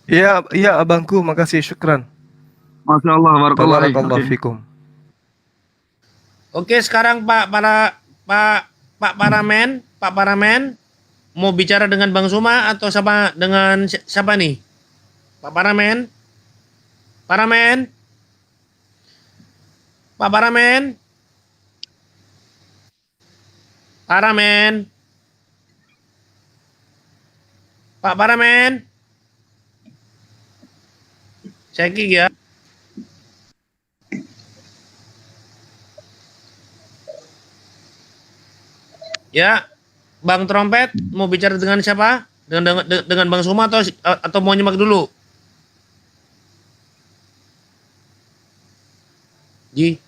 Iya abangku, makasih, syukran. Masya Allah, barakallahu fikum. Oke, sekarang Pak Paramen mau bicara dengan Bang Suma atau dengan siapa nih? Pak Paramen? Pak Paramen? Cekik ya. Ya, Bang Trompet mau bicara dengan siapa? Dengan Bang Suma atau mau nyimak dulu? Ji.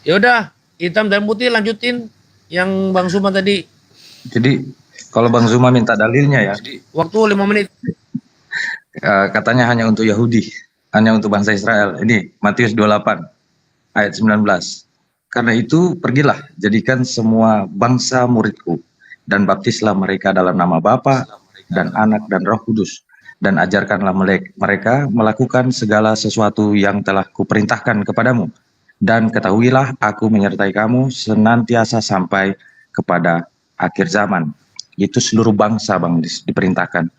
Ya udah, hitam dan putih lanjutin yang Bang Suma tadi. Jadi kalau Bang Zuma minta dalilnya ya. Waktu 5 menit. Katanya hanya untuk Yahudi, hanya untuk bangsa Israel. Ini Matius 28 ayat 19. Karena itu pergilah, jadikan semua bangsa muridku, dan baptislah mereka dalam nama Bapa dan Anak dan Roh Kudus, dan ajarkanlah mereka melakukan segala sesuatu yang telah kuperintahkan kepadamu. Dan ketahuilah aku menyertai kamu senantiasa sampai kepada akhir zaman. Itu seluruh bangsa Bang diperintahkan.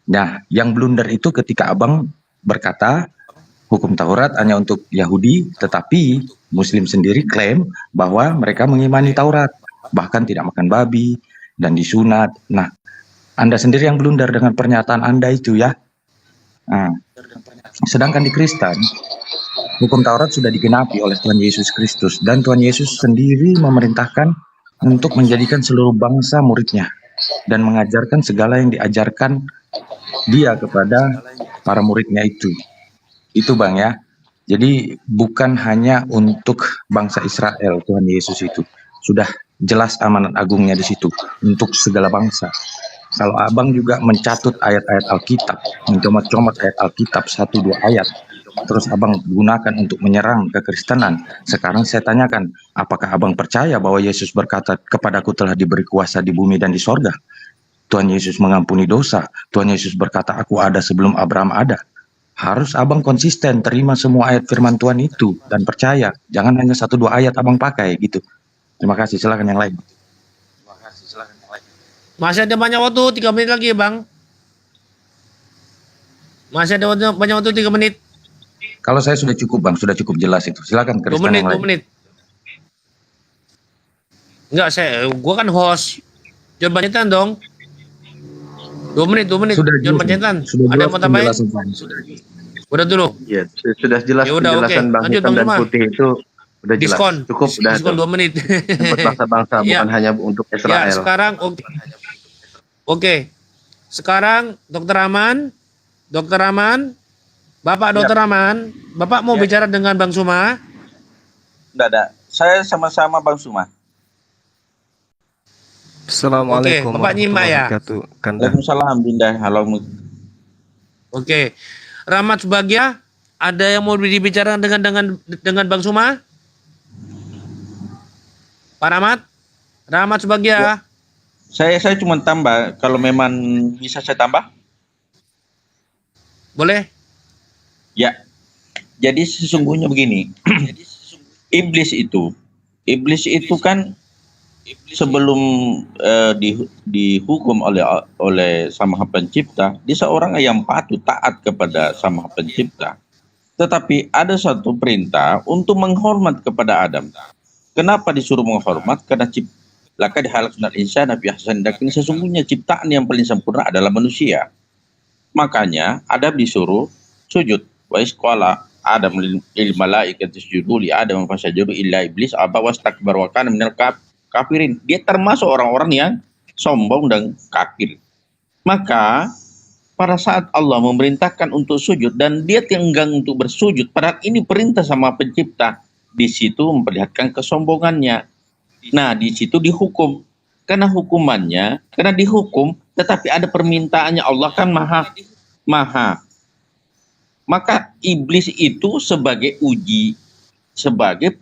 Nah, yang blunder itu ketika Abang berkata hukum Taurat hanya untuk Yahudi, tetapi Muslim sendiri klaim bahwa mereka mengimani Taurat, bahkan tidak makan babi dan disunat. Nah, Anda sendiri yang blunder dengan pernyataan Anda itu ya. Nah, sedangkan di Kristen, hukum Taurat sudah digenapi oleh Tuhan Yesus Kristus, dan Tuhan Yesus sendiri memerintahkan untuk menjadikan seluruh bangsa muridnya dan mengajarkan segala yang diajarkan dia kepada para muridnya itu. Itu Bang ya. Jadi bukan hanya untuk bangsa Israel Tuhan Yesus itu. Sudah jelas amanat agungnya di situ untuk segala bangsa. Kalau Abang juga mencatut ayat-ayat Alkitab, mencomot-comot ayat Alkitab 1-2 ayat, terus Abang gunakan untuk menyerang kekristenan. Sekarang saya tanyakan, apakah Abang percaya bahwa Yesus berkata, kepadaku telah diberi kuasa di bumi dan di sorga? Tuhan Yesus mengampuni dosa. Tuhan Yesus berkata, aku ada sebelum Abraham ada. Harus Abang konsisten terima semua ayat firman Tuhan itu dan percaya. Jangan hanya 1-2 ayat Abang pakai gitu. Terima kasih, silakan yang lain. Masih ada banyak waktu, 3 menit lagi Bang. Masih ada banyak waktu 3 menit. Kalau saya sudah cukup Bang, sudah cukup jelas itu. Silakan Kristen yang lain. 2 menit. Enggak, gua kan host. John Panjaitan dong. 2 menit. Sudah, John Panjaitan. Ada yang mau tambahin? Udah dulu. Ya, sudah jelas ya udah, penjelasan okay. Bang Lanjut, Hitam Bang dan Zuma. Putih itu Udah jelas. Diskon. Cukup udah Diskon tuh. 2 menit. Buat bangsa-bangsa, Ya. bukan hanya untuk Ya, Israel. sekarang oke. Sekarang Dokter Aman, Bapak Dokter Aman, Bapak mau bicara dengan Bang Suma? Enggak. Saya sama-sama Bang Suma. Assalamualaikum Oke, Bapak nyimak ya. warahmatullahi wabarakatuh. Kanda. Waalaikumsalam Dinda. Halo. Oke. Rahmat Subagia, ada yang mau dibicarakan dengan Bang Suma? Pak Rahmat Subagia. Saya cuma tambah, kalau memang bisa saya tambah. Boleh? Ya. Jadi sesungguhnya begini. Iblis itu kan sebelum dihukum oleh Sang Maha Pencipta, dia seorang yang patuh taat kepada Sang Maha Pencipta. Tetapi ada satu perintah untuk menghormat kepada Adam. Kenapa disuruh menghormat? Karena laqad khalaqnal insana fi ahsani taqwim, sesungguhnya ciptaan yang paling sempurna adalah manusia. Makanya Adam disuruh sujud. Wa isqala Adam lil malaikati isjudu li Adam fasajadu illa iblis aba wastakbara wa kana minal kafirin. Dia termasuk orang-orang yang sombong dan kafir. Maka pada saat Allah memerintahkan untuk sujud dan dia enggan untuk bersujud, padahal ini perintah sama Pencipta, di situ memperlihatkan kesombongannya. Nah, di situ dihukum. Karena hukumannya, karena dihukum, tetapi ada permintaannya. Allah kan maha. Maka iblis itu sebagai uji, sebagai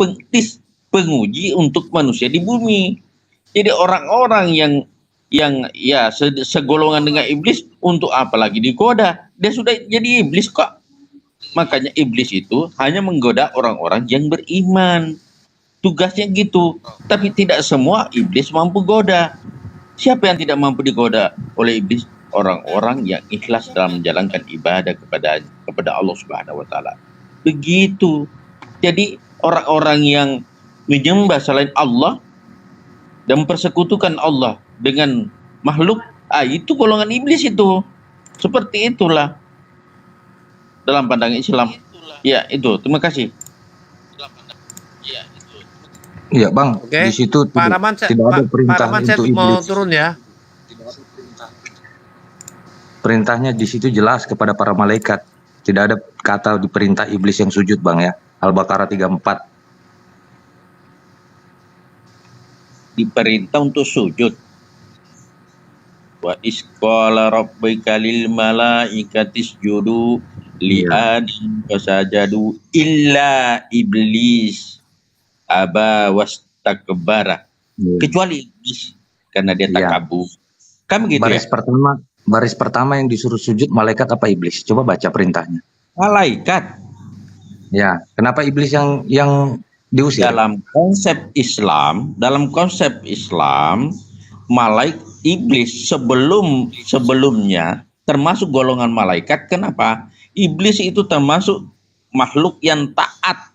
penguji untuk manusia di bumi. Jadi orang-orang yang ya segolongan dengan iblis, untuk apa lagi digoda? Dia sudah jadi iblis kok. Makanya iblis itu hanya menggoda orang-orang yang beriman. Tugasnya gitu. Tapi tidak semua iblis mampu goda. Siapa yang tidak mampu digoda oleh iblis? Orang-orang yang ikhlas dalam menjalankan ibadah kepada Allah Subhanahu wa taala. Begitu. Jadi orang-orang yang menyembah selain Allah dan mempersekutukan Allah dengan makhluk, itu golongan iblis itu. Seperti itulah dalam pandangan Islam. Ya, itu. Terima kasih. Iya Bang, di situ Pak Rahman, tidak ada perintah untuk iblis. mau turun ya. Perintahnya di situ jelas kepada para malaikat. Tidak ada kata di perintah iblis yang sujud Bang ya. Al-Baqarah 34. Diperintah untuk sujud. Wa isqala rabbika lil malaikati isjudu li adam fasajadu illa iblis aba wastakbara. Kecuali iblis karena dia takabur. Kan begitu ya? Baris pertama yang disuruh sujud malaikat apa iblis? Coba baca perintahnya. Malaikat. Ya, kenapa iblis yang diusir? Dalam konsep Islam, iblis sebelumnya termasuk golongan malaikat. Kenapa? Iblis itu termasuk makhluk yang taat,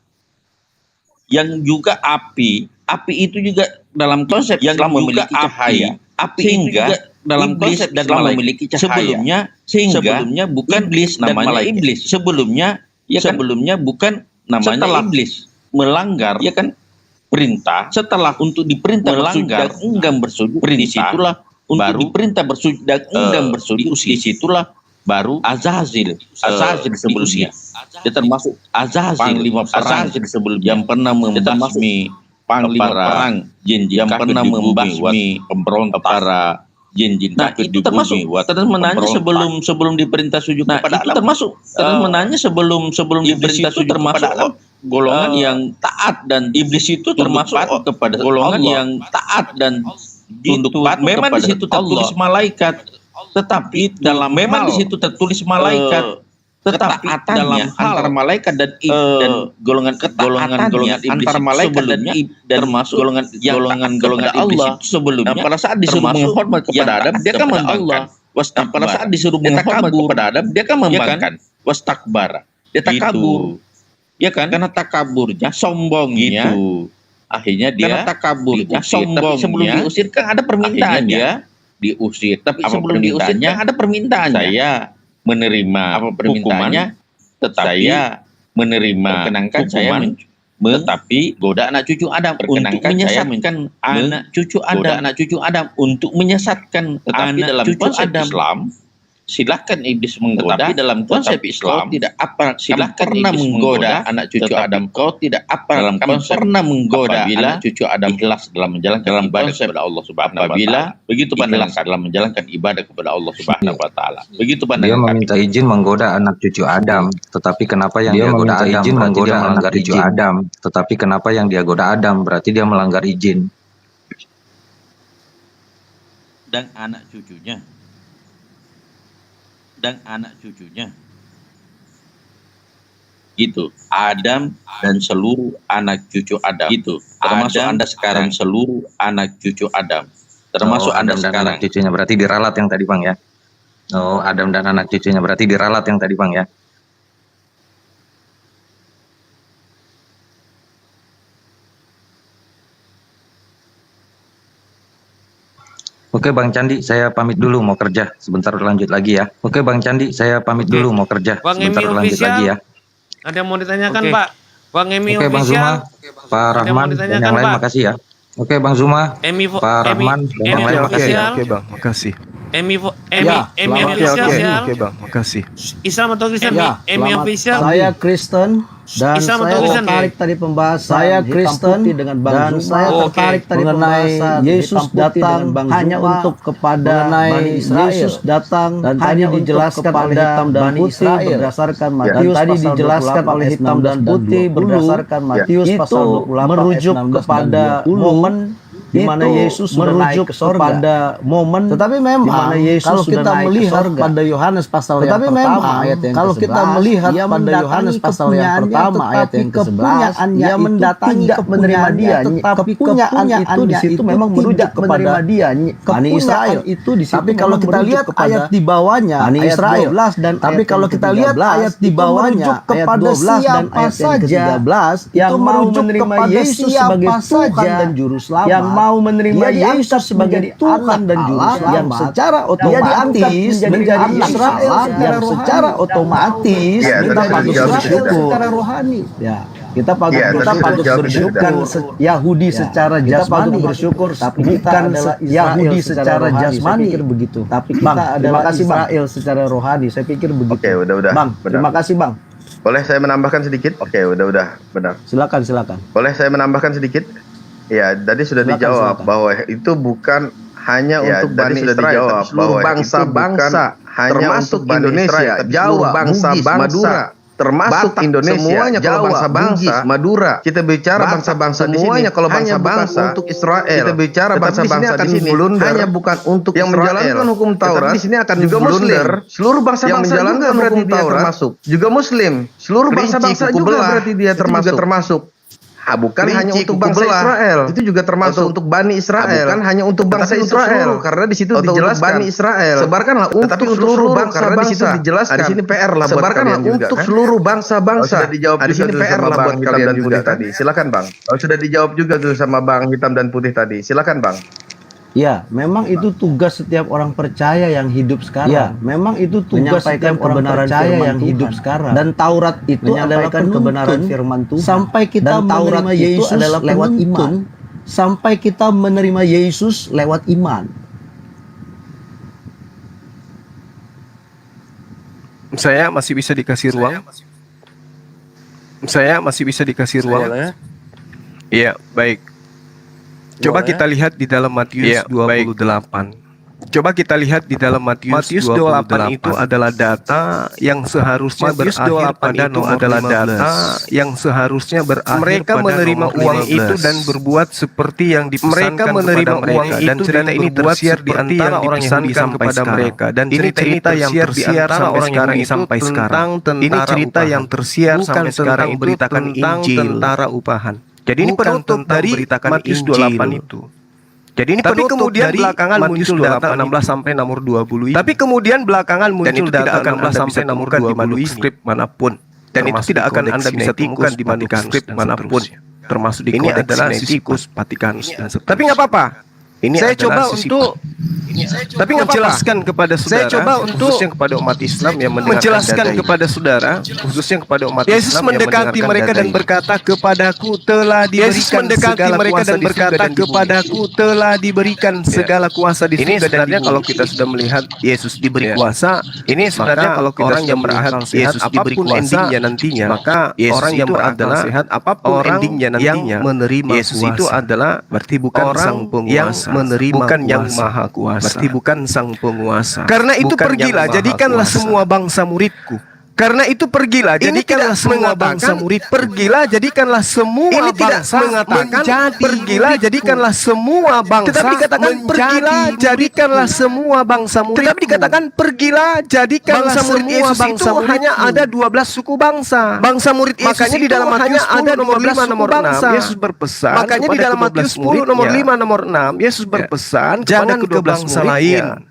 yang juga api. Api itu juga dalam konsep yang Islam memiliki cahaya. Api hingga dalam konsep dan memiliki cahaya. Sebelumnya bukan iblis namanya iblis. Sebelumnya bukan namanya iblis. Melanggar ya kan perintah, setelah untuk diperintah melanggar enggan bersujud, disitulah baru diperintah bersujud dan enggan bersujud, disitulah baru Azazil sebelumnya. Dia termasuk panglima perang sebelumnya yang pernah membasmi panglima perang jin-jin yang pernah membasmi pemberontak para jin-jin. Nah, itu termasuk terus menanya sebelum diperintah sujud kepada Allah. Termasuk terus menanya sebelum diperintah sujud termasuk golongan yang taat, dan iblis itu termasuk kepada golongan yang taat dan tunduk patuh. Memang di situ tertulis malaikat, tetapi dalam memang di situ tertulis malaikat, tetapi dalam antara malaikat dan golongan iblis antara malaikat dan termasuk golongan Allah sebelumnya. Pada saat disuruh menghormat kepada Adam, dia kan membangkang. Pada saat disuruh menghormat kepada Adam, dia kan membangkang. Wastakbara, dia takabur. Ya kan, karena takaburnya, sombongnya, akhirnya dia karena takaburnya, sombongnya. Tapi sebelum diusir kan ada permintaan dia diusir. Tapi sebelum diusir kan ada permintaan. Saya menerima apa permintaannya, tetapi saya menerima perkenankan saya tetapi goda anak cucu Adam untuk menyesatkan anak cucu Adam untuk menyesatkan. Tetapi dalam konsep Islam, silahkan iblis menggoda. Tetapi dalam konsep Islam tidak apa silahkan pernah menggoda anak cucu Adam. Kau tidak apa dalam konsep pernah menggoda anak cucu Adam ikhlas dalam menjalankan ibadah kepada Allah Subhanahu wa taala. Begitu pandangan dalam menjalankan ibadah kepada Allah Subhanahu wa taala. Begitu pandangan. Dia meminta izin menggoda anak cucu Adam, tetapi kenapa yang dia goda Adam berarti dia melanggar cucu Adam. Tetapi kenapa yang dia goda Adam berarti dia melanggar izin. Dan anak cucunya. Gitu. Adam dan seluruh anak cucu Adam. Gitu. Termasuk Anda sekarang seluruh anak cucu Adam. Termasuk Anda Adam dan sekarang. anak cucunya berarti diralat yang tadi Bang ya. Oh, Adam dan anak cucunya berarti diralat yang tadi Bang ya. Oke Bang Candi, saya pamit dulu mau kerja. Sebentar lanjut lagi ya. Oke Bang Candi, saya pamit dulu mau kerja. Bang Sebentar Emi lanjut official. lagi ya. Ada yang mau ditanyakan, Oke. Pak? Bang Emi Oke Bang official. Zuma, Pak Ada yang mau Rahman, dan ditanyakan, yang lain Pak? makasih ya. Oke Bang Zuma, Pak Rahman, dan yang lain makasih ya. Oke Bang, makasih. Emi Oke, official. oke Bang, makasih. Islam atau Kristen? Ya, Emi selamat. official. Saya Kristen dan Islam atau saya Kristen, tertarik ya? tadi pembahasan Saya hitam Kristen putih dengan Bang dan Zuma. saya tertarik tadi mengenai pembahasan Yesus hitam putih datang dengan Bang hanya Zuma, untuk kepada mengenai Bani Israel. Yesus datang dan hanya tadi dijelaskan oleh kepada hitam dan Bani putih Israel. berdasarkan Dan Matius tadi pasal dijelaskan 28 oleh ayat hitam 16 dan putih 20, berdasarkan Matius itu pasal 28 merujuk ayat 16 dan kepada 20, momen di mana itu Yesus sudah naik merujuk ke sorga. kepada momen Tetapi di memang mana Yesus kalau sudah kita naik ke melihat sorga. pada Yohanes pasal Tetapi yang pertama memang ayat yang kalau ke-11, kita melihat dia pada mendatangi Yohanes pasal yang kepunyaannya, pertama ayat tetapi yang ke-11, kepunyaannya dia itu mendatangi tidak menerima dia, tetapi kepunyaan kepunyaannya itu di situ itu memang merujuk tidak kepada menerima dia. Bani Kepunyaannya Israel. itu di situ Tapi kalau memang kita merujuk lihat kepada ayat di bawahnya, Bani ayat Israel. 12 dan Tapi ayat kalau yang kita lihat ke-13, ayat di itu bawahnya, merujuk ayat kepada 12 dan siapa ayat yang saja ke-13 yang itu mau merujuk menerima kepada Yesus siapa sebagai Tuhan saja dan juru selamat, yang mau menerima dia Yesus diangkat sebagai menjadi Tuhan dan juru anak selamat, yang Allah, secara dia otomatis diangkat menjadi anak Israel, Allah yang secara otomatis Ya, kita tadi sudah patut dijawab bersyukur sudah. secara rohani. Ya, kita patut Ya, kita tadi sudah patut dijawab bersyukur sudah. Yahudi Ya, secara kita jasmani patut bersyukur, tapi kita bukan adalah Yahudi Israel secara secara rohani. jasmani. Saya pikir begitu. Tapi Bang, kita terima adalah kasih, Bang. Israel secara rohani. Saya pikir begitu. Oke, udah. Bang, Benar. terima kasih, Bang. Boleh saya menambahkan sedikit? Oke, udah, benar. Silakan, silakan. Boleh saya menambahkan sedikit? Ya, tadi sudah Silakan, dijawab silakan. bahwa itu bukan hanya Ya, untuk tadi Bani sudah Israel, dijawab tapi seluruh bahwa bangsa-bangsa, itu bukan hanya termasuk untuk Bani Indonesia, Israel, tapi Jawa, seluruh bangsa-bangsa, Madura, termasuk Batak, Indonesia, semuanya kalau Jawa, bangsa-bangsa, Bugis, Madura. Kita bicara Batak, bangsa-bangsa di semuanya sini kalau hanya bukan bangsa-bangsa untuk Israel. kita bicara Tetapi bangsa-bangsa di di sini blunder, hanya bukan untuk yang Israel. menjalankan hukum Taurat, Tetapi di sini akan juga blunder. Muslim. Seluruh yang bangsa-bangsa menjalankan juga berarti hukum dia Taurat, termasuk. juga Muslim. Seluruh Rinci, bangsa-bangsa kuku juga belah, berarti dia itu juga termasuk. bukan Rinci, hanya untuk kuku bangsa belah, Israel. itu juga termasuk. Atau untuk Bani Israel. Bukan hanya untuk bangsa Tetapi Israel. seluruh, karena di situ Atau untuk dijelaskan Bani Israel. Sebarkanlah Tetapi untuk seluruh seluruh bangsa-bangsa. karena di situ dijelaskan. Di sini PR lah buat Sebarkanlah kalian juga, untuk kan? seluruh bangsa-bangsa. Sudah dijawab Di juga sini tuh PR sama lah Bang buat Hitam kalian dan juga Putih tadi. Silakan Bang. Sudah dijawab juga tuh sama Bang Hitam dan Putih tadi. Silakan Bang. Ya, memang itu tugas setiap orang percaya yang hidup sekarang. Ya, memang itu tugas Menyampaikan setiap orang kebenaran percaya firman yang Tuhan. hidup sekarang. Dan Taurat itu adalah Menyampaikan penuntun kebenaran firman Tuhan. sampai kita Dan Taurat menerima itu Yesus adalah lewat penuntun iman. Sampai kita menerima Yesus lewat iman. Saya masih bisa dikasih ruang. Saya masih bisa dikasih ruang. Boleh. Iya, baik. Coba Boleh. kita lihat di dalam Matius 28. Coba kita lihat di dalam Matius 28 itu adalah data yang seharusnya berakhir pada nomor 15. Yang seharusnya berakhir mereka pada menerima nomor uang 15. Itu dan berbuat seperti yang dipesankan mereka menerima kepada uang mereka. Dan cerita ini tersiar di antara orang yang dipesankan kepada mereka. Dan cerita yang tersiar sampai sekarang sampai sekarang. Ini cerita yang tersiar sampai sekarang beritakan Injil tentara upahan. Jadi ini penutup dari Matius 28 itu. Jadi ini tapi kemudian belakangan muncul data 16 sampai nomor 20 ini. Tapi kemudian belakangan muncul data 16 sampai nomor 20 skrip manapun. Dan itu tidak akan Anda bisa temukan di manuskrip manapun. Termasuk di ini adalah Sisyphus, Vatikanus dan seterusnya. Tapi nggak apa-apa. Ini saya adalah coba sisi untuk tapi menjelaskan kepada saudara, saya coba untuk khususnya kepada umat Islam yang menjelaskan kepada saudara, khususnya kepada umat Yesus Islam mendekati yang mereka dan dadai. berkata, kepadaku telah Yesus diberikan mendekati segala mereka kuasa dan di surga berkata, dan di bumi. Kepadaku telah diberikan segala kuasa di Ini surga dan di sebenarnya bumi. kalau kita sudah melihat Yesus diberi Ya. kuasa, ini sebenarnya maka kalau kita orang sudah yang melihat berakal sehat, Yesus diberi apapun kuasa, endingnya nantinya, maka Yesus orang yang itu berakal adalah sehat, apapun orang endingnya yang nantinya, menerima Yesus kuasa. itu adalah berarti bukan orang sang penguasa, yang menerima bukan yang kuasa. maha kuasa, Berarti bukan sang penguasa. Karena itu Bukan pergilah, yang maha jadikanlah kuasa. semua bangsa muridku. Karena itu pergilah, Ini jadikanlah tidak semua mengatakan, bangsa murid. Pergilah, jadikanlah semua Ini tidak bangsa mengatakan, menjadi pergilah, muridku. jadikanlah semua bangsa Tetapi dikatakan menjadi pergilah, muridku. jadikanlah semua bangsa muridku. Tetapi dikatakan pergilah, jadikanlah Bangsa murid semua Yesus bangsa itu muridku. hanya ada 12 suku bangsa. Bangsa murid Yesus Makanya di itu dalam hanya Matius 10 ada nomor 12 5 nomor suku 6 bangsa. Yesus berpesan. Makanya di kepada dalam kedua Matius belas 10 nomor muridnya, 5 nomor 6 Yesus berpesan jangan kepada ke kedua belas bangsa muridnya. lain.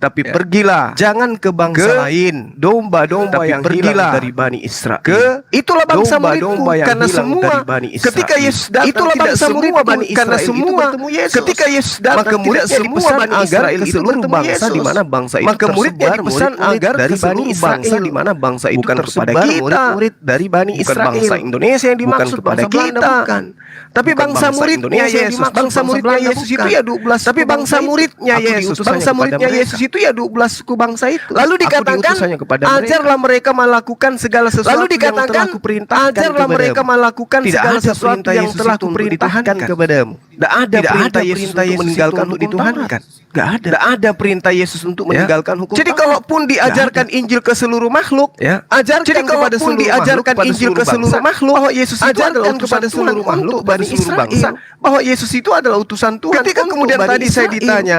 Tapi pergilah, jangan ke bangsa lain. Domba-domba Tapi yang pergilah hilang dari Bani Israel. ke Itulah bangsa muridku. domba-domba yang Karena hilang semua dari Bani Israel. ketika Yesus datang, Itulah tidak bangsa semua muridku. Bani Israel Karena itu semua bertemu Yesus. ketika Yesus datang, maka tidak muridnya semua dipesan Bani agar Israel ke itu seluruh bertemu bangsa Yesus. di mana bangsa itu Maka muridnya tersebar, dipesan murid-murid agar dari ke seluruh Bani bangsa Israel. di mana bangsa itu Bukan tersebar, kepada kita, murid-murid dari Bani bukan Israel. bangsa Indonesia yang Bukan dimaksud, kepada bangsa Belanda, kita. bukan. Tapi Bukan bangsa bangsa muridnya Indonesia yang Yesus, dimaksud, bangsa bangsa muridnya Belanda, Yesus bukan. itu ya 12 Tapi suku bangsa itu. muridnya Aku Yesus, diutus hanya bangsa kepada muridnya mereka. Yesus itu ya 12 suku bangsa itu. Lalu Aku dikatakan, diutus hanya kepada mereka. ajarlah mereka melakukan segala sesuatu Lalu yang dikatakan, telah kuperintahkan ajarlah kepadamu. mereka melakukan Tidak segala ada sesuatu perintah yang Yesus telah itu untuk kuperintahkan dituhankan kepadamu. Tidak ada Tidak perintah ada Yesus perintah untuk Yesus meninggalkan itu hukum untuk Taurat. dituhankan. Gak ada. Tidak ada perintah Yesus untuk meninggalkan hukum Jadi Taurat. kalaupun diajarkan Nggak ada. Injil ke seluruh makhluk, Ya. ajarkan Jadi kepada kalaupun seluruh diajarkan makhluk, Injil ke seluruh bangsa, makhluk, bahwa Yesus itu adalah ajarkan utusan kepada Tuhan seluruh makhluk untuk Bani seluruh Israel. bangsa, bahwa Yesus itu adalah utusan Tuhan. Ketika untuk kemudian Bani tadi saya Israel. ditanya,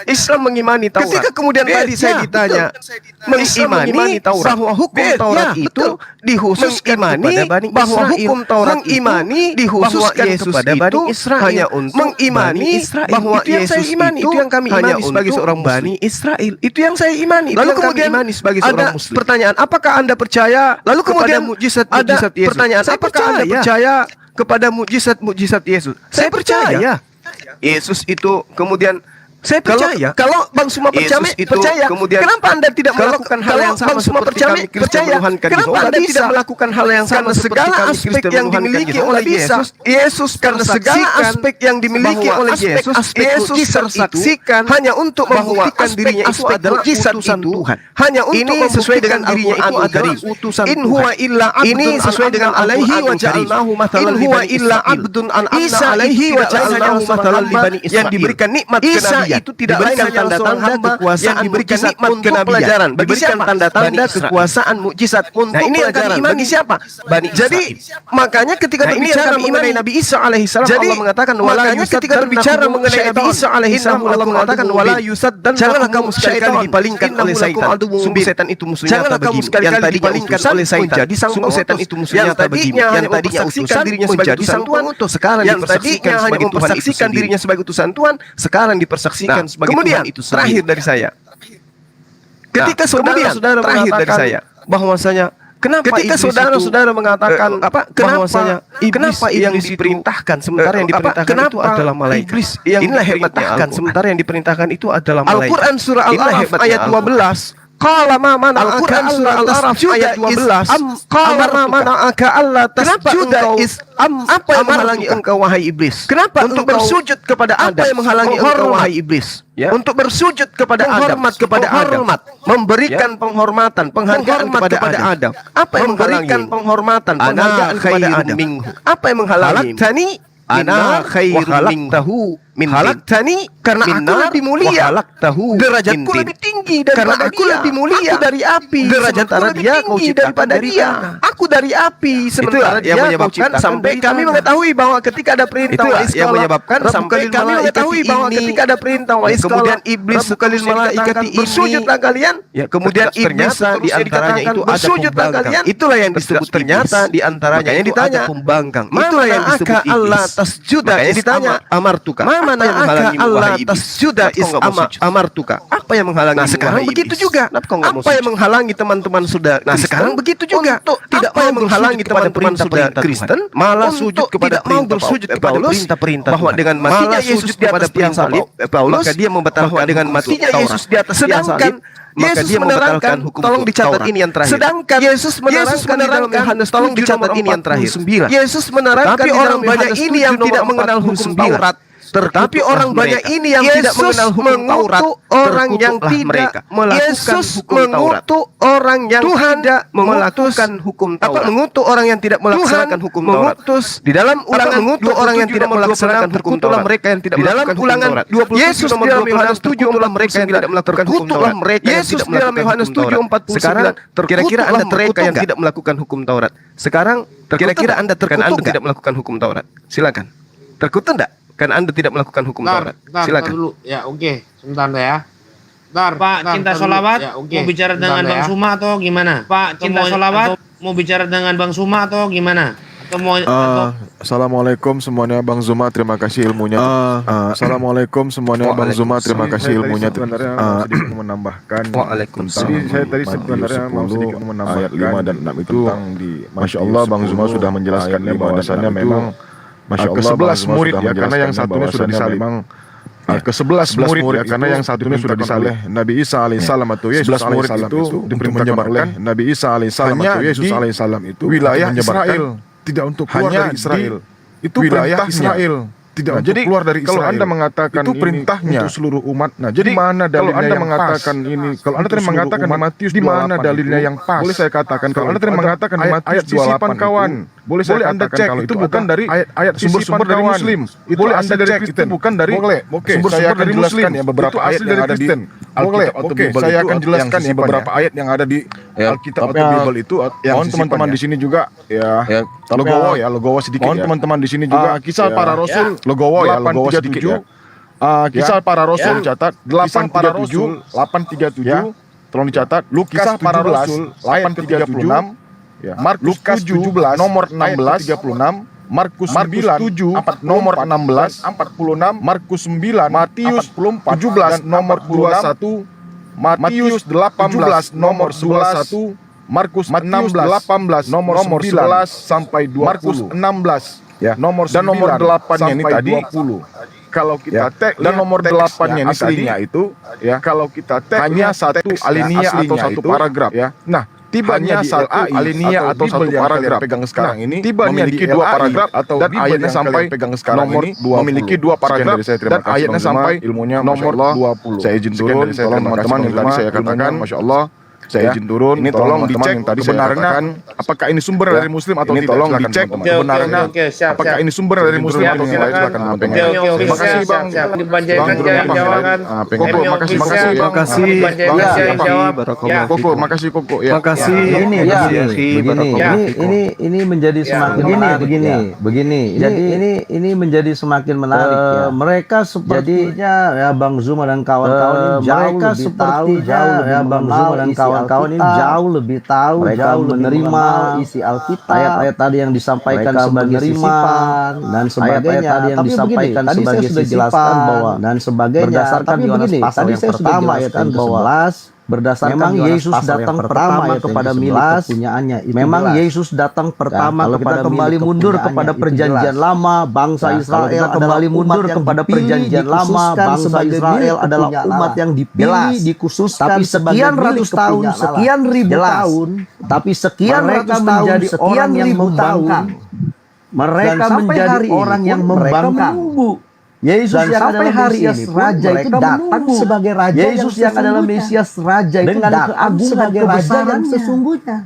Islam mengimani Taurat. Ketika kemudian tadi saya ditanya, Islam mengimani Taurat. bahwa hukum Taurat itu dihususkan Mengimani kepada Bani bahwa Israel. hukum Taurat mengimani itu dihususkan bahwa Yesus kepada itu Bani Israel. hanya untuk mengimani Bani Israel. bahwa Itu yang saya Yesus imani, itu itu yang kami hanya imani sebagai untuk seorang Bani muslim. Israel. Itu yang saya imani. Lalu Itu yang kemudian kami imani sebagai ada seorang muslim. pertanyaan, apakah Anda percaya? Lalu kemudian kepada mujizat-mujizat ada Yesus? pertanyaan, Saya apakah Anda percaya percaya kepada mujizat-mujizat Yesus? Saya percaya. Yesus itu kemudian Saya percaya. Kalau Bang Suma Yesus itu percaya, kemudian kenapa Anda tidak melakukan hal yang sama Bang Suma seperti percaya, kami Kristen menuhankan Yesus? kenapa Anda tidak melakukan hal yang sama Karena seperti segala kami aspek Kristen yang menuhankan dimiliki Yesus? oleh Nggak bisa. Yesus, Karena segala aspek yang dimiliki bahwa oleh aspek-aspek Yesus, Yesus mujizat tersaksikan itu hanya untuk bahwa membuktikan aspek dirinya itu adalah mujizat utusan itu Tuhan. hanya untuk Ini sesuai dengan membuktikan dirinya itu Al-Qur'anul adalah Karim. utusan In Tuhan. huwa illa abdun Ini sesuai dengan alaihi wa Al-Qur'anul Karim. ja'alnahu mathalan In li huwa Bani illa Israil. abdun an'amna Isa alaihi wa itu tidak lain ja'alnahu hanya mathalan li seorang Bani hamba yang Israil. diberikan nikmat Isa kenabian. itu tidak lain Diberikan hanya seorang hamba kekuasaan, yang diberikan mujizat nikmat untuk kenabian. pelajaran. Bagi Diberikan siapa? tanda-tanda Bani Israel. kekuasaan mujizat untuk Nah, ini yang pelajaran. kami imani. Bagi siapa? Bani Jadi, Israel. makanya ketika Nah, ini yang berbicara kami mengenai imani. Nabi Isa alaihissalam, Jadi, Allah mengatakan makanya ketika berbicara mengenai Nabi Isa alaihissalam, Allah mengatakan wala yusaddan janganlah kamu sekali-kali dipalingkan oleh setan. Sungguh setan itu musuh nyata Janganlah kamu bagimu. sekali-kali Yang tadinya dipalingkan utusan oleh setan menjadi sang Sungguh pengutus. setan itu musuh Yang nyata bagimu. tadinya Yang hanya tadinya mempersaksikan utusan dirinya sebagai menjadi utusan sang Tuhan, pengutus. sekarang Yang dipersaksikan tadinya hanya sebagai Tuhan itu mempersaksikan sendiri. dirinya sebagai utusan Tuhan, sekarang dipersaksikan Nah, sebagai kemudian, Tuhan itu sendiri. terakhir dari saya. Ketika saudara-saudara terakhir dari mengatakan saya bahwasanya kenapa ketika iblis saudara-saudara itu, mengatakan bahwasanya kenapa yang iblis itu diperintahkan sementara yang diperintahkan itu kenapa adalah malaikat. iblis yang Inilah hebatnya diperintahkan Al-Quran. sementara yang diperintahkan itu adalah malaikat. Al-Quran surah Inilah Al-Araf hebatnya ayat Al-Quran. 12. Qala ma mana'aka Al-Quran surah alla Al-Araf tasjuda ayat 12. Qala ma mana'aka alla Kenapa tasjuda engkau apa yang menghalangi engkau wahai iblis? Kenapa untuk engkau- bersujud kepada Adam? apa yang menghalangi engkau wahai iblis? Ya. Untuk bersujud kepada Adam, Menghormat kepada Adam. memberikan penghormatan, penghargaan Menghormat kepada Adam. Apa yang Memberikan menghalangi? penghormatan, Ana penghargaan kepada khairun Adam. minhu. Apa yang menghalangi? Halaktani Ana khairun khalaqtahu min Halaktani karena aku lebih mulia. Derajatku min lebih tinggi daripada Karena aku dia. lebih mulia. Aku dari api. Derajatku Sementara lebih dia tinggi kau ciptakan daripada dari dia. tanah. Aku dari api. Sementara Itulah dia yang kau menyebabkan ciptakan sampai dari kami tanah. mengetahui bahwa ketika ada perintah Itulah wa yang menyebabkan Rabbukal sampai kami malaikati mengetahui bahwa ini. ketika ada perintah wa Kemudian iblis Rabbukal malaikati ini. bersujudlah kalian. Ya, kemudian iblis ternyata di antaranya itu ada bersujudlah pembangkang. kalian. Itulah yang disebut ternyata iblis. di antaranya Makanya itu ditanya, ada pembangkang. Itulah yang disebut Allah iblis. tasjuda. Makanya ditanya, amartuka. Ma Bagaimana Allah tasjuda is amartuka? Apa yang menghalangi? Nah sekarang begitu juga. Apa yang menghalangi teman-teman sudah? Nah sekarang begitu juga. Tidak mau menghalangi teman-teman sudah Kristen malah sujud kepada perintah bahwa dengan matinya Yesus di atas tiang salib, maka dia membatalkan dengan matinya Yesus di atas tiang salib. Yesus menerangkan, tolong dicatat ini yang terakhir. Sedangkan Yesus menerangkan dalam Yohanes, tolong dicatat ini yang terakhir. Yesus menerangkan, tapi orang banyak ini yang tidak mengenal hukum Taurat. Tetapi orang banyak ini yang tidak mengenal hukum Taurat, orang yang tidak melakukan hukum Taurat. Orang yang tidak melakukan hukum Taurat. Mengutuk orang yang tidak melaksanakan hukum Taurat. Di dalam Ulangan mengutuk orang yang tidak melaksanakan hukum Taurat. Mereka yang tidak melakukan hukum Taurat. Yesus di dalam Yohanes 7:49 mereka yang tidak melakukan hukum Taurat. Yesus di dalam Yohanes 7:49. Sekarang kira-kira Anda mereka yang tidak melakukan hukum Taurat. Sekarang kira-kira Anda terkutuk Anda tidak melakukan hukum Taurat. Silakan. Terkutuk enggak? Kan Anda tidak melakukan hukum Taurat. Silakan. Dulu. Ya, oke. Sebentar ya. Pak Cinta Sholawat Ya, mau bicara dengan Bang Suma atau gimana? Pak Cinta Sholawat mau bicara dengan Bang Suma atau gimana? Atau mau Assalamualaikum semuanya Bang Zuma, terima kasih ilmunya. Assalamualaikum semuanya Bang Zuma, terima kasih ilmunya. Sedikit menambahkan. Waalaikumsalam. Jadi saya tadi sebenarnya mau sedikit menambahkan ayat 5 dan 6 itu. Masya Allah Bang Zuma sudah menjelaskannya bahwasannya memang ke-11 murid ya, karena yang satunya sudah disalib. Ke-11 murid ya, karena yang satunya sudah disalib Nabi Isa alaihissalam atau Yesus alaihissalam itu diperintahkan oleh Nabi Isa alaihissalam atau Yesus alaihissalam itu wilayah Israel, tidak untuk keluar dari Israel. Itu wilayah Israel, tidak untuk keluar dari Israel. Kalau Anda mengatakan itu perintahnya untuk seluruh umat. Nah, jadi mana dalilnya yang mengatakan ini? Kalau Anda tadi mengatakan di Matius di mana dalilnya yang pas? Boleh saya katakan kalau Anda tadi mengatakan di Matius 28 kawan. Boleh saya Anda cek itu bukan dari ayat sumber-sumber dari Muslim. Boleh Anda cek itu bukan dari sumber-sumber dari Muslim ya, beberapa ayat yang ada di Alkitab atau Bible. Saya akan jelaskan ya beberapa ayat yang ada di Alkitab atau Bible itu. Mohon teman-teman di sini juga ya logowo sedikit. Mohon teman-teman di sini juga kisah para rasul logowo sedikit ya. Kisah para rasul catat 837 tolong dicatat. Kisah para rasul ayat 36 ya. Markus 17 nomor 16 36, Markus 9 nomor 16 46, Markus 9 Matius 17 nomor 21, Matius 18 nomor 21, Markus 18 nomor 11 sampai 20, Markus 16 ya nomor 9 dan nomor 8-nya ini tadi 20. Kalau kita dan nomor 8-nya ini aslinya itu ya, kalau kita hanya satu alinea atau satu paragraf ya. Nah, tibanya satu alinea atau satu paragraf pegang sekarang ini memiliki dua paragraf atau dan ayatnya sampai pegang sekarang ini memiliki dua paragraf dan ayatnya sampai ilmunya nomor 20. Saya izin turun, tolong teman-teman yang tadi saya katakan, masya Allah. Saya izin turun, ini tolong dicek kebenarannya apakah ini sumber dari Muslim atau tidak. Ini tolong dicek kebenarannya apakah ini sumber dari Muslim atau tidak. Silakan teman-teman. Terima kasih Bang. Terima kasih Koko. Makasih. Ini menjadi semakin begini. Jadi ini menjadi semakin menarik ya. Mereka sepertinya ya Bang Zuma dan kawan-kawan ini mereka sepertinya ya Bang Zuma dan kawan-kawan ini jauh lebih tahu, jauh menerima isi Alkitab, ayat-ayat tadi yang disampaikan sebagai sifat dan sebagainya. Tadi yang disampaikan sebagai sifat bahwa dan sebagainya. Berdasarkan Yohanes pasal yang pertama ayat yang ke-11, berdasarkan memang Yesus datang pertama kepada milik kepunyaannya. Memang Yesus datang pertama kepada kembali mundur kepada perjanjian lama, bangsa Israel kembali mundur kepada perjanjian lama, bangsa Israel adalah umat yang dipilih, dikhususkan. Tapi sekian ratus tahun, sekian ribu tahun, tapi sekian ratus tahun, sekian ribu tahun, mereka menjadi orang yang membangkang. Yesus yang adalah Mesias Raja itu datang sebagai Raja Yesus yang adalah Mesias Raja itu dengan keagungan kebesaran sesungguhnya,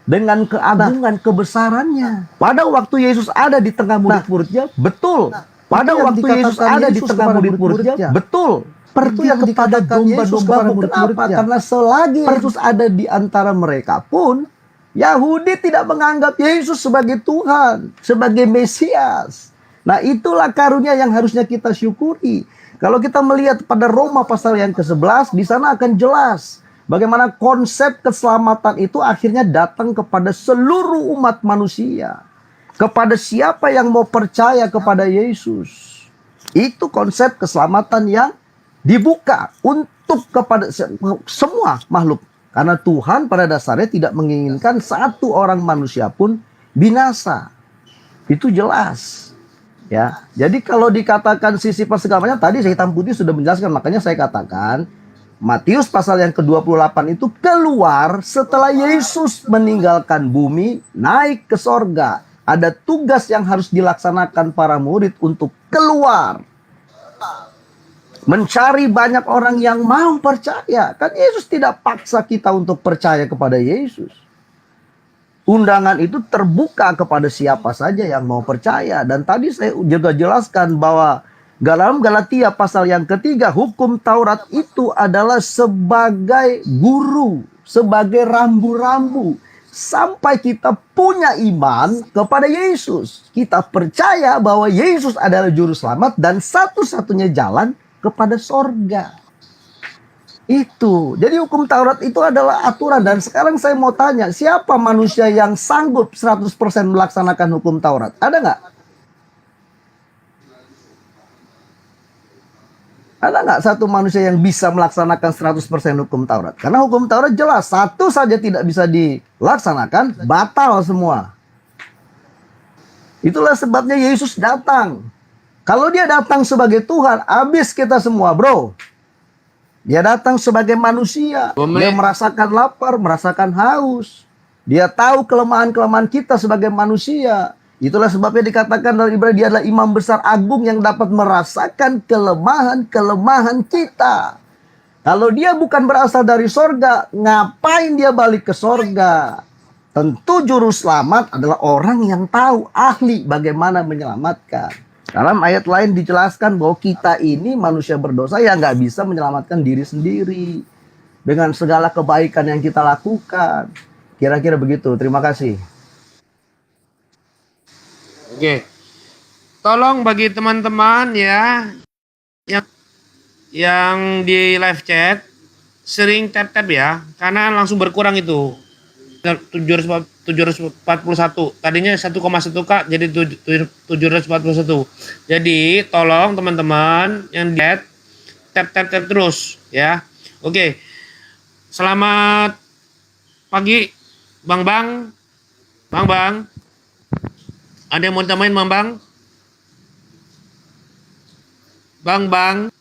dengan keagungan kebesarannya. Pada waktu Yesus ada di tengah murid-muridnya, betul. Pada waktu Yesus ada di tengah murid-muridnya, betul. Pergi kepada domba-domba murid-muridnya. Karena selagi Yesus ada di antara mereka pun, Yahudi tidak menganggap Yesus sebagai Tuhan, sebagai Mesias. Nah, itulah karunia yang harusnya kita syukuri. Kalau kita melihat pada Roma pasal yang ke-11, di sana akan jelas bagaimana konsep keselamatan itu akhirnya datang kepada seluruh umat manusia. Kepada siapa yang mau percaya kepada Yesus. Itu konsep keselamatan yang dibuka untuk kepada semua makhluk. Karena Tuhan pada dasarnya tidak menginginkan satu orang manusia pun binasa. Itu jelas. Ya. Jadi kalau dikatakan sisipan segalanya, tadi saya hitam putih sudah menjelaskan. Makanya saya katakan Matius pasal yang ke-28 itu keluar setelah Yesus meninggalkan bumi, naik ke sorga. Ada tugas yang harus dilaksanakan para murid untuk keluar. Mencari banyak orang yang mau percaya. Kan Yesus tidak paksa kita untuk percaya kepada Yesus. Undangan itu terbuka kepada siapa saja yang mau percaya. Dan tadi saya juga jelaskan bahwa dalam Galatia pasal yang ketiga, hukum Taurat itu adalah sebagai guru, sebagai rambu-rambu. Sampai kita punya iman kepada Yesus. Kita percaya bahwa Yesus adalah juru selamat dan satu-satunya jalan kepada sorga. Itu. Jadi hukum Taurat itu adalah aturan. Dan sekarang saya mau tanya, siapa manusia yang sanggup 100% melaksanakan hukum Taurat? Ada nggak? Ada nggak satu manusia yang bisa melaksanakan 100% hukum Taurat? Karena hukum Taurat jelas, satu saja tidak bisa dilaksanakan, batal semua. Itulah sebabnya Yesus datang. Kalau dia datang sebagai Tuhan, habis kita semua, bro. Dia datang sebagai manusia. Dia merasakan lapar, merasakan haus. Dia tahu kelemahan-kelemahan kita sebagai manusia. Itulah sebabnya dikatakan dalam Ibrani, dia adalah imam besar agung yang dapat merasakan kelemahan-kelemahan kita. Kalau dia bukan berasal dari sorga, ngapain dia balik ke sorga? Tentu juru selamat adalah orang yang tahu, ahli bagaimana menyelamatkan. Dalam ayat lain dijelaskan bahwa kita ini manusia berdosa yang nggak bisa menyelamatkan diri sendiri. Dengan segala kebaikan yang kita lakukan. Kira-kira begitu. Terima kasih. Oke, tolong bagi teman-teman ya yang di live chat sering tap-tap ya, karena langsung berkurang itu 741. Tadinya 1,1K jadi 741. Jadi tolong teman-teman yang di tap terus ya. Oke, selamat pagi Bang. Ada yang mau ditambahin, Bang? Bang.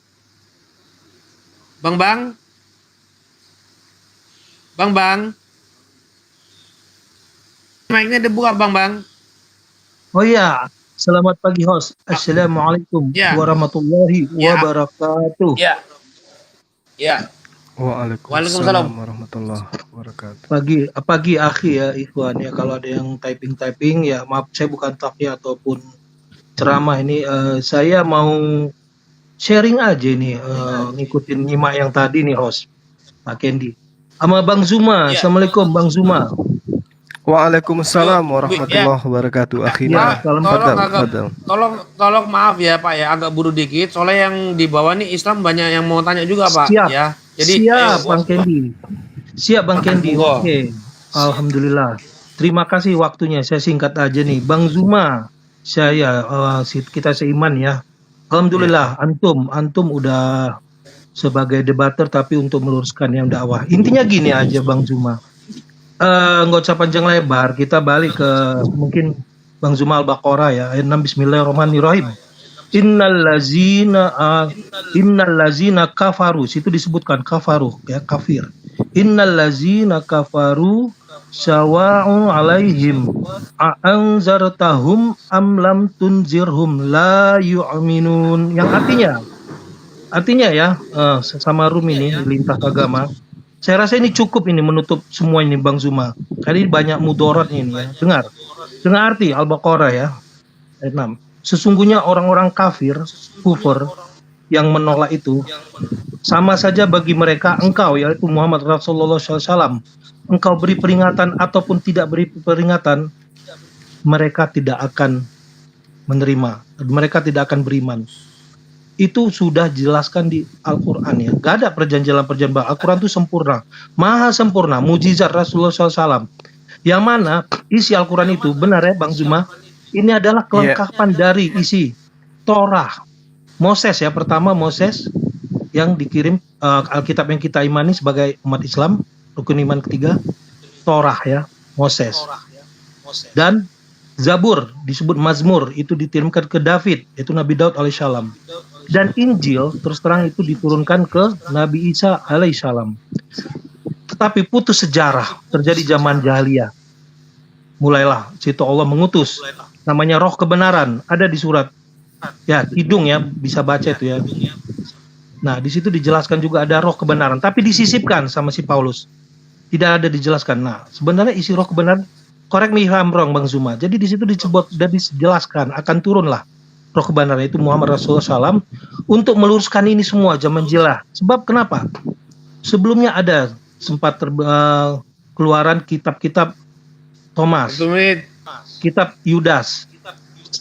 Mic-nya dibuka, Bang. Oh iya, selamat pagi host. Assalamualaikum warahmatullahi wabarakatuh. Ya. Waalaikumsalam warahmatullahi wabarakatuh. Pagi akhi ya ikhwan ya, kalau ada yang typing ya maaf, saya bukan taqiyah ataupun ceramah ini, saya mau sharing aja nih, ngikutin nyimak yang tadi nih host Pak Kendi sama Bang Zuma. Assalamualaikum Bang Zuma. Waalaikumsalam warahmatullahi wabarakatuh. Akhirnya. Tolong maaf ya Pak ya, agak buru dikit. Soalnya yang di bawah nih Islam banyak yang mau tanya juga Pak. Siap. Ya. Jadi siap Bang Kendi. Siap Bang Kendi. Oke. Alhamdulillah. Terima kasih waktunya. Saya singkat aja nih. Bang Zuma, kita seiman ya. Alhamdulillah. Antum udah sebagai debater tapi untuk meluruskan yang dakwah. Intinya gini aja Bang Zuma. Nggak usah panjang lebar, kita balik ke mungkin Bang Zuma Al-Baqarah ya, ayat 6 Bismillahirrahmanirrahim. Innal lazina kafaru, situ disebutkan kafaru ya, kafir. Innal lazina kafaru sawa'un alaihim a'anzartahum am lam tunzirhum la yu'minun. Yang artinya ya, sama Rum ini lintas agama. Saya rasa ini cukup ini menutup semua ini Bang Zuma. Kali banyak mudarat ini ya. Dengar arti Al-Baqarah ya. Ayat 6. Sesungguhnya orang-orang kafir, kufur yang menolak itu sama saja bagi mereka engkau yaitu Muhammad Rasulullah SAW. Engkau beri peringatan ataupun tidak beri peringatan, mereka tidak akan menerima. Mereka tidak akan beriman. Itu sudah jelaskan di Al-Quran ya. Gak ada perjanjian bahwa Al-Quran itu sempurna, maha sempurna, mujizat Rasulullah SAW. Yang mana isi Al-Quran itu benar ya Bang Zuma, ini adalah kelengkapan dari isi Torah. Moses ya, pertama Moses yang dikirim, Alkitab yang kita imani sebagai umat Islam, rukun iman ketiga, Torah ya, Moses. Dan Zabur disebut Mazmur, itu dikirimkan ke David, yaitu Nabi Daud alaihissalam. Dan Injil terus terang itu diturunkan ke Nabi Isa alaihissalam. Tetapi putus sejarah terjadi zaman jahiliyah. Mulailah situ Allah mengutus namanya roh kebenaran, ada di surat ya Kidung ya, bisa baca itu ya. Nah, di situ dijelaskan juga ada roh kebenaran, tapi disisipkan sama si Paulus. Tidak ada dijelaskan. Nah, sebenarnya isi roh kebenaran, correct me if I'm wrong Bang Zuma. Jadi di situ disebut dan dijelaskan akan turunlah roh kebenaran, itu Muhammad Rasulullah SAW untuk meluruskan ini semua zaman jila. Sebab kenapa? Sebelumnya ada sempat keluaran kitab-kitab Thomas, kitab Yudas.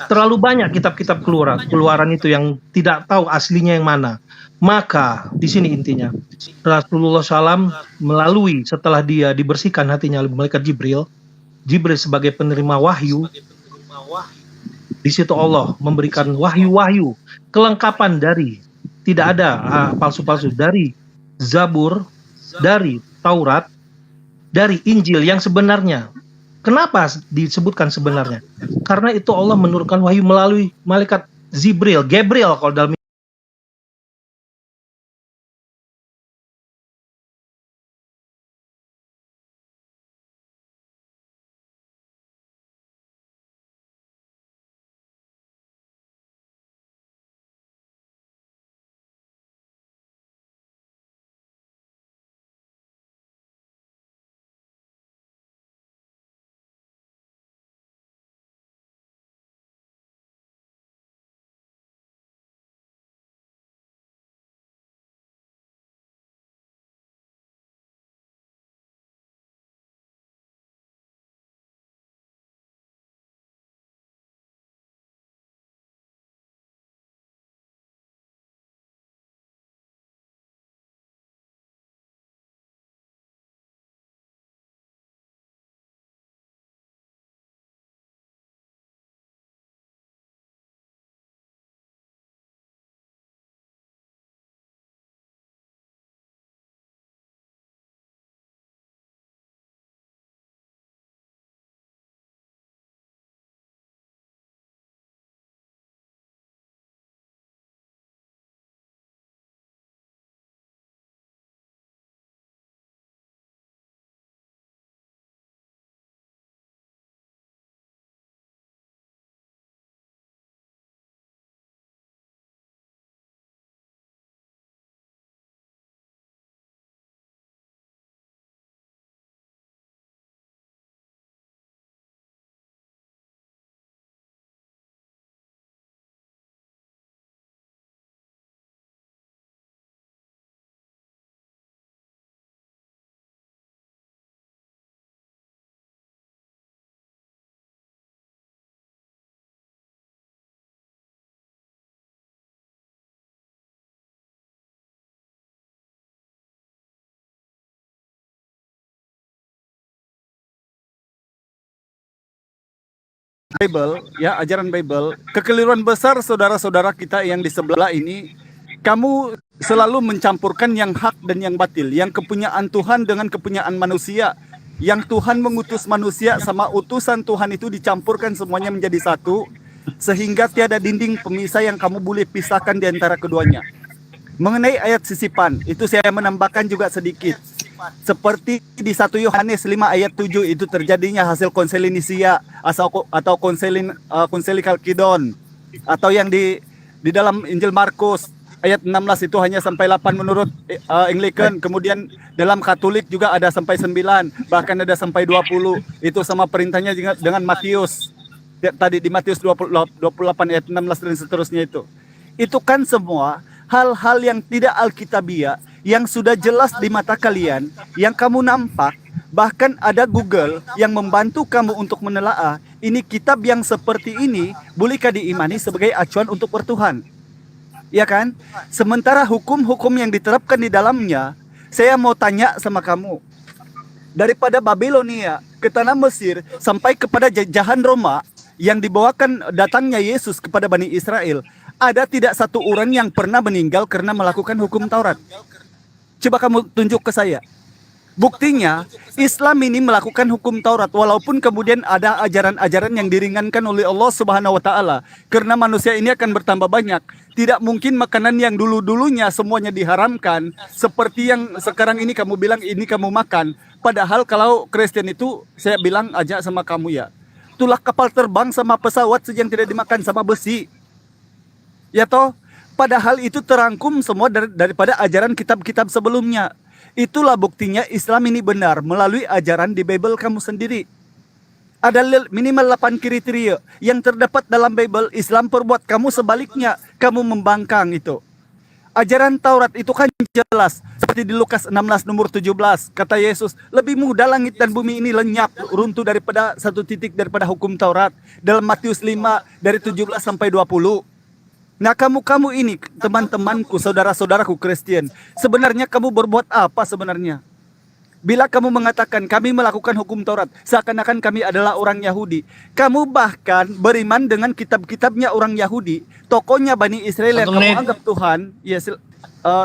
Terlalu banyak kitab-kitab keluaran itu yang tidak tahu aslinya yang mana. Maka di sini intinya Rasulullah SAW melalui setelah dia dibersihkan hatinya oleh malaikat Jibril sebagai penerima wahyu, di situ Allah memberikan wahyu-wahyu kelengkapan dari, tidak ada palsu-palsu, dari Zabur, dari Taurat, dari Injil yang sebenarnya. Kenapa disebutkan sebenarnya? Karena itu Allah menurunkan wahyu melalui malaikat Gabriel kalau dalam Bible, ya ajaran Bible, kekeliruan besar saudara-saudara kita yang di sebelah ini, kamu selalu mencampurkan yang hak dan yang batil, yang kepunyaan Tuhan dengan kepunyaan manusia, yang Tuhan mengutus manusia sama utusan Tuhan itu dicampurkan semuanya menjadi satu, sehingga tiada dinding pemisah yang kamu boleh pisahkan di antara keduanya. Mengenai ayat sisipan, itu saya menambahkan juga sedikit. Seperti di 1 Yohanes 5 ayat 7 itu terjadinya hasil konsili Nisia atau konsili Kalkidon, atau yang di dalam Injil Markus ayat 16 itu hanya sampai 8 menurut Anglican, kemudian dalam Katolik juga ada sampai 9, bahkan ada sampai 20. Itu sama perintahnya dengan Matius. Tadi di Matius 28 ayat 16 dan seterusnya itu. Itu kan semua hal-hal yang tidak alkitabiah, yang sudah jelas di mata kalian, yang kamu nampak, bahkan ada Google yang membantu kamu untuk menelaah, ini kitab yang seperti ini, bolehkah diimani sebagai acuan untuk bertuhan? Ya kan? Sementara hukum-hukum yang diterapkan di dalamnya, saya mau tanya sama kamu, daripada Babilonia ke tanah Mesir, sampai kepada jajahan Roma, yang dibawakan datangnya Yesus kepada Bani Israel, ada tidak satu orang yang pernah meninggal karena melakukan hukum Taurat? Coba kamu tunjuk ke saya. Buktinya, Islam ini melakukan hukum Taurat walaupun kemudian ada ajaran-ajaran yang diringankan oleh Allah Subhanahu wa taala. Karena manusia ini akan bertambah banyak. Tidak mungkin makanan yang dulu-dulunya semuanya diharamkan seperti yang sekarang ini kamu bilang ini kamu makan. Padahal kalau Kristen itu saya bilang aja sama kamu ya. Itulah kapal terbang sama pesawat yang tidak dimakan sama besi. Ya toh? Padahal itu terangkum semua daripada ajaran kitab-kitab sebelumnya. Itulah buktinya Islam ini benar melalui ajaran di Bible kamu sendiri. Ada minimal 8 kriteria yang terdapat dalam Bible. Islam perbuat kamu sebaliknya. Kamu membangkang itu. Ajaran Taurat itu kan jelas. Seperti di Lukas 16 nomor 17. Kata Yesus, lebih mudah langit dan bumi ini lenyap runtuh daripada satu titik daripada hukum Taurat. Dalam Matius 5 dari 17 sampai 20. Nah kamu ini teman-temanku, saudara-saudaraku Kristen, sebenarnya kamu berbuat apa sebenarnya? Bila kamu mengatakan kami melakukan hukum Taurat, seakan-akan kami adalah orang Yahudi. Kamu bahkan beriman dengan kitab-kitabnya orang Yahudi. Tokohnya Bani Israel yang kamu anggap Tuhan, ya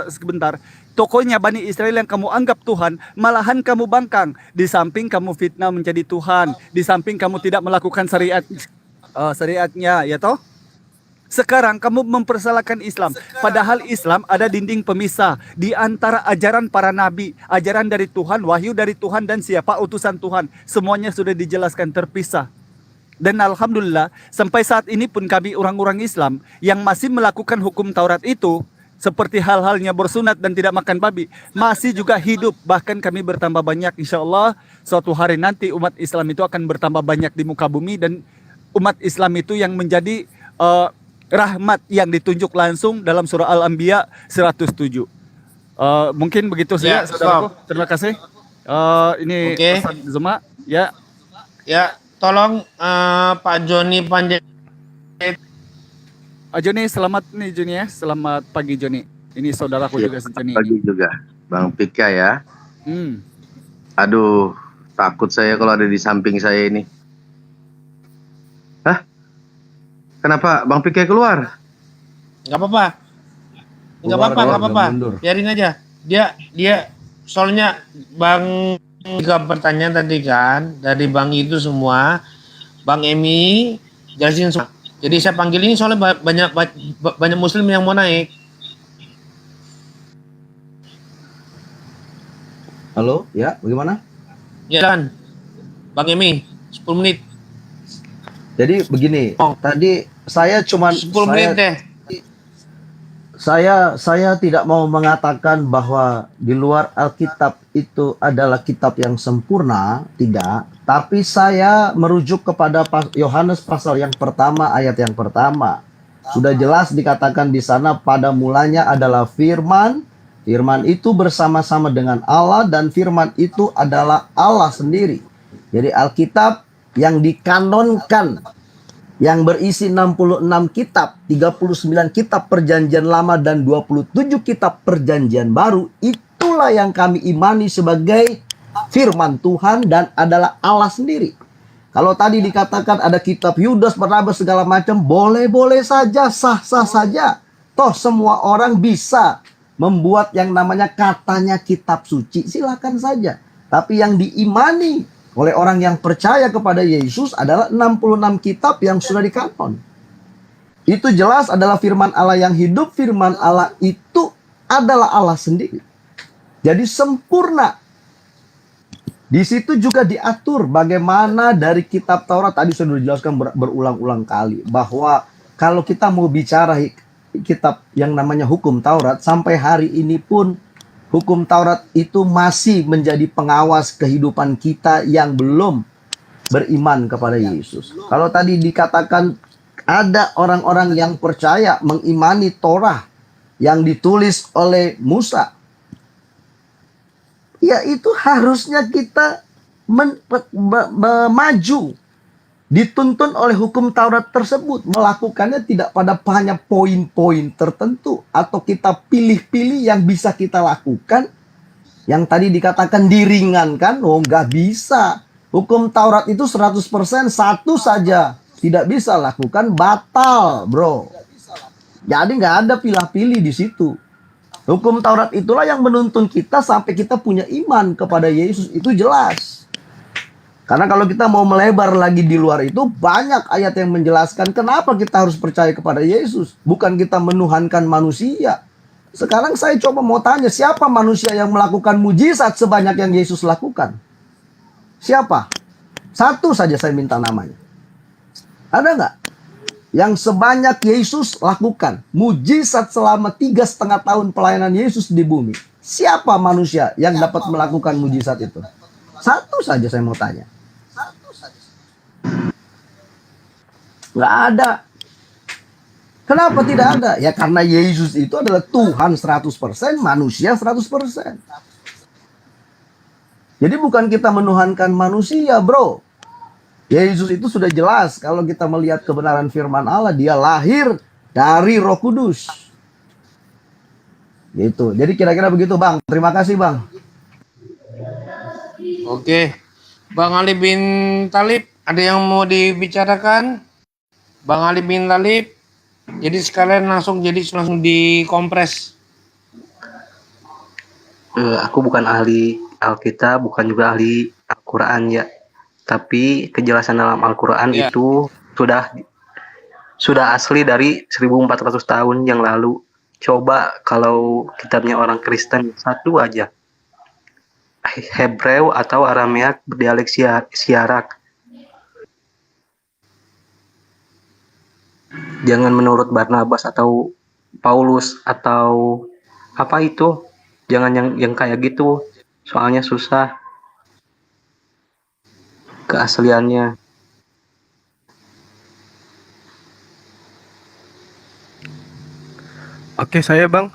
sebentar. Tokohnya Bani Israel yang kamu anggap Tuhan, malahan kamu bangkang. Di samping kamu fitnah menjadi Tuhan, di samping kamu tidak melakukan syariatnya, ya toh? Sekarang kamu mempersalahkan Islam. Padahal Islam ada dinding pemisah di antara ajaran para nabi, ajaran dari Tuhan, wahyu dari Tuhan dan siapa utusan Tuhan. Semuanya sudah dijelaskan terpisah. Dan alhamdulillah sampai saat ini pun kami orang-orang Islam yang masih melakukan hukum Taurat itu, seperti hal-halnya bersunat dan tidak makan babi, masih juga hidup. Bahkan kami bertambah banyak, insya Allah suatu hari nanti umat Islam itu akan bertambah banyak di muka bumi. Dan umat Islam itu yang menjadi rahmat yang ditunjuk langsung dalam surah Al-Anbiya 107. Mungkin begitu saja, saudaraku. Terima kasih. Ini pesan Zuma. Ya. Ya, tolong Pak Joni Panjang. Joni, selamat nih Joni ya. Selamat pagi Joni. Ini saudaraku juga Joni. Pagi juga, Bang Pika ya. Aduh, takut saya kalau ada di samping saya ini. Hah? Kenapa Bang Pika keluar? Nggak apa-apa. Nggak apa-apa. Biarin aja. Dia soalnya Bang tiga pertanyaan tadi kan dari Bang itu semua, Bang Emi jelasin semua. Jadi saya panggil ini soalnya banyak Muslim yang mau naik. Halo, ya, bagaimana? Ya kan, Bang Emi, 10 menit. Jadi begini, tadi saya cuma 10 menit deh. Saya tidak mau mengatakan bahwa di luar Alkitab itu adalah kitab yang sempurna, tidak. Tapi saya merujuk kepada Yohanes pasal yang pertama, ayat yang pertama. Sudah jelas dikatakan di sana, pada mulanya adalah firman. Firman itu bersama-sama dengan Allah dan firman itu adalah Allah sendiri. Jadi Alkitab yang dikanonkan, yang berisi 66 kitab, 39 kitab perjanjian lama dan 27 kitab perjanjian baru, itulah yang kami imani sebagai firman Tuhan dan adalah Allah sendiri. Kalau tadi dikatakan ada kitab Yudas, Barnabas segala macam, boleh-boleh saja, sah-sah saja. Toh semua orang bisa membuat yang namanya katanya kitab suci, silakan saja. Tapi yang diimani oleh orang yang percaya kepada Yesus adalah 66 kitab yang sudah dikanon. Itu jelas adalah firman Allah yang hidup. Firman Allah itu adalah Allah sendiri. Jadi sempurna. Di situ juga diatur bagaimana dari kitab Taurat. Tadi sudah dijelaskan berulang-ulang kali. Bahwa kalau kita mau bicara kitab yang namanya hukum Taurat, sampai hari ini pun hukum Taurat itu masih menjadi pengawas kehidupan kita yang belum beriman kepada Yesus. Kalau tadi dikatakan ada orang-orang yang percaya mengimani Torah yang ditulis oleh Musa, ya itu harusnya kita maju, dituntun oleh hukum Taurat tersebut, melakukannya tidak pada hanya poin-poin tertentu atau kita pilih-pilih yang bisa kita lakukan. Yang tadi dikatakan diringankan, nggak bisa. Hukum Taurat itu 100%, satu saja tidak bisa lakukan, batal, bro. Jadi nggak ada pilih-pilih di situ. Hukum Taurat itulah yang menuntun kita sampai kita punya iman kepada Yesus, itu jelas. Karena kalau kita mau melebar lagi di luar itu, banyak ayat yang menjelaskan kenapa kita harus percaya kepada Yesus. Bukan kita menuhankan manusia. Sekarang saya coba mau tanya, siapa manusia yang melakukan mujizat sebanyak yang Yesus lakukan? Siapa? Satu saja saya minta namanya. Ada nggak? Yang sebanyak Yesus lakukan mujizat selama 3,5 tahun pelayanan Yesus di bumi. Siapa manusia yang dapat melakukan mujizat itu? Satu saja saya mau tanya. Nggak ada. Kenapa tidak ada? Ya karena Yesus itu adalah Tuhan 100%, manusia 100%. Jadi bukan kita menuhankan manusia, bro. Yesus itu sudah jelas kalau kita melihat kebenaran firman Allah, dia lahir dari Roh Kudus. Gitu. Jadi kira-kira begitu, Bang. Terima kasih, Bang. Oke. Bang Ali bin Talib, ada yang mau dibicarakan? Bang Ali bin Talib. Jadi sekalian langsung dikompres. Aku bukan ahli Alkitab, bukan juga ahli Al-Quran ya. Tapi kejelasan dalam Al-Quran itu sudah asli dari 1400 tahun yang lalu. Coba kalau kitabnya orang Kristen satu aja, Hebreu atau Arameak berdialek Syarak. Jangan menurut Barnabas atau Paulus atau apa itu. Jangan yang kayak gitu. Soalnya susah keasliannya. Oke, saya Bang.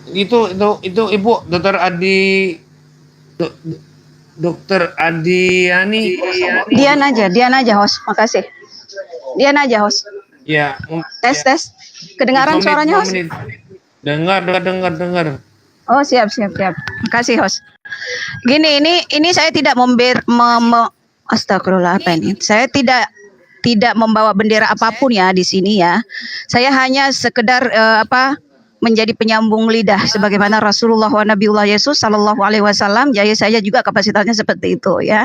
Itu Ibu Dokter Adi Dokter Adiani. Dian aja host, makasih. Dian aja host. Ya. Tes. Kedengaran suaranya host? Dengar. Oh siap. Makasih host. Gini, ini saya tidak astagfirullah, apa ini? Saya tidak membawa bendera apapun ya di sini ya. Saya hanya sekedar menjadi penyambung lidah sebagaimana Rasulullah wa Nabiullah Yesus sallallahu alaihi wasallam. Jadi saya juga kapasitasnya seperti itu ya.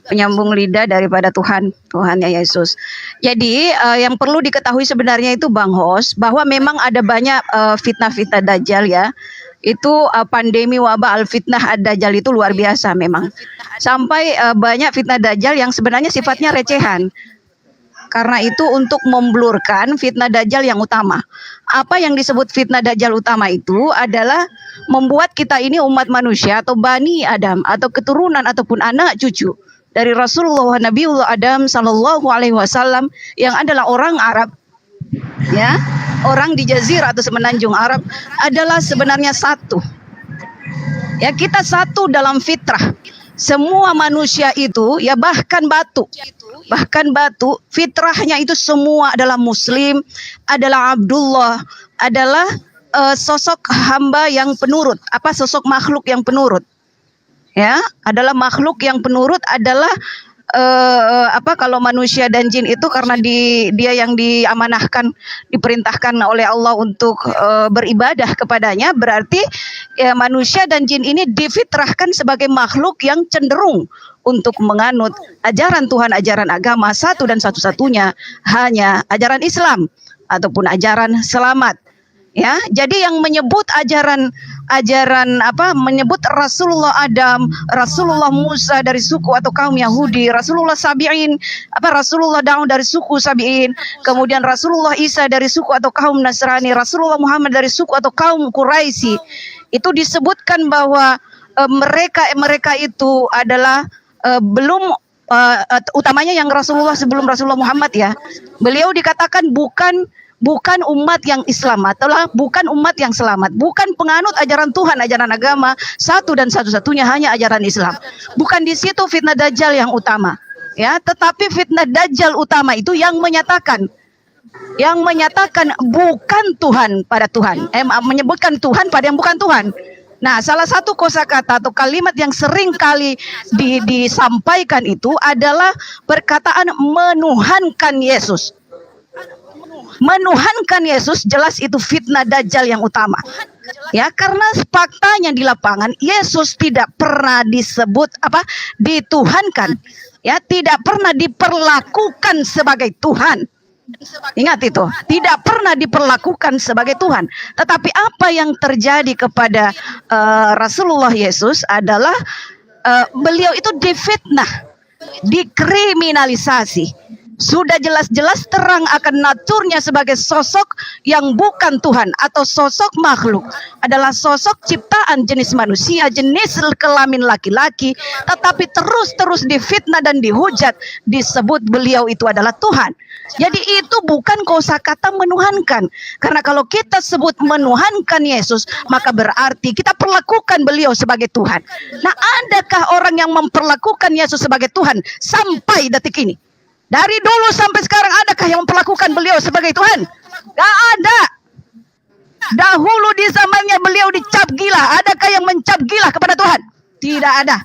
Penyambung lidah daripada Tuhannya Yesus. Jadi yang perlu diketahui sebenarnya itu Bang Hos, bahwa memang ada banyak fitnah-fitnah dajjal ya. Itu pandemi wabah al-fitnah ad-dajjal itu luar biasa memang. Sampai banyak fitnah dajjal yang sebenarnya sifatnya recehan. Karena itu untuk memblurkan fitnah dajjal yang utama. Apa yang disebut fitnah dajjal utama itu adalah membuat kita ini umat manusia atau Bani Adam atau keturunan ataupun anak cucu dari Rasulullah Nabiullah Adam sallallahu alaihi wasallam yang adalah orang Arab. Ya, orang di Jazirah atau semenanjung Arab adalah sebenarnya satu. Ya, kita satu dalam fitrah. Semua manusia itu ya bahkan batu fitrahnya itu semua adalah muslim, adalah Abdullah, adalah sosok hamba yang penurut, sosok makhluk yang penurut. Ya, adalah makhluk yang penurut adalah kalau manusia dan jin itu karena dia yang diamanahkan, diperintahkan oleh Allah untuk beribadah kepadanya, berarti ya, manusia dan jin ini difitrahkan sebagai makhluk yang cenderung untuk menganut ajaran Tuhan, ajaran agama satu dan satu-satunya, hanya ajaran Islam ataupun ajaran selamat. Ya, jadi yang menyebut menyebut Rasulullah Adam, Rasulullah Musa dari suku atau kaum Yahudi, Rasulullah Sabi'in, Rasulullah Daud dari suku Sabi'in, kemudian Rasulullah Isa dari suku atau kaum Nasrani, Rasulullah Muhammad dari suku atau kaum Quraisy. Itu disebutkan bahwa mereka itu adalah belum utamanya yang Rasulullah sebelum Rasulullah Muhammad ya. Beliau dikatakan bukan umat yang Islam atau bukan umat yang selamat, bukan penganut ajaran Tuhan, ajaran agama satu dan satu-satunya hanya ajaran Islam. Bukan di situ fitnah dajjal yang utama, ya, tetapi fitnah dajjal utama itu yang menyatakan bukan Tuhan pada Tuhan, menyebutkan Tuhan pada yang bukan Tuhan. Nah, salah satu kosakata atau kalimat yang sering kali disampaikan itu adalah perkataan menuhankan Yesus. menuhankan Yesus, jelas itu fitnah Dajjal yang utama. Ya, karena faktanya di lapangan Yesus tidak pernah disebut dituhankan. Ya, tidak pernah diperlakukan sebagai Tuhan. Ingat itu, tidak pernah diperlakukan sebagai Tuhan. Tetapi apa yang terjadi kepada Rasulullah Yesus adalah beliau itu difitnah, dikriminalisasi. Sudah jelas-jelas terang akan naturnya sebagai sosok yang bukan Tuhan atau sosok makhluk. Adalah sosok ciptaan jenis manusia, jenis kelamin laki-laki, tetapi terus-terus difitnah dan dihujat, disebut beliau itu adalah Tuhan. Jadi itu bukan kosakata menuhankan. Karena kalau kita sebut menuhankan Yesus, maka berarti kita perlakukan beliau sebagai Tuhan. Nah, adakah orang yang memperlakukan Yesus sebagai Tuhan sampai detik ini? Dari dulu sampai sekarang adakah yang memperlakukan beliau sebagai Tuhan? Gak ada. Dahulu di zamannya beliau dicap gila. Adakah yang mencap gila kepada Tuhan? Tidak ada.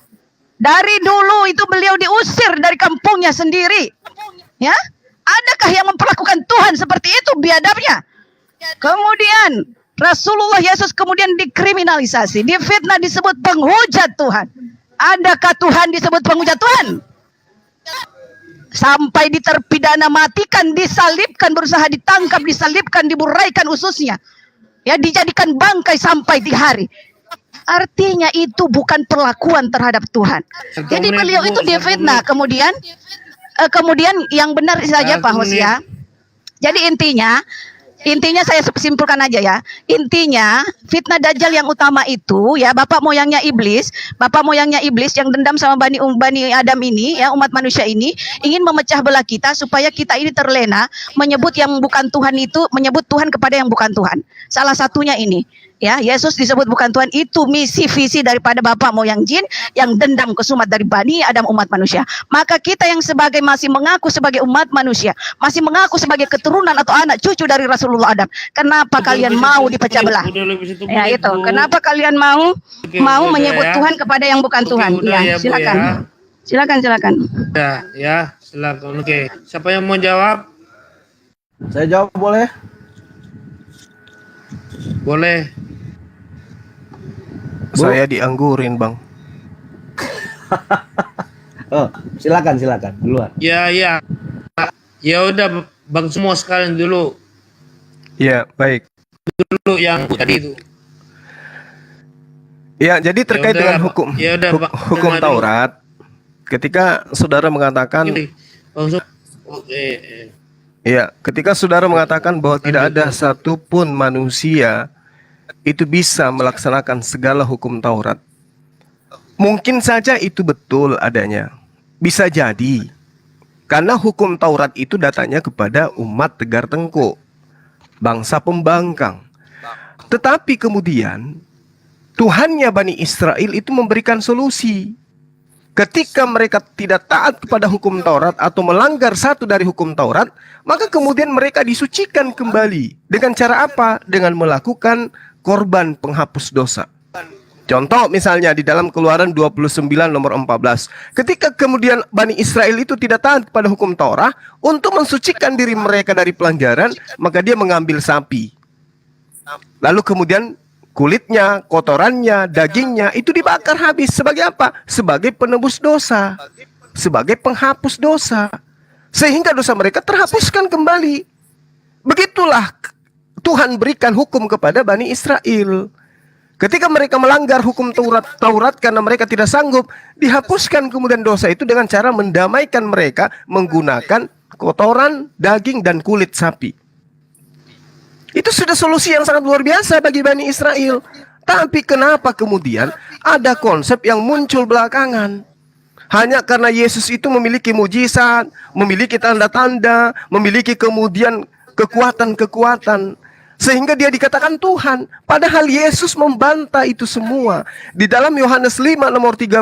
Dari dulu itu beliau diusir dari kampungnya sendiri. Ya, adakah yang memperlakukan Tuhan seperti itu biadabnya? Kemudian Rasulullah Yesus kemudian dikriminalisasi, difitnah, disebut penghujat Tuhan. Adakah Tuhan disebut penghujat Tuhan? Sampai diterpidana matikan, disalibkan, berusaha ditangkap, disalibkan, diburaikan ususnya. Ya, dijadikan bangkai sampai 3 hari. Artinya itu bukan perlakuan terhadap Tuhan. Jadi beliau itu difitnah. Kemudian yang benar saja Pak Hosya. Jadi intinya saya simpulkan aja ya. Intinya fitnah Dajjal yang utama itu ya bapak moyangnya iblis yang dendam sama Bani Adam ini ya, umat manusia ini ingin memecah belah kita supaya kita ini terlena menyebut yang bukan Tuhan itu, menyebut Tuhan kepada yang bukan Tuhan. Salah satunya ini. Ya, Yesus disebut bukan Tuhan, itu misi visi daripada bapak moyang jin yang dendam kesumat dari Bani Adam umat manusia. Maka kita yang masih mengaku sebagai umat manusia, masih mengaku sebagai keturunan atau anak cucu dari Rasulullah Adam, kenapa kalian mau dipecah belah? Ya itu, kenapa kalian mau menyebut Tuhan kepada yang bukan Tuhan? Ya, silakan. Silakan. Ya, silakan. Oke. Siapa yang mau jawab? Saya jawab boleh? Boleh. Saya dianggurin, Bang. Oh, silakan duluan. Ya. Ya udah, Bang, semua sekalian dulu. Ya, baik. Dulu yang tadi itu. Ya, jadi terkait dengan hukum Taurat, ketika saudara mengatakan ya, ketika saudara mengatakan bahwa tidak ada satupun manusia itu bisa melaksanakan segala hukum Taurat, mungkin saja itu betul adanya. Bisa jadi, karena hukum Taurat itu datanya kepada umat Tegar Tengko, bangsa pembangkang. Tetapi kemudian Tuhannya Bani Israel itu memberikan solusi. Ketika mereka tidak taat kepada hukum Taurat atau melanggar satu dari hukum Taurat, maka kemudian mereka disucikan kembali. Dengan cara apa? Dengan melakukan korban penghapus dosa. Contoh misalnya di dalam Keluaran 29 nomor 14. Ketika kemudian Bani Israel itu tidak taat kepada hukum Taurat, untuk mensucikan diri mereka dari pelanggaran, maka dia mengambil sapi. Lalu kemudian kulitnya, kotorannya, dagingnya itu dibakar habis. Sebagai apa? Sebagai penebus dosa, sebagai penghapus dosa, sehingga dosa mereka terhapuskan kembali. Begitulah Tuhan berikan hukum kepada Bani Israel. Ketika mereka melanggar hukum Taurat karena mereka tidak sanggup, dihapuskan kemudian dosa itu dengan cara mendamaikan mereka menggunakan kotoran, daging, dan kulit sapi. Itu sudah solusi yang sangat luar biasa bagi Bani Israel. Tapi kenapa kemudian ada konsep yang muncul belakangan? Hanya karena Yesus itu memiliki mujizat, memiliki tanda-tanda, memiliki kemudian kekuatan-kekuatan, sehingga dia dikatakan Tuhan. Padahal Yesus membantah itu semua. Di dalam Yohanes 5 nomor 36,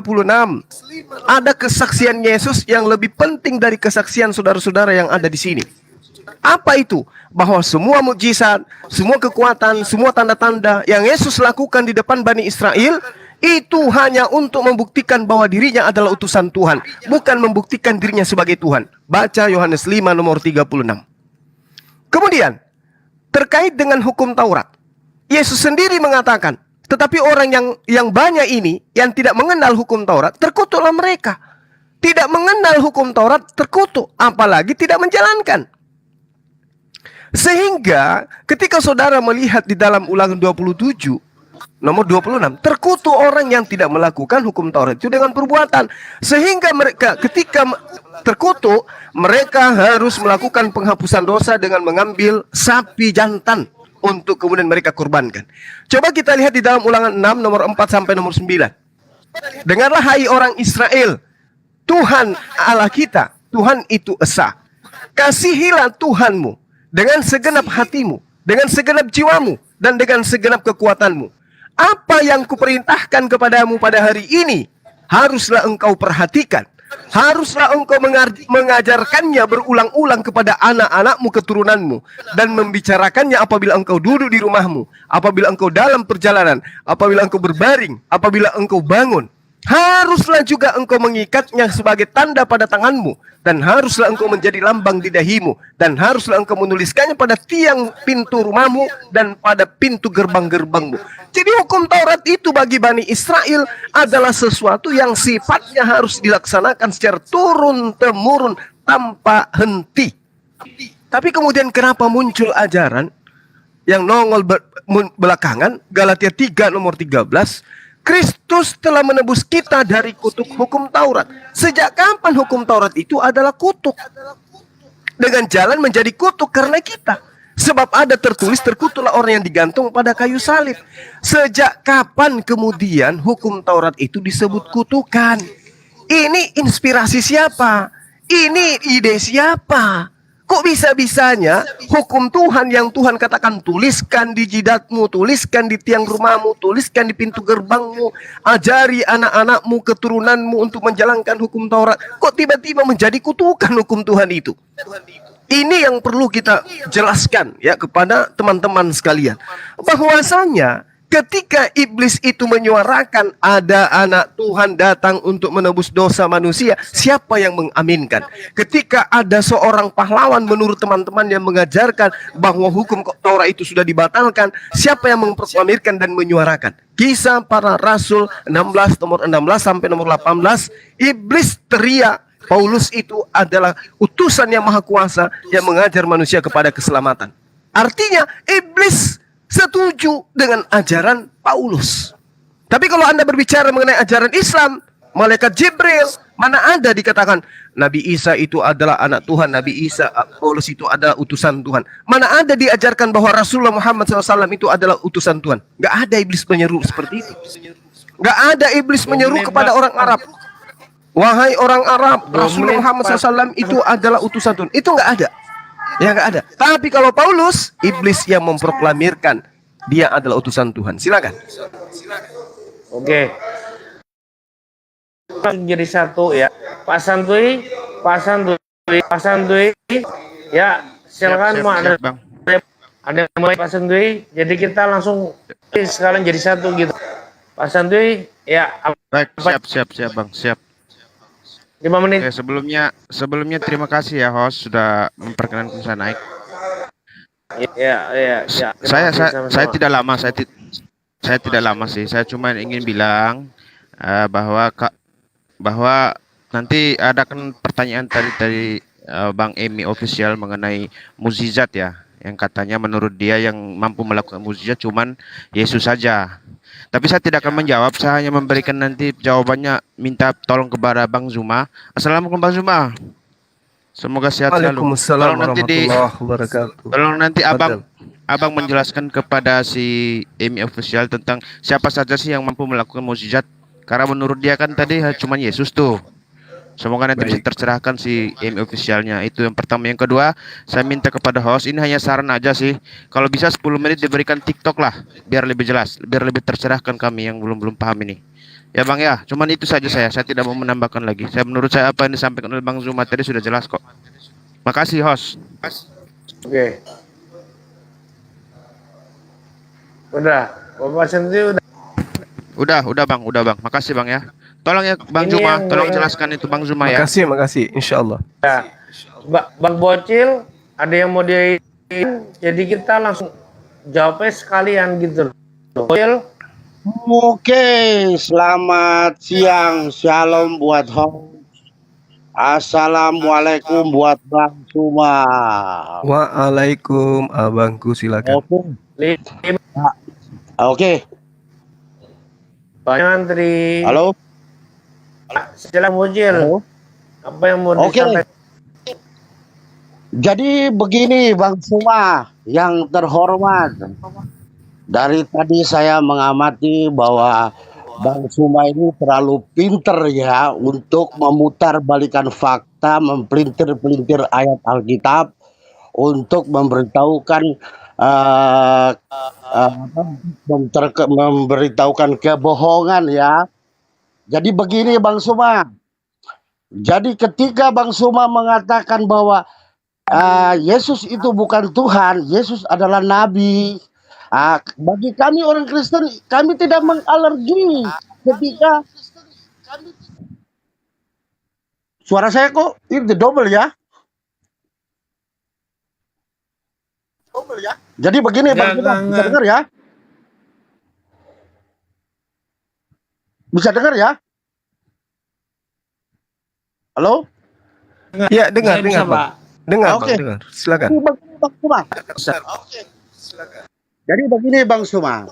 ada kesaksian Yesus yang lebih penting dari kesaksian saudara-saudara yang ada di sini. Apa itu? Bahwa semua mukjizat, semua kekuatan, semua tanda-tanda yang Yesus lakukan di depan Bani Israel itu hanya untuk membuktikan bahwa dirinya adalah utusan Tuhan, bukan membuktikan dirinya sebagai Tuhan. Baca Yohanes 5 nomor 36. Kemudian, terkait dengan hukum Taurat, Yesus sendiri mengatakan, tetapi orang yang banyak ini, yang tidak mengenal hukum Taurat, terkutuklah mereka. Tidak mengenal hukum Taurat, terkutuk, apalagi tidak menjalankan. Sehingga ketika saudara melihat di dalam Ulangan 27, nomor 26, terkutuk orang yang tidak melakukan hukum Taurat itu dengan perbuatan. Sehingga mereka ketika terkutuk, mereka harus melakukan penghapusan dosa dengan mengambil sapi jantan untuk kemudian mereka kurbankan. Coba kita lihat di dalam Ulangan 6 nomor 4 sampai nomor 9. Dengarlah hai orang Israel, Tuhan Allah kita, Tuhan itu esa. Kasihilah Tuhanmu dengan segenap hatimu, dengan segenap jiwamu, dan dengan segenap kekuatanmu. Apa yang kuperintahkan kepadamu pada hari ini, haruslah engkau perhatikan. Haruslah engkau mengajarkannya berulang-ulang kepada anak-anakmu keturunanmu, dan membicarakannya apabila engkau duduk di rumahmu, apabila engkau dalam perjalanan, apabila engkau berbaring, apabila engkau bangun. Haruslah juga engkau mengikatnya sebagai tanda pada tanganmu, dan haruslah engkau menjadi lambang di dahimu, dan haruslah engkau menuliskannya pada tiang pintu rumahmu dan pada pintu gerbang-gerbangmu. Jadi hukum Taurat itu bagi Bani Israel adalah sesuatu yang sifatnya harus dilaksanakan secara turun-temurun tanpa henti. Tapi kemudian kenapa muncul ajaran yang nongol belakangan, Galatia 3 nomor 13, Kristus telah menebus kita dari kutuk hukum Taurat. Sejak kapan hukum Taurat itu adalah kutuk? Dengan jalan menjadi kutuk karena kita. Sebab ada tertulis, terkutuklah orang yang digantung pada kayu salib. Sejak kapan kemudian hukum Taurat itu disebut kutukan? Ini inspirasi siapa? Ini ide siapa? Kok bisa-bisanya hukum Tuhan yang Tuhan katakan tuliskan di jidatmu, tuliskan di tiang rumahmu, tuliskan di pintu gerbangmu, ajari anak-anakmu, keturunanmu untuk menjalankan hukum Taurat, kok tiba-tiba menjadi kutukan hukum Tuhan itu? Ini yang perlu kita jelaskan ya kepada teman-teman sekalian, bahwasanya ketika iblis itu menyuarakan ada anak Tuhan datang untuk menebus dosa manusia, siapa yang mengaminkan? Ketika ada seorang pahlawan menurut teman-teman yang mengajarkan bahwa hukum Taurat itu sudah dibatalkan, siapa yang memproklamirkan dan menyuarakan? Kisah Para Rasul 16 nomor 16 sampai nomor 18, iblis teriak Paulus itu adalah utusan yang maha kuasa yang mengajar manusia kepada keselamatan. Artinya iblis setuju dengan ajaran Paulus. Tapi kalau Anda berbicara mengenai ajaran Islam, malaikat Jibril, mana ada dikatakan Nabi Isa itu adalah anak Tuhan, Nabi Isa, Paulus itu adalah utusan Tuhan. Mana ada diajarkan bahwa Rasulullah Muhammad SAW itu adalah utusan Tuhan. Gak ada iblis menyeru seperti itu. Gak ada iblis menyeru kepada orang Arab, wahai orang Arab, Rasulullah Muhammad SAW itu adalah utusan Tuhan. Itu gak ada. Ya nggak ada. Tapi kalau Paulus, iblis yang memproklamirkan dia adalah utusan Tuhan. Silakan. Oke. Jadi satu ya. Pak Santuy. Ya, silakan mau ada mulai Pak Santuy. Jadi kita langsung sekalian jadi satu gitu. Pak Santuy, ya. Baik, siap Bang, siap. 5 menit. Oke, sebelumnya terima kasih ya host sudah memperkenankan saya naik. Ya. Saya tidak lama, saya tidak lama sih. Saya cuma ingin bilang bahwa nanti ada kan pertanyaan dari Bang Emi official mengenai mukjizat ya, yang katanya menurut dia yang mampu melakukan mukjizat cuman Yesus saja. Tapi saya tidak akan menjawab, saya hanya memberikan nanti jawabannya, minta tolong kepada Bang Zuma. Assalamualaikum Bang Zuma. Semoga sehat selalu. Tolong nanti abang menjelaskan kepada si Emi official tentang siapa saja sih yang mampu melakukan mukjizat. Karena menurut dia kan tadi cuma Yesus tuh. Semoga nanti bisa tercerahkan si Emi officialnya. Itu yang pertama. Yang kedua, saya minta kepada host, ini hanya saran aja sih. Kalau bisa 10 menit diberikan TikTok lah, biar lebih jelas, biar lebih tercerahkan kami yang belum paham ini. Ya Bang ya, cuman itu saja saya tidak mau menambahkan lagi. Menurut saya apa yang disampaikan oleh Bang Zuma tadi sudah jelas kok. Makasih host. Oke. Udah, Bapak Santuy udah. Udah Bang. Makasih Bang ya. Tolong ya Bang Zuma, tolong jelaskan itu Bang Zuma ya. Makasih, insyaallah. Ya. Bang Bocil, ada yang mau Jadi kita langsung jawabnya sekalian gitu loh. Will, Oke, selamat siang, shalom buat host. Assalamualaikum buat Bang Suma. Waalaikum, abangku silakan. Oke. banyak antri. Halo. Silakan Mujil. Apa yang mau Oke. disampaikan? Jadi begini Bang Suma yang terhormat. Dari tadi saya mengamati bahwa Bang Suma ini terlalu pinter ya untuk memutar balikan fakta, mempelintir-pelintir ayat Alkitab untuk memberitahukan memberitahukan kebohongan ya. Jadi begini Bang Suma. Jadi ketika Bang Suma mengatakan bahwa Yesus itu bukan Tuhan, Yesus adalah Nabi. Bagi kami orang Kristen, kami tidak mengalergi ketika suara saya kok itu double ya. Jadi begini Bang Suma, bisa dengar ya? Bisa dengar ya? Halo? Ya, dengar, Saya bisa, dengar, Bang. Pak. Dengar, Oke. Bang, dengar. Silakan. Bang Suma. Jadi begini Bang Suma,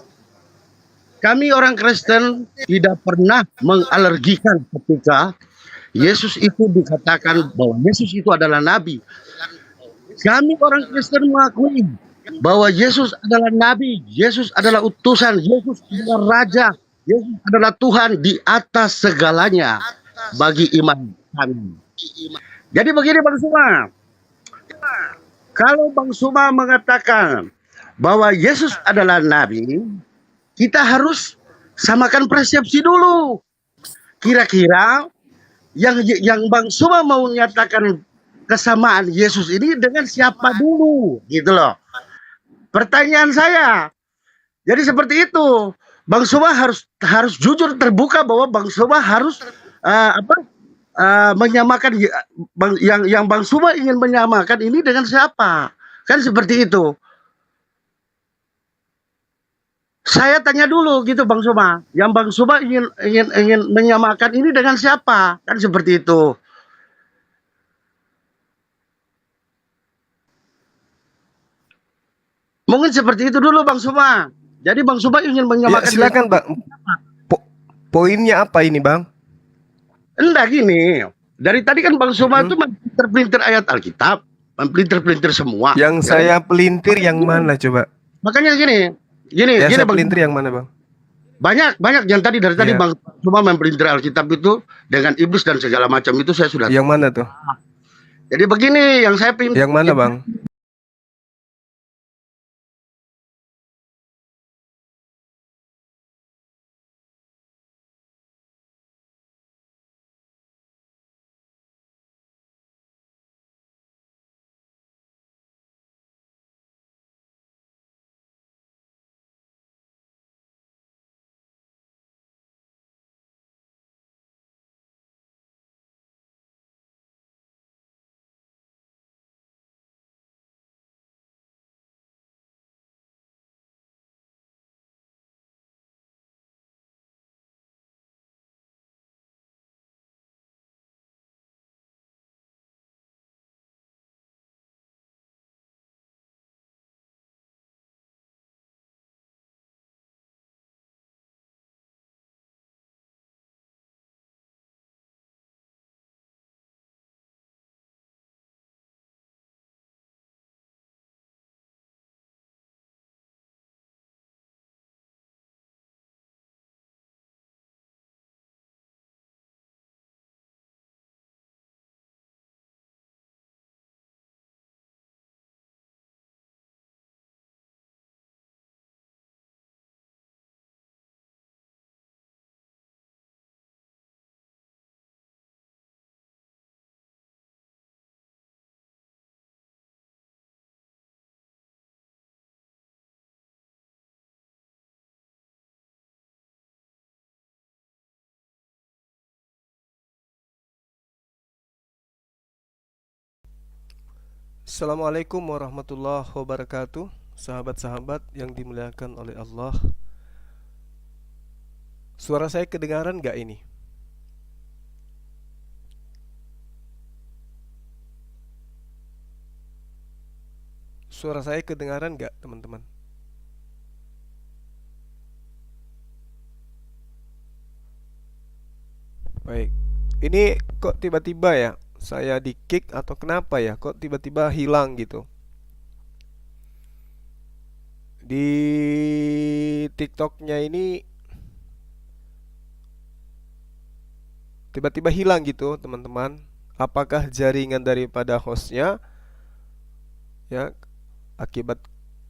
kami orang Kristen tidak pernah mengalergikan ketika Yesus itu dikatakan bahwa Yesus itu adalah Nabi. Kami orang Kristen mengakui bahwa Yesus adalah Nabi, Yesus adalah utusan, Yesus adalah Raja, Yesus adalah Tuhan di atas segalanya bagi iman kami. Jadi begini Bang Suma, kalau Bang Suma mengatakan bahwa Yesus adalah Nabi, kita harus samakan persepsi dulu. Kira-kira yang Bang Suma mau menyatakan kesamaan Yesus ini dengan siapa dulu, gitu loh. Pertanyaan saya, jadi seperti itu. Bang Suma harus jujur terbuka bahwa Bang Suma harus menyamakan yang Bang Suma ingin menyamakan ini dengan siapa, kan seperti itu. Saya tanya dulu gitu Bang Suma, yang Bang Suma ingin menyamakan ini dengan siapa, kan seperti itu. Mungkin seperti itu dulu Bang Suma. Jadi Bang Suma ingin menyamakan. Ya, silakan Bang. Poinnya apa ini Bang? Enggak gini. Dari tadi kan Bang Suma itu mempelintir ayat Alkitab, mempelintir semua. Yang saya pelintir yang mana coba? Makanya gini Yang saya Bang. pelintir yang mana Bang? Banyak yang tadi Bang Suma mempelintir Alkitab itu dengan iblis dan segala macam itu saya sudah. Yang mana tuh? Jadi begini yang saya pelintir. Yang mana Bang? Assalamualaikum warahmatullahi wabarakatuh. Sahabat-sahabat yang dimuliakan oleh Allah. Suara saya kedengaran gak ini? Suara saya kedengaran gak, teman-teman? Baik. Ini kok tiba-tiba ya saya di-kick atau kenapa ya? Kok tiba-tiba hilang gitu? Di TikToknya ini tiba-tiba hilang gitu, teman-teman. Apakah jaringan daripada hostnya ya akibat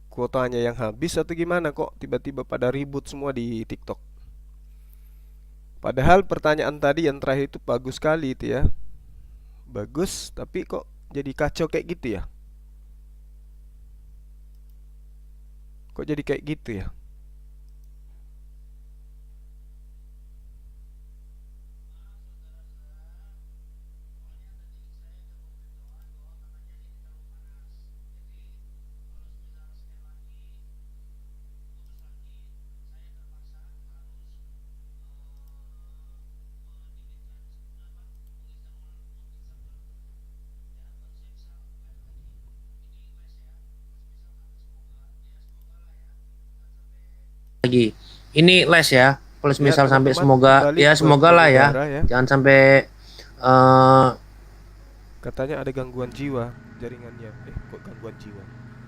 kuotanya yang habis atau gimana kok tiba-tiba pada ribut semua di TikTok? Padahal pertanyaan tadi yang terakhir itu bagus sekali itu ya. Bagus, tapi kok jadi kacau kayak gitu ya? Kok jadi kayak gitu ya? Lagi. Ini les ya. Kalau Ya, misal sampai teman-teman, semoga kembali ya ke semoga lah ya. pembicara ya. Jangan sampai Katanya ada gangguan jiwa jaringannya. Kok gangguan jiwa?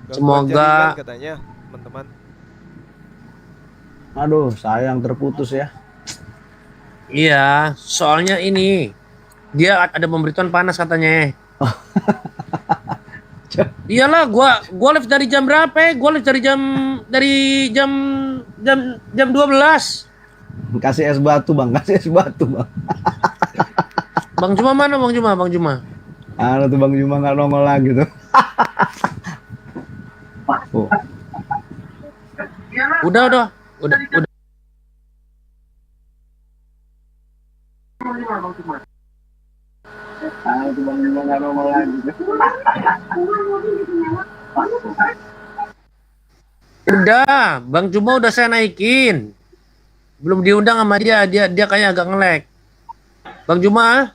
Gangguan semoga jaringan katanya, teman-teman. Aduh, sayang terputus ya. iya, soalnya ini dia ada pemberitahuan panas katanya. Iyalah, gua live dari jam berapa? Gua live dari jam 12. Kasih es batu bang, kasih es batu bang. Bang Juma mana Bang Juma? Bang Juma. Tuh Bang Juma nggak nongol lagi tuh. Oh. Udah. Tuh Bang Juma nggak nongol lagi tuh. Udah, Bang Juma udah saya naikin. Belum diundang sama dia kayak agak nge-lag. Bang Juma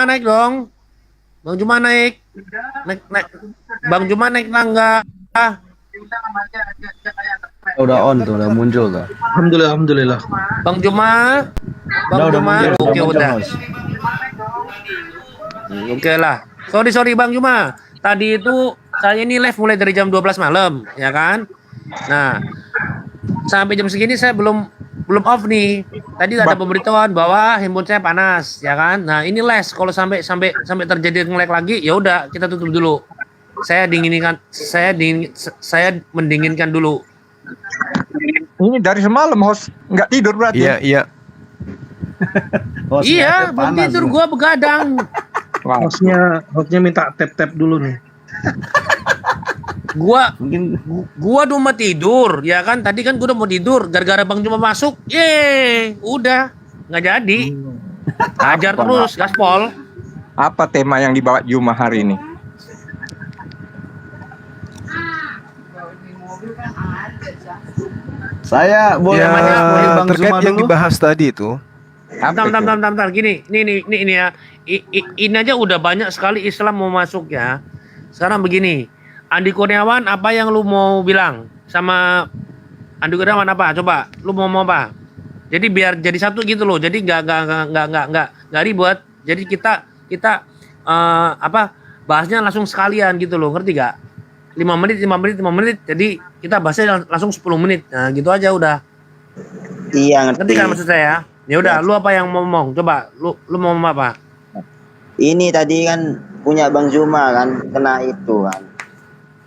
naik dong. Bang Juma naik. Bang Juma naik tangga. Udah on tuh, udah muncul tuh. Alhamdulillah. Bang Juma. Udah muncul, Oke, udah. Mas. Oke lah. Sorry Bang Juma. Tadi itu saya ini live mulai dari jam 12 malam, ya kan? Nah, sampai jam segini saya belum off nih. Tadi ada pemberitahuan bahwa handphone saya panas, ya kan? Nah, ini les kalau sampai terjadi nge-lag lagi, ya udah kita tutup dulu. Saya mendinginkan dulu. Ini dari semalam host nggak tidur berarti? Iya. Iya, belum tidur gua begadang. Hostnya minta tap dulu nih. Gua udah mau tidur, ya kan? Tadi kan gua udah mau tidur, gara-gara Bang Juma masuk, udah nggak jadi. Ajar terus, gaspol. Apa tema yang dibawa Juma hari ini? Saya boleh nanya Bang terkait Zuma yang dulu? dibahas tadi itu. Bentar. Gini, ini ya. Ini aja udah banyak sekali Islam mau masuk ya. Sekarang begini, Andi Kurniawan, apa yang lu mau bilang sama Andi Kurniawan apa? Coba, lu mau apa? Jadi biar jadi satu gitu loh. Jadi nggak ribet. Jadi kita bahasnya langsung sekalian gitu loh, ngerti gak? 5 menit. Jadi kita bahasnya langsung 10 menit. Nah, gitu aja udah. Iya, ngerti. Ngerti kan maksud saya? Ya udah, lu apa yang mau ngomong? Coba, lu mau ngomong apa? Ini tadi kan punya Bang Zuma kan kena itu kan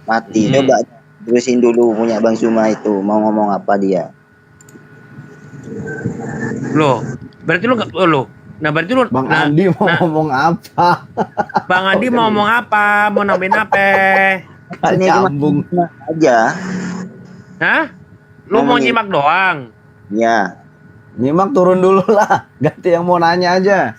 mati. Coba terusin dulu punya Bang Zuma itu mau ngomong apa dia? Loh, berarti lu nggak lo? Nah, berarti lu Bang Andi mau ngomong apa? Bang Andi mau ngomong apa? Mau nambahin apa? Ini Nyambung aja. Hah? Lu mau nyimak doang? Ya. Nyimak turun dulu lah. Ganti yang mau nanya aja.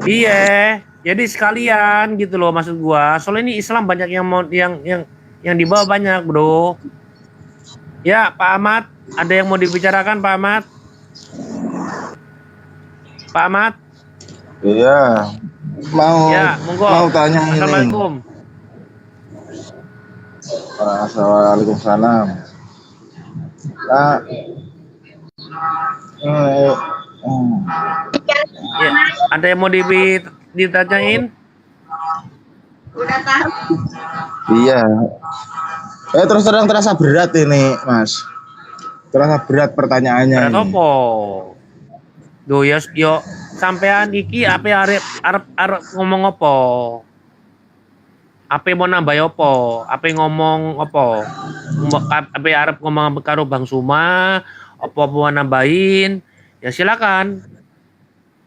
Iya, jadi sekalian gitu loh maksud gua. Soalnya ini Islam banyak yang mau yang dibawa banyak, Bro. Ya, Pak Ahmad, ada yang mau dibicarakan, Pak Ahmad? Pak Ahmad? Iya, Ya, monggo. mau tanya ini. Assalamualaikum. Waalaikumsalam. Nah, Ya, ada yang mau ditanyain? Udah tahu. iya. Terus terang terasa berat ini, Mas. Terasa berat pertanyaannya Berat ini. opo? Duh, yo sampean iki ape arep ngomong apa? Ape mau nambah apa? Ape ngomong apa? Ape arep ngomong karo Bang Suma? Apa mau nambahin? Ya silakan.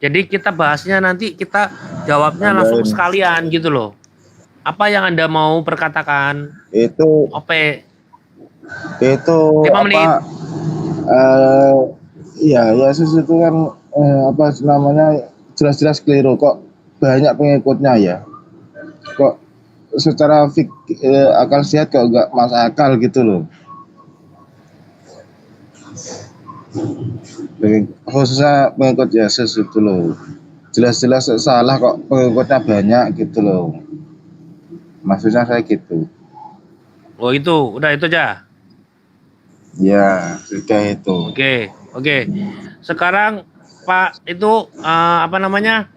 Jadi kita bahasnya nanti kita jawabnya langsung sekalian gitu loh. Apa yang Anda mau perkatakan? Itu Ope. itu 5 menit. Iya, Yesus itu kan apa namanya jelas-jelas keliru kok banyak pengikutnya ya. Kok secara akal sehat kok enggak masuk akal gitu loh. Khususnya pengikut Yesus itu loh. Jelas-jelas salah kok pengikutnya banyak gitu loh. Maksudnya saya gitu. Oh itu, udah itu aja. Ya, sudah itu. Oke. Sekarang Pak itu apa namanya?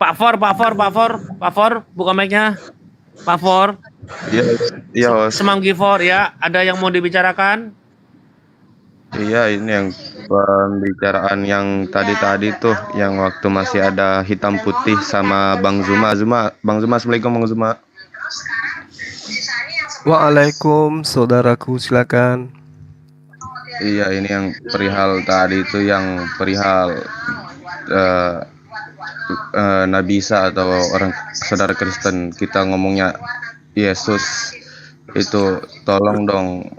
Pak For, buka mic-nya. Pak For. Iya, Semanggi For ya, ada yang mau dibicarakan? Iya, ini yang pembicaraan yang tadi tuh, yang waktu masih ada hitam putih sama Bang Zuma. Bang Zuma, assalamualaikum Bang Zuma. Waalaikum, saudaraku silakan. Iya, ini yang perihal tadi itu, yang perihal Nabi Isa atau orang saudara Kristen, kita ngomongnya Yesus itu, tolong dong.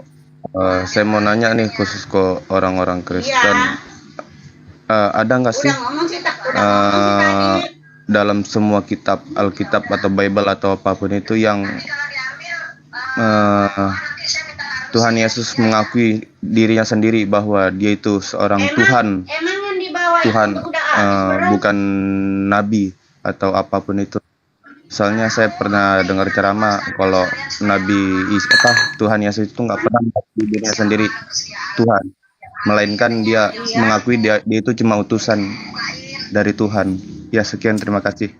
Saya mau nanya nih khusus ke orang-orang Kristen, ada nggak sih dalam semua kitab Alkitab atau Bible atau apapun itu yang Tuhan Yesus mengakui dirinya sendiri bahwa dia itu seorang Tuhan, bukan nabi atau apapun itu. Soalnya saya pernah dengar ceramah kalau Tuhan Yesus itu nggak pernah mengakui dirinya sendiri Tuhan, melainkan dia mengakui dia itu cuma utusan dari Tuhan. Ya, sekian, terima kasih.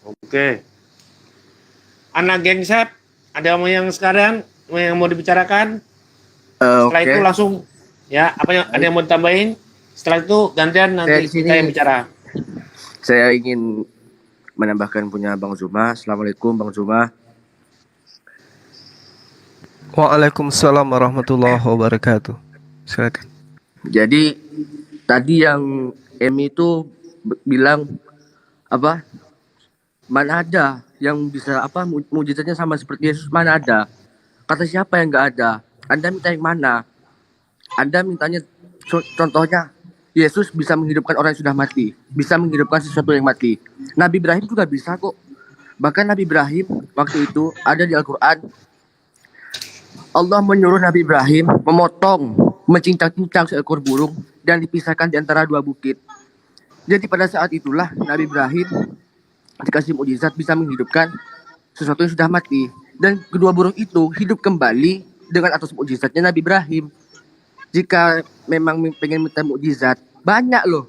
Oke. Anak gengsep, ada yang sekarang yang mau dibicarakan? Setelah itu langsung ya, ada yang mau ditambahin? Setelah itu gantian nanti kita yang bicara. Saya ingin menambahkan punya Bang Zuma. Assalamualaikum Bang Zuma. Waalaikumsalam warahmatullahi wabarakatuh. Silakan. Jadi tadi yang Emi itu bilang apa? Mana ada yang bisa mujizatnya sama seperti Yesus, mana ada? Kata siapa yang nggak ada? Anda minta yang mana? Anda mintanya contohnya Yesus bisa menghidupkan orang yang sudah mati, bisa menghidupkan sesuatu yang mati. Nabi Ibrahim juga bisa kok. Bahkan Nabi Ibrahim waktu itu ada di Al-Quran. Allah menyuruh Nabi Ibrahim memotong, mencincang-cincang seekor burung dan dipisahkan di antara dua bukit. Jadi pada saat itulah Nabi Ibrahim dikasih mukjizat bisa menghidupkan sesuatu yang sudah mati. Dan kedua burung itu hidup kembali dengan atas mukjizatnya Nabi Ibrahim. Jika memang pengen minta mukjizat, banyak loh.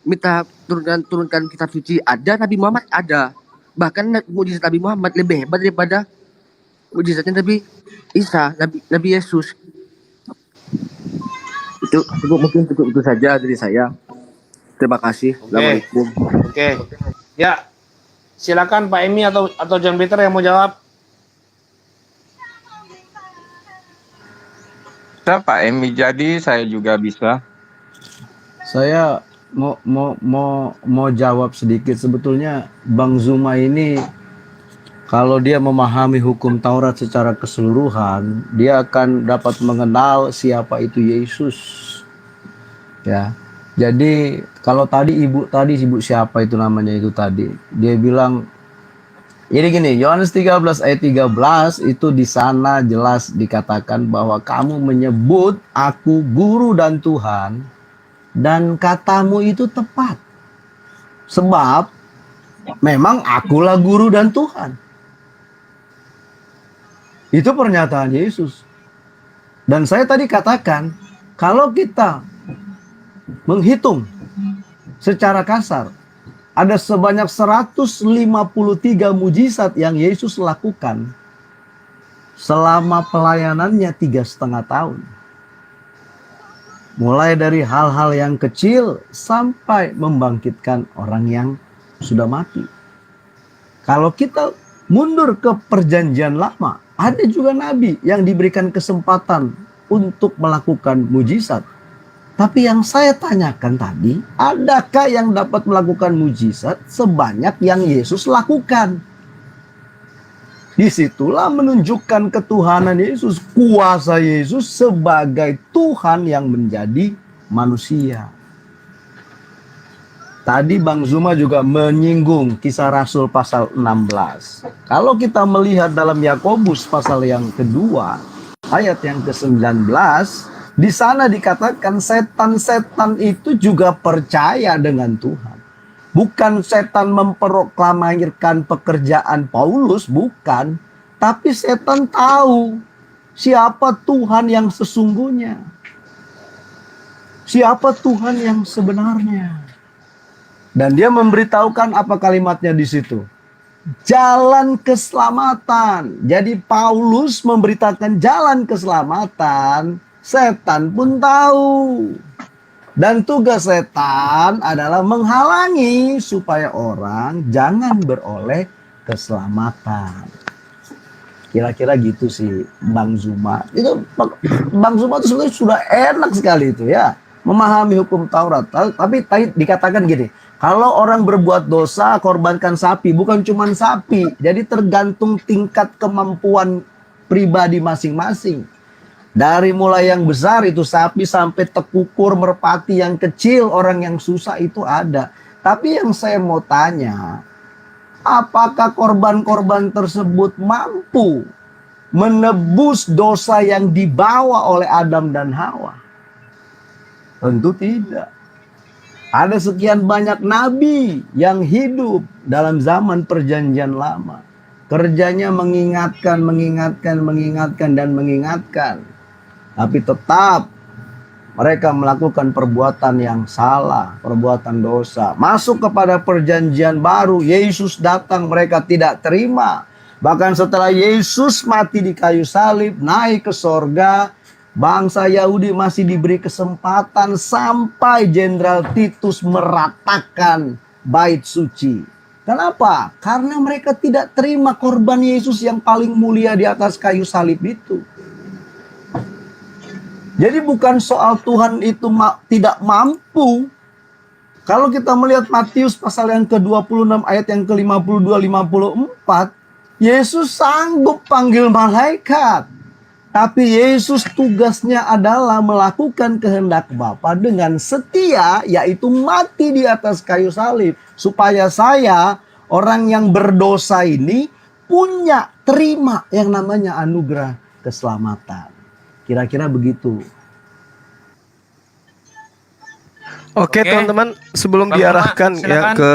Minta turunkan kitab suci, ada. Nabi Muhammad ada. Bahkan mukjizat Nabi Muhammad lebih hebat daripada mukjizatnya Nabi Isa, Nabi Yesus. Itu mungkin cukup itu saja dari saya. Terima kasih. Assalamualaikum. Oke. Ya, silakan Pak Emi atau John Peter yang mau jawab. Pak Emi, jadi saya juga bisa. Saya mau jawab sedikit. Sebetulnya Bang Zuma ini kalau dia memahami hukum Taurat secara keseluruhan, dia akan dapat mengenal siapa itu Yesus. Ya. Jadi kalau tadi ibu siapa itu namanya itu tadi, dia bilang ini gini, Yohanes 13 ayat 13 itu di sana jelas dikatakan bahwa kamu menyebut aku guru dan Tuhan, dan katamu itu tepat. Sebab memang akulah guru dan Tuhan. Itu pernyataan Yesus. Dan saya tadi katakan, kalau kita menghitung secara kasar, ada sebanyak 153 mujizat yang Yesus lakukan selama pelayanannya 3,5 tahun. Mulai dari hal-hal yang kecil sampai membangkitkan orang yang sudah mati. Kalau kita mundur ke perjanjian lama, ada juga nabi yang diberikan kesempatan untuk melakukan mujizat. Tapi yang saya tanyakan tadi, adakah yang dapat melakukan mujizat sebanyak yang Yesus lakukan? Disitulah menunjukkan ketuhanan Yesus, kuasa Yesus sebagai Tuhan yang menjadi manusia. Tadi Bang Zuma juga menyinggung Kisah Rasul pasal 16. Kalau kita melihat dalam Yakobus pasal yang kedua, ayat yang ke-19, di sana dikatakan setan-setan itu juga percaya dengan Tuhan. Bukan setan memproklamirkan pekerjaan Paulus, bukan. Tapi setan tahu siapa Tuhan yang sesungguhnya. Siapa Tuhan yang sebenarnya. Dan dia memberitahukan apa kalimatnya di situ. Jalan keselamatan. Jadi Paulus memberitakan jalan keselamatan. Setan pun tahu. Dan tugas setan adalah menghalangi supaya orang jangan beroleh keselamatan. Kira-kira gitu sih Bang Zuma. Itu Bang Zuma itu sebenarnya sudah enak sekali itu ya. Memahami hukum Taurat. Tapi dikatakan gini. Kalau orang berbuat dosa, korbankan sapi. Bukan cuma sapi. Jadi tergantung tingkat kemampuan pribadi masing-masing. Dari mulai yang besar itu sapi sampai tekukur, merpati yang kecil, orang yang susah itu ada. Tapi yang saya mau tanya, apakah korban-korban tersebut mampu menebus dosa yang dibawa oleh Adam dan Hawa? Tentu tidak. Ada sekian banyak nabi yang hidup dalam zaman perjanjian lama. Kerjanya mengingatkan, dan mengingatkan. Tapi tetap mereka melakukan perbuatan yang salah, perbuatan dosa. Masuk kepada perjanjian baru, Yesus datang, mereka tidak terima. Bahkan setelah Yesus mati di kayu salib, naik ke sorga, bangsa Yahudi masih diberi kesempatan sampai Jenderal Titus meratakan bait suci. Kenapa? Karena mereka tidak terima korban Yesus yang paling mulia di atas kayu salib itu. Jadi bukan soal Tuhan itu tidak mampu. Kalau kita melihat Matius pasal yang ke-26 ayat yang ke-52-54, Yesus sanggup panggil malaikat. Tapi Yesus tugasnya adalah melakukan kehendak Bapa dengan setia, yaitu mati di atas kayu salib. Supaya saya, orang yang berdosa ini, terima yang namanya anugerah keselamatan. Kira-kira begitu. Oke, teman-teman, sebelum diarahkan ya ke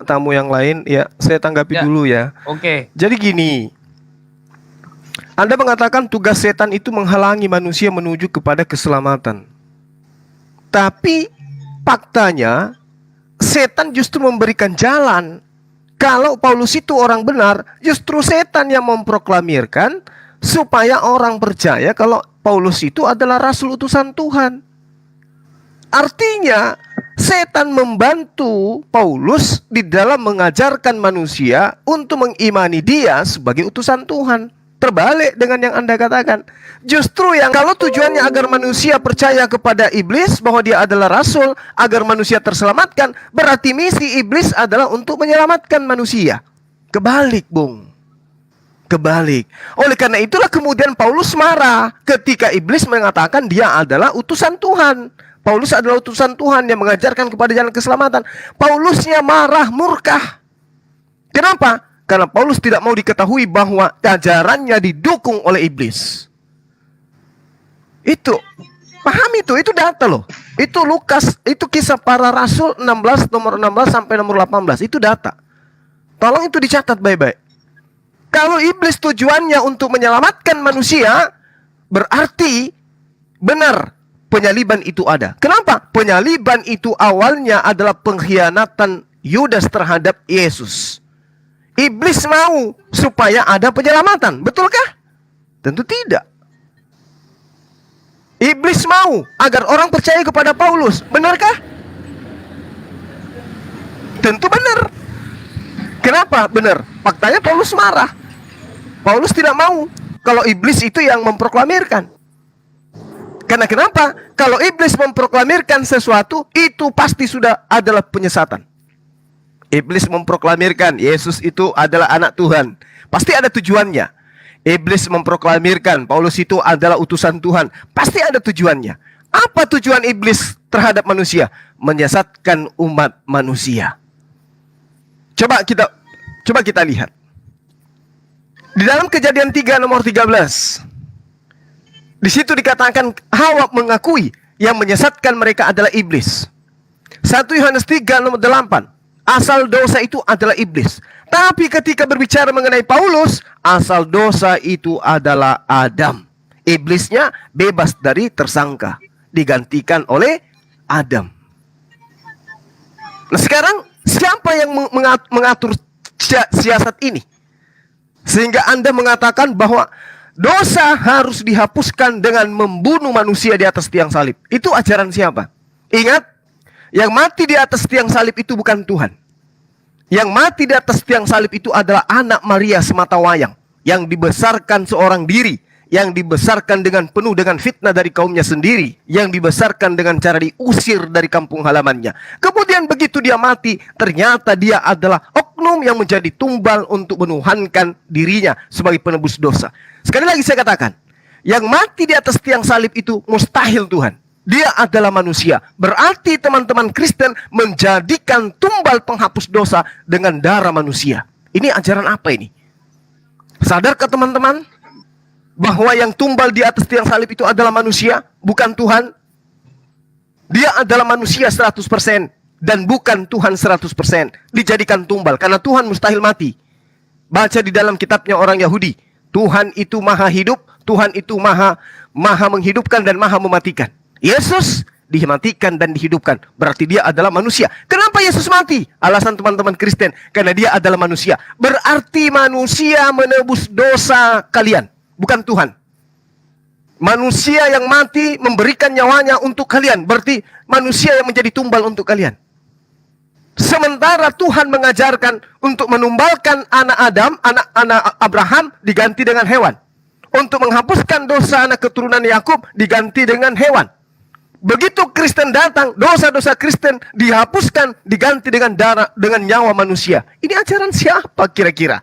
tamu yang lain, ya saya tanggapi dulu ya. Oke. Jadi gini, Anda mengatakan tugas setan itu menghalangi manusia menuju kepada keselamatan. Tapi faktanya setan justru memberikan jalan. Kalau Paulus itu orang benar, justru setan yang memproklamirkan supaya orang percaya kalau Paulus itu adalah rasul utusan Tuhan. Artinya setan membantu Paulus di dalam mengajarkan manusia untuk mengimani dia sebagai utusan Tuhan. Terbalik dengan yang Anda katakan. Justru yang kalau tujuannya agar manusia percaya kepada iblis bahwa dia adalah rasul, agar manusia terselamatkan, berarti misi iblis adalah untuk menyelamatkan manusia. Kebalik, Bung. Kebalik. Oleh karena itulah kemudian Paulus marah ketika iblis mengatakan dia adalah utusan Tuhan. Paulus adalah utusan Tuhan yang mengajarkan kepada jalan keselamatan. Paulusnya marah, murka. Kenapa? Karena Paulus tidak mau diketahui bahwa ajarannya didukung oleh iblis. Itu, paham itu data loh. Itu Lukas, itu Kisah Para Rasul 16, nomor 16 sampai nomor 18. Itu data. Tolong itu dicatat baik-baik. Kalau iblis tujuannya untuk menyelamatkan manusia, berarti benar penyaliban itu ada. Kenapa? Penyaliban itu awalnya adalah pengkhianatan Yudas terhadap Yesus. Iblis mau supaya ada penyelamatan, betulkah? Tentu tidak. Iblis mau agar orang percaya kepada Paulus, benarkah? Tentu benar. Kenapa benar? Faktanya Paulus marah. Paulus tidak mau kalau iblis itu yang memproklamirkan. Karena kenapa? Kalau iblis memproklamirkan sesuatu, itu pasti sudah adalah penyesatan. Iblis memproklamirkan Yesus itu adalah anak Tuhan, pasti ada tujuannya. Iblis memproklamirkan Paulus itu adalah utusan Tuhan, pasti ada tujuannya. Apa tujuan iblis terhadap manusia? Menyesatkan umat manusia. Coba kita lihat. Di dalam Kejadian 3 nomor 13. Di situ dikatakan Hawa mengakui yang menyesatkan mereka adalah iblis. 1 Yohanes 3 nomor 8. Asal dosa itu adalah iblis. Tapi ketika berbicara mengenai Paulus, asal dosa itu adalah Adam. Iblisnya bebas dari tersangka, digantikan oleh Adam. Nah sekarang siapa yang mengatur siasat ini? Sehingga Anda mengatakan bahwa dosa harus dihapuskan dengan membunuh manusia di atas tiang salib. Itu ajaran siapa? Ingat, yang mati di atas tiang salib itu bukan Tuhan. Yang mati di atas tiang salib itu adalah anak Maria sematawayang, yang dibesarkan seorang diri, yang dibesarkan dengan penuh dengan fitnah dari kaumnya sendiri, yang dibesarkan dengan cara diusir dari kampung halamannya. Kemudian begitu dia mati, ternyata dia adalah oknum yang menjadi tumbal untuk menuhankan dirinya sebagai penebus dosa. Sekali lagi saya katakan, yang mati di atas tiang salib itu mustahil Tuhan. Dia adalah manusia. Berarti teman-teman Kristen menjadikan tumbal penghapus dosa dengan darah manusia. Ini ajaran apa ini? Sadarkah teman-teman bahwa yang tumbal di atas tiang salib itu adalah manusia, bukan Tuhan? Dia adalah manusia 100% dan bukan Tuhan 100%. Dijadikan tumbal karena Tuhan mustahil mati. Baca di dalam kitabnya orang Yahudi, Tuhan itu maha hidup, Tuhan itu maha menghidupkan dan maha mematikan. Yesus dimatikan dan dihidupkan, berarti dia adalah manusia. Kenapa Yesus mati? Alasan teman-teman Kristen, karena dia adalah manusia. Berarti manusia menebus dosa kalian, bukan Tuhan. Manusia yang mati memberikan nyawanya untuk kalian, berarti manusia yang menjadi tumbal untuk kalian. Sementara Tuhan mengajarkan untuk menumbalkan anak Adam, anak Abraham diganti dengan hewan. Untuk menghapuskan dosa anak keturunan Yakub diganti dengan hewan. Begitu Kristen datang, dosa-dosa Kristen dihapuskan, diganti dengan darah, dengan nyawa manusia. Ini ajaran siapa kira-kira?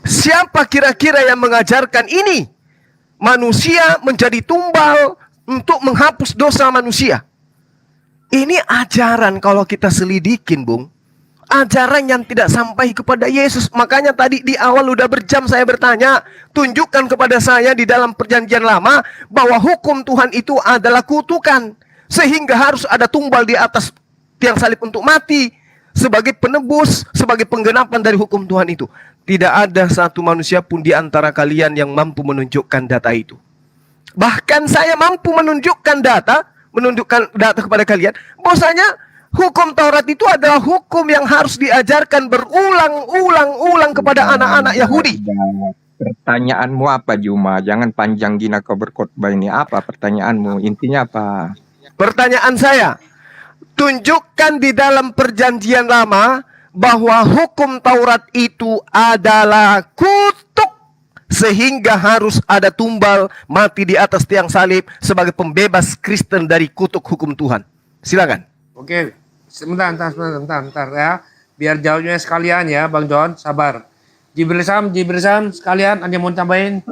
Siapa kira-kira yang mengajarkan ini? Manusia menjadi tumbal untuk menghapus dosa manusia. Ini ajaran kalau kita selidikin, Bung. Ajaran yang tidak sampai kepada Yesus. Makanya tadi di awal udah berjam saya bertanya, tunjukkan kepada saya di dalam perjanjian lama bahwa hukum Tuhan itu adalah kutukan. Sehingga harus ada tumbal di atas tiang salib untuk mati. Sebagai penebus, sebagai penggenapan dari hukum Tuhan itu. Tidak ada satu manusia pun di antara kalian yang mampu menunjukkan data itu. Bahkan saya mampu menunjukkan data kepada kalian. Bahwasanya hukum Taurat itu adalah hukum yang harus diajarkan berulang-ulang kepada anak-anak Yahudi. Pertanyaanmu apa, Juma? Jangan panjang gina kau berkhotbah ini. Apa pertanyaanmu? Intinya apa? Pertanyaan saya, tunjukkan di dalam perjanjian lama bahwa hukum Taurat itu adalah kutuk. Sehingga harus ada tumbal mati di atas tiang salib sebagai pembebas Kristen dari kutuk hukum Tuhan. Silakan. Oke, sebentar ya. Biar jauhnya sekalian ya, Bang John, sabar. Jibril Sam sekalian, ada yang mau tambahin?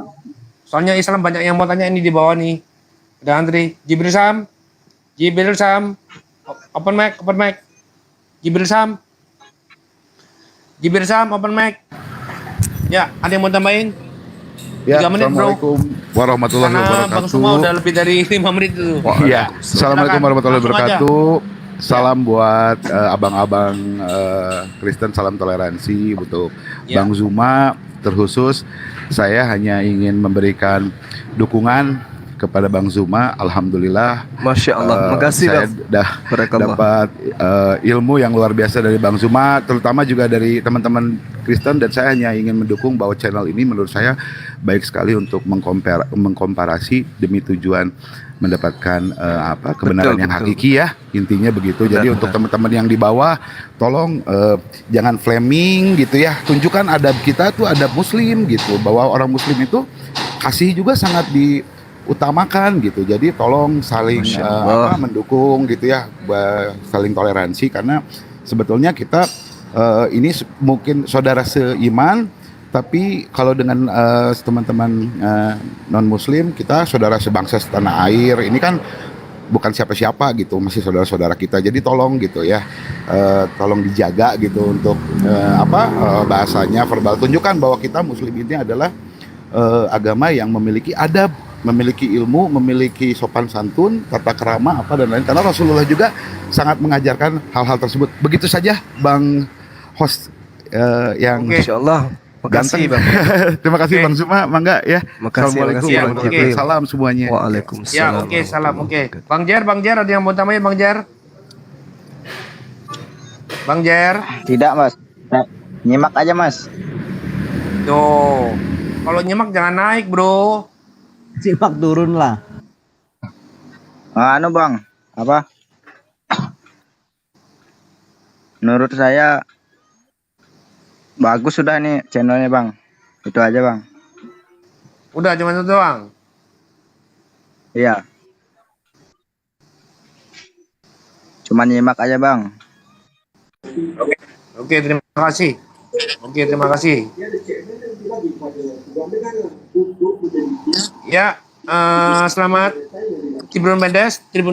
Soalnya Islam banyak yang mau tanya ini di bawah nih. Ada Andri, Jibril Sam. Jibril Sam. Open mic, open mic. Jibril Sam. Jibril Sam, open mic. Ya, ada yang mau tambahin? Ya, 3 menit, bro. Assalamualaikum warahmatullahi Karena wabarakatuh. Bang Suma udah lebih dari 5 menit itu. Iya, Assalamualaikum warahmatullahi Langsung aja. wabarakatuh. Salam buat abang-abang Kristen, salam toleransi untuk Ya. Bang Zuma. Terkhusus saya hanya ingin memberikan dukungan kepada Bang Zuma. Alhamdulillah, Masya Allah. Makasih, saya Bang. dah Barakallah. dapat ilmu yang luar biasa dari Bang Zuma, terutama juga dari teman-teman Kristen, dan saya hanya ingin mendukung bahwa channel ini menurut saya baik sekali untuk mengkomparasi demi tujuan mendapatkan kebenaran Betul, yang betul. hakiki ya, intinya begitu. Jadi Benar, untuk benar. teman-teman yang di bawah, tolong jangan flaming gitu ya, tunjukkan adab kita tuh adab muslim gitu, bahwa orang muslim itu kasih juga sangat diutamakan gitu. Jadi tolong saling Masya Allah. mendukung gitu ya, saling toleransi, karena sebetulnya kita ini mungkin saudara seiman, tapi kalau dengan teman-teman non muslim, kita saudara sebangsa setanah air. Ini kan bukan siapa-siapa gitu, masih saudara-saudara kita. Jadi tolong gitu ya, tolong dijaga gitu untuk bahasanya verbal. Tunjukkan bahwa kita muslim ini adalah agama yang memiliki adab, memiliki ilmu, memiliki sopan santun, tata krama apa dan lain. Karena Rasulullah juga sangat mengajarkan hal-hal tersebut. Begitu saja, Bang host yang Insya Allah. Makasih, ganteng. Bang. Terima kasih Bang Zuma, mangga ya. Makasih, Assalamualaikum makasih, warahmatullahi Bang. wabarakatuh. Salam semuanya. Waalaikumsalam. Ya, oke, salam, oke. Bang Jer ada yang mau tambahin, Bang Jer? Bang Jer? Tidak, Mas. Nyimak aja, Mas. Tuh. Kalau nyimak jangan naik, bro. Simak turun lah. Anu, Bang. Apa? Menurut saya bagus sudah nih channelnya, Bang. Itu aja, Bang. Udah cuma itu doang. Iya. Cuman nyimak aja, Bang. Oke, terima kasih. Oke, terima kasih. Ya, selamat Tribun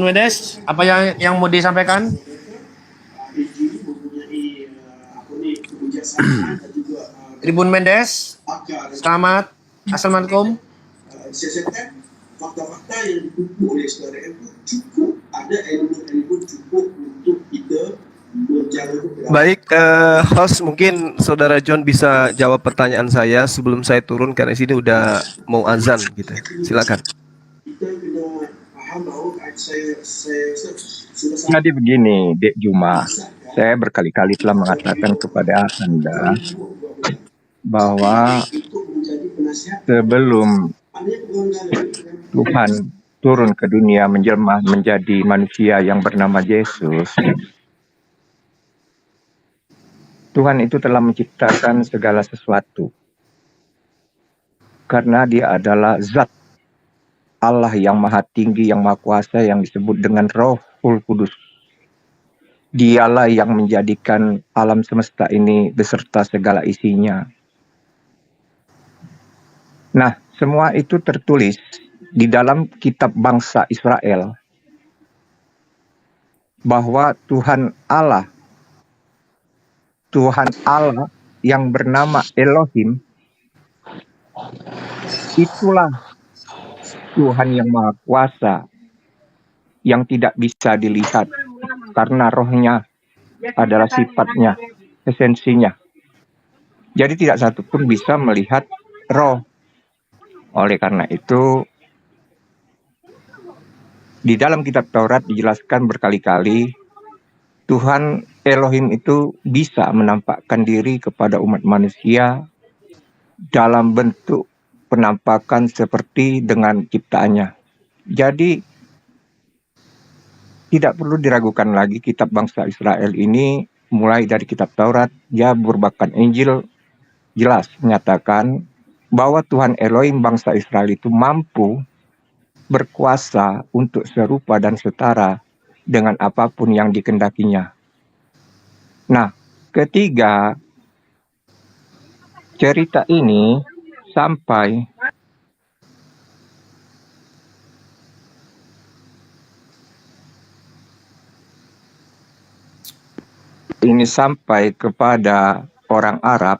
Mendes, apa yang mau disampaikan? Tribun Mendes, selamat. Assalamualaikum. Fakta-fakta yang dikumpulkan oleh saudara itu cukup, ada elemen-elemen cukup untuk kita menjalankan. Baik, host, mungkin Saudara John bisa jawab pertanyaan saya sebelum saya turun karena sini udah mau azan gitu. Silakan. Kita kena paham bahwa saya sudah Jadi begini, Dek Juma, saya berkali-kali telah mengatakan kepada Anda bahwa sebelum Tuhan turun ke dunia menjelma menjadi manusia yang bernama Yesus, Tuhan itu telah menciptakan segala sesuatu. Karena dia adalah zat Allah yang maha tinggi, yang maha kuasa, yang disebut dengan Rohul Kudus. Dialah yang menjadikan alam semesta ini beserta segala isinya. Nah, semua itu tertulis di dalam kitab bangsa Israel bahwa Tuhan Allah yang bernama Elohim, itulah Tuhan yang maha kuasa, yang tidak bisa dilihat karena rohnya adalah sifatnya, esensinya. Jadi tidak satu pun bisa melihat roh. Oleh karena itu, di dalam kitab Taurat dijelaskan berkali-kali, Tuhan Elohim itu bisa menampakkan diri kepada umat manusia dalam bentuk penampakan seperti dengan ciptaannya. Jadi, tidak perlu diragukan lagi kitab bangsa Israel ini, mulai dari kitab Taurat, Zabur, bahkan Injil, jelas menyatakan bahwa Tuhan Elohim bangsa Israel itu mampu berkuasa untuk serupa dan setara dengan apapun yang dikehendakinya. Nah, ketiga, cerita ini sampai ini sampai kepada orang Arab,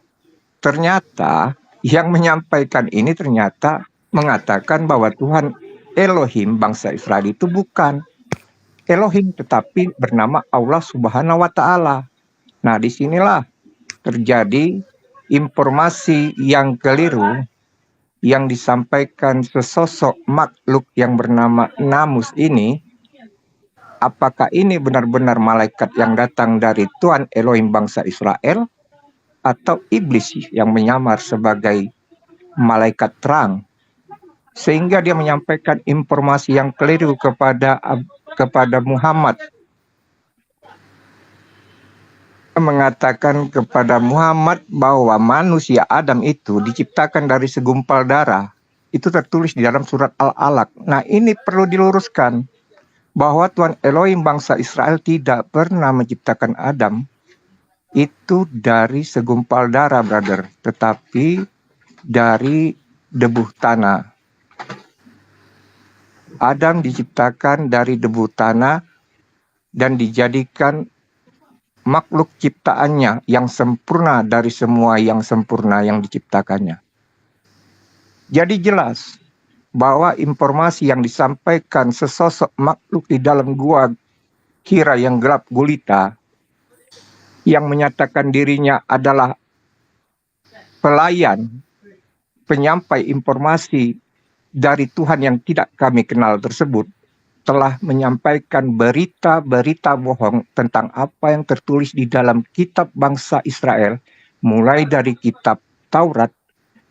ternyata yang menyampaikan ini ternyata mengatakan bahwa Tuhan Elohim bangsa Israel itu bukan Elohim, tetapi bernama Allah Subhanahu wa Ta'ala. Nah, disinilah terjadi informasi yang keliru yang disampaikan sesosok makhluk yang bernama Namus ini. Apakah ini benar-benar malaikat yang datang dari Tuhan Elohim bangsa Israel atau iblis yang menyamar sebagai malaikat terang, sehingga dia menyampaikan informasi yang keliru kepada Muhammad, mengatakan kepada Muhammad bahwa manusia Adam itu diciptakan dari segumpal darah. Itu tertulis di dalam surat Al-Alaq. Nah, ini perlu diluruskan bahwa Tuhan Elohim bangsa Israel tidak pernah menciptakan Adam itu dari segumpal darah, brother, tetapi dari debu tanah. Adam diciptakan dari debu tanah dan dijadikan makhluk ciptaannya yang sempurna dari semua yang sempurna yang diciptakannya. Jadi jelas bahwa informasi yang disampaikan sesosok makhluk di dalam gua Hira yang gelap gulita, yang menyatakan dirinya adalah pelayan, penyampai informasi dari Tuhan yang tidak kami kenal tersebut, telah menyampaikan berita-berita bohong tentang apa yang tertulis di dalam kitab bangsa Israel, mulai dari kitab Taurat,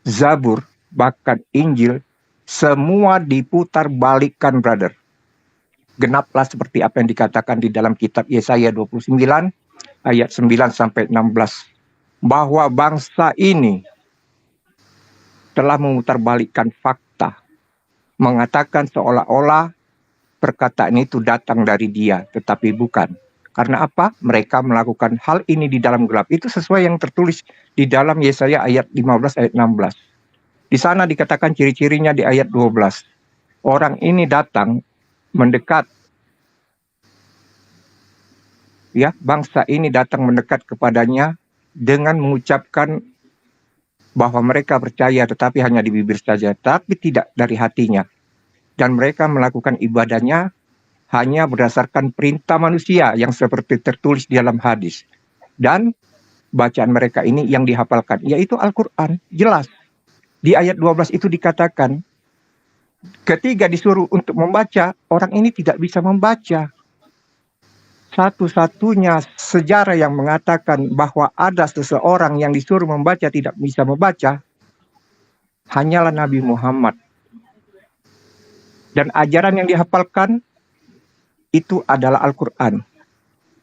Zabur, bahkan Injil, semua diputar balikkan, brother. Genaplah seperti apa yang dikatakan di dalam kitab Yesaya 29 ayat 9 sampai 16, bahwa bangsa ini telah memutarbalikkan fakta, mengatakan seolah-olah perkataan itu datang dari dia, tetapi bukan. Karena apa? Mereka melakukan hal ini di dalam gelap. Itu sesuai yang tertulis di dalam Yesaya ayat 15 ayat 16. Di sana dikatakan ciri-cirinya di ayat 12. Orang ini datang mendekat, ya, bangsa ini datang mendekat kepadanya dengan mengucapkan bahwa mereka percaya tetapi hanya di bibir saja, tapi tidak dari hatinya. Dan mereka melakukan ibadahnya hanya berdasarkan perintah manusia yang seperti tertulis di dalam hadis. Dan bacaan mereka ini yang dihafalkan, yaitu Al-Quran. Jelas. Di ayat 12 itu dikatakan, ketika disuruh untuk membaca, orang ini tidak bisa membaca. Satu-satunya sejarah yang mengatakan bahwa ada seseorang yang disuruh membaca tidak bisa membaca, hanyalah Nabi Muhammad. Dan ajaran yang dihafalkan itu adalah Al-Quran.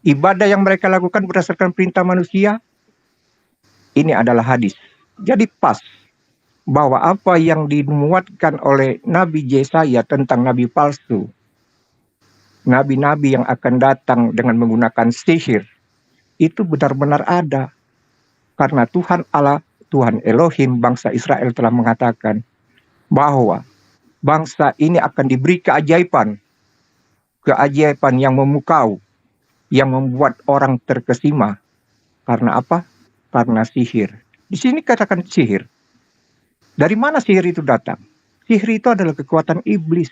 Ibadah yang mereka lakukan berdasarkan perintah manusia, ini adalah hadis. Jadi pas bahwa apa yang dimuatkan oleh Nabi Yesaya tentang nabi palsu, nabi-nabi yang akan datang dengan menggunakan sihir, itu benar-benar ada. Karena Tuhan Allah, Tuhan Elohim bangsa Israel telah mengatakan bahwa bangsa ini akan diberi keajaiban yang memukau, yang membuat orang terkesima. Karena apa? Karena sihir. Di sini katakan sihir. Dari mana sihir itu datang? Sihir itu adalah kekuatan iblis.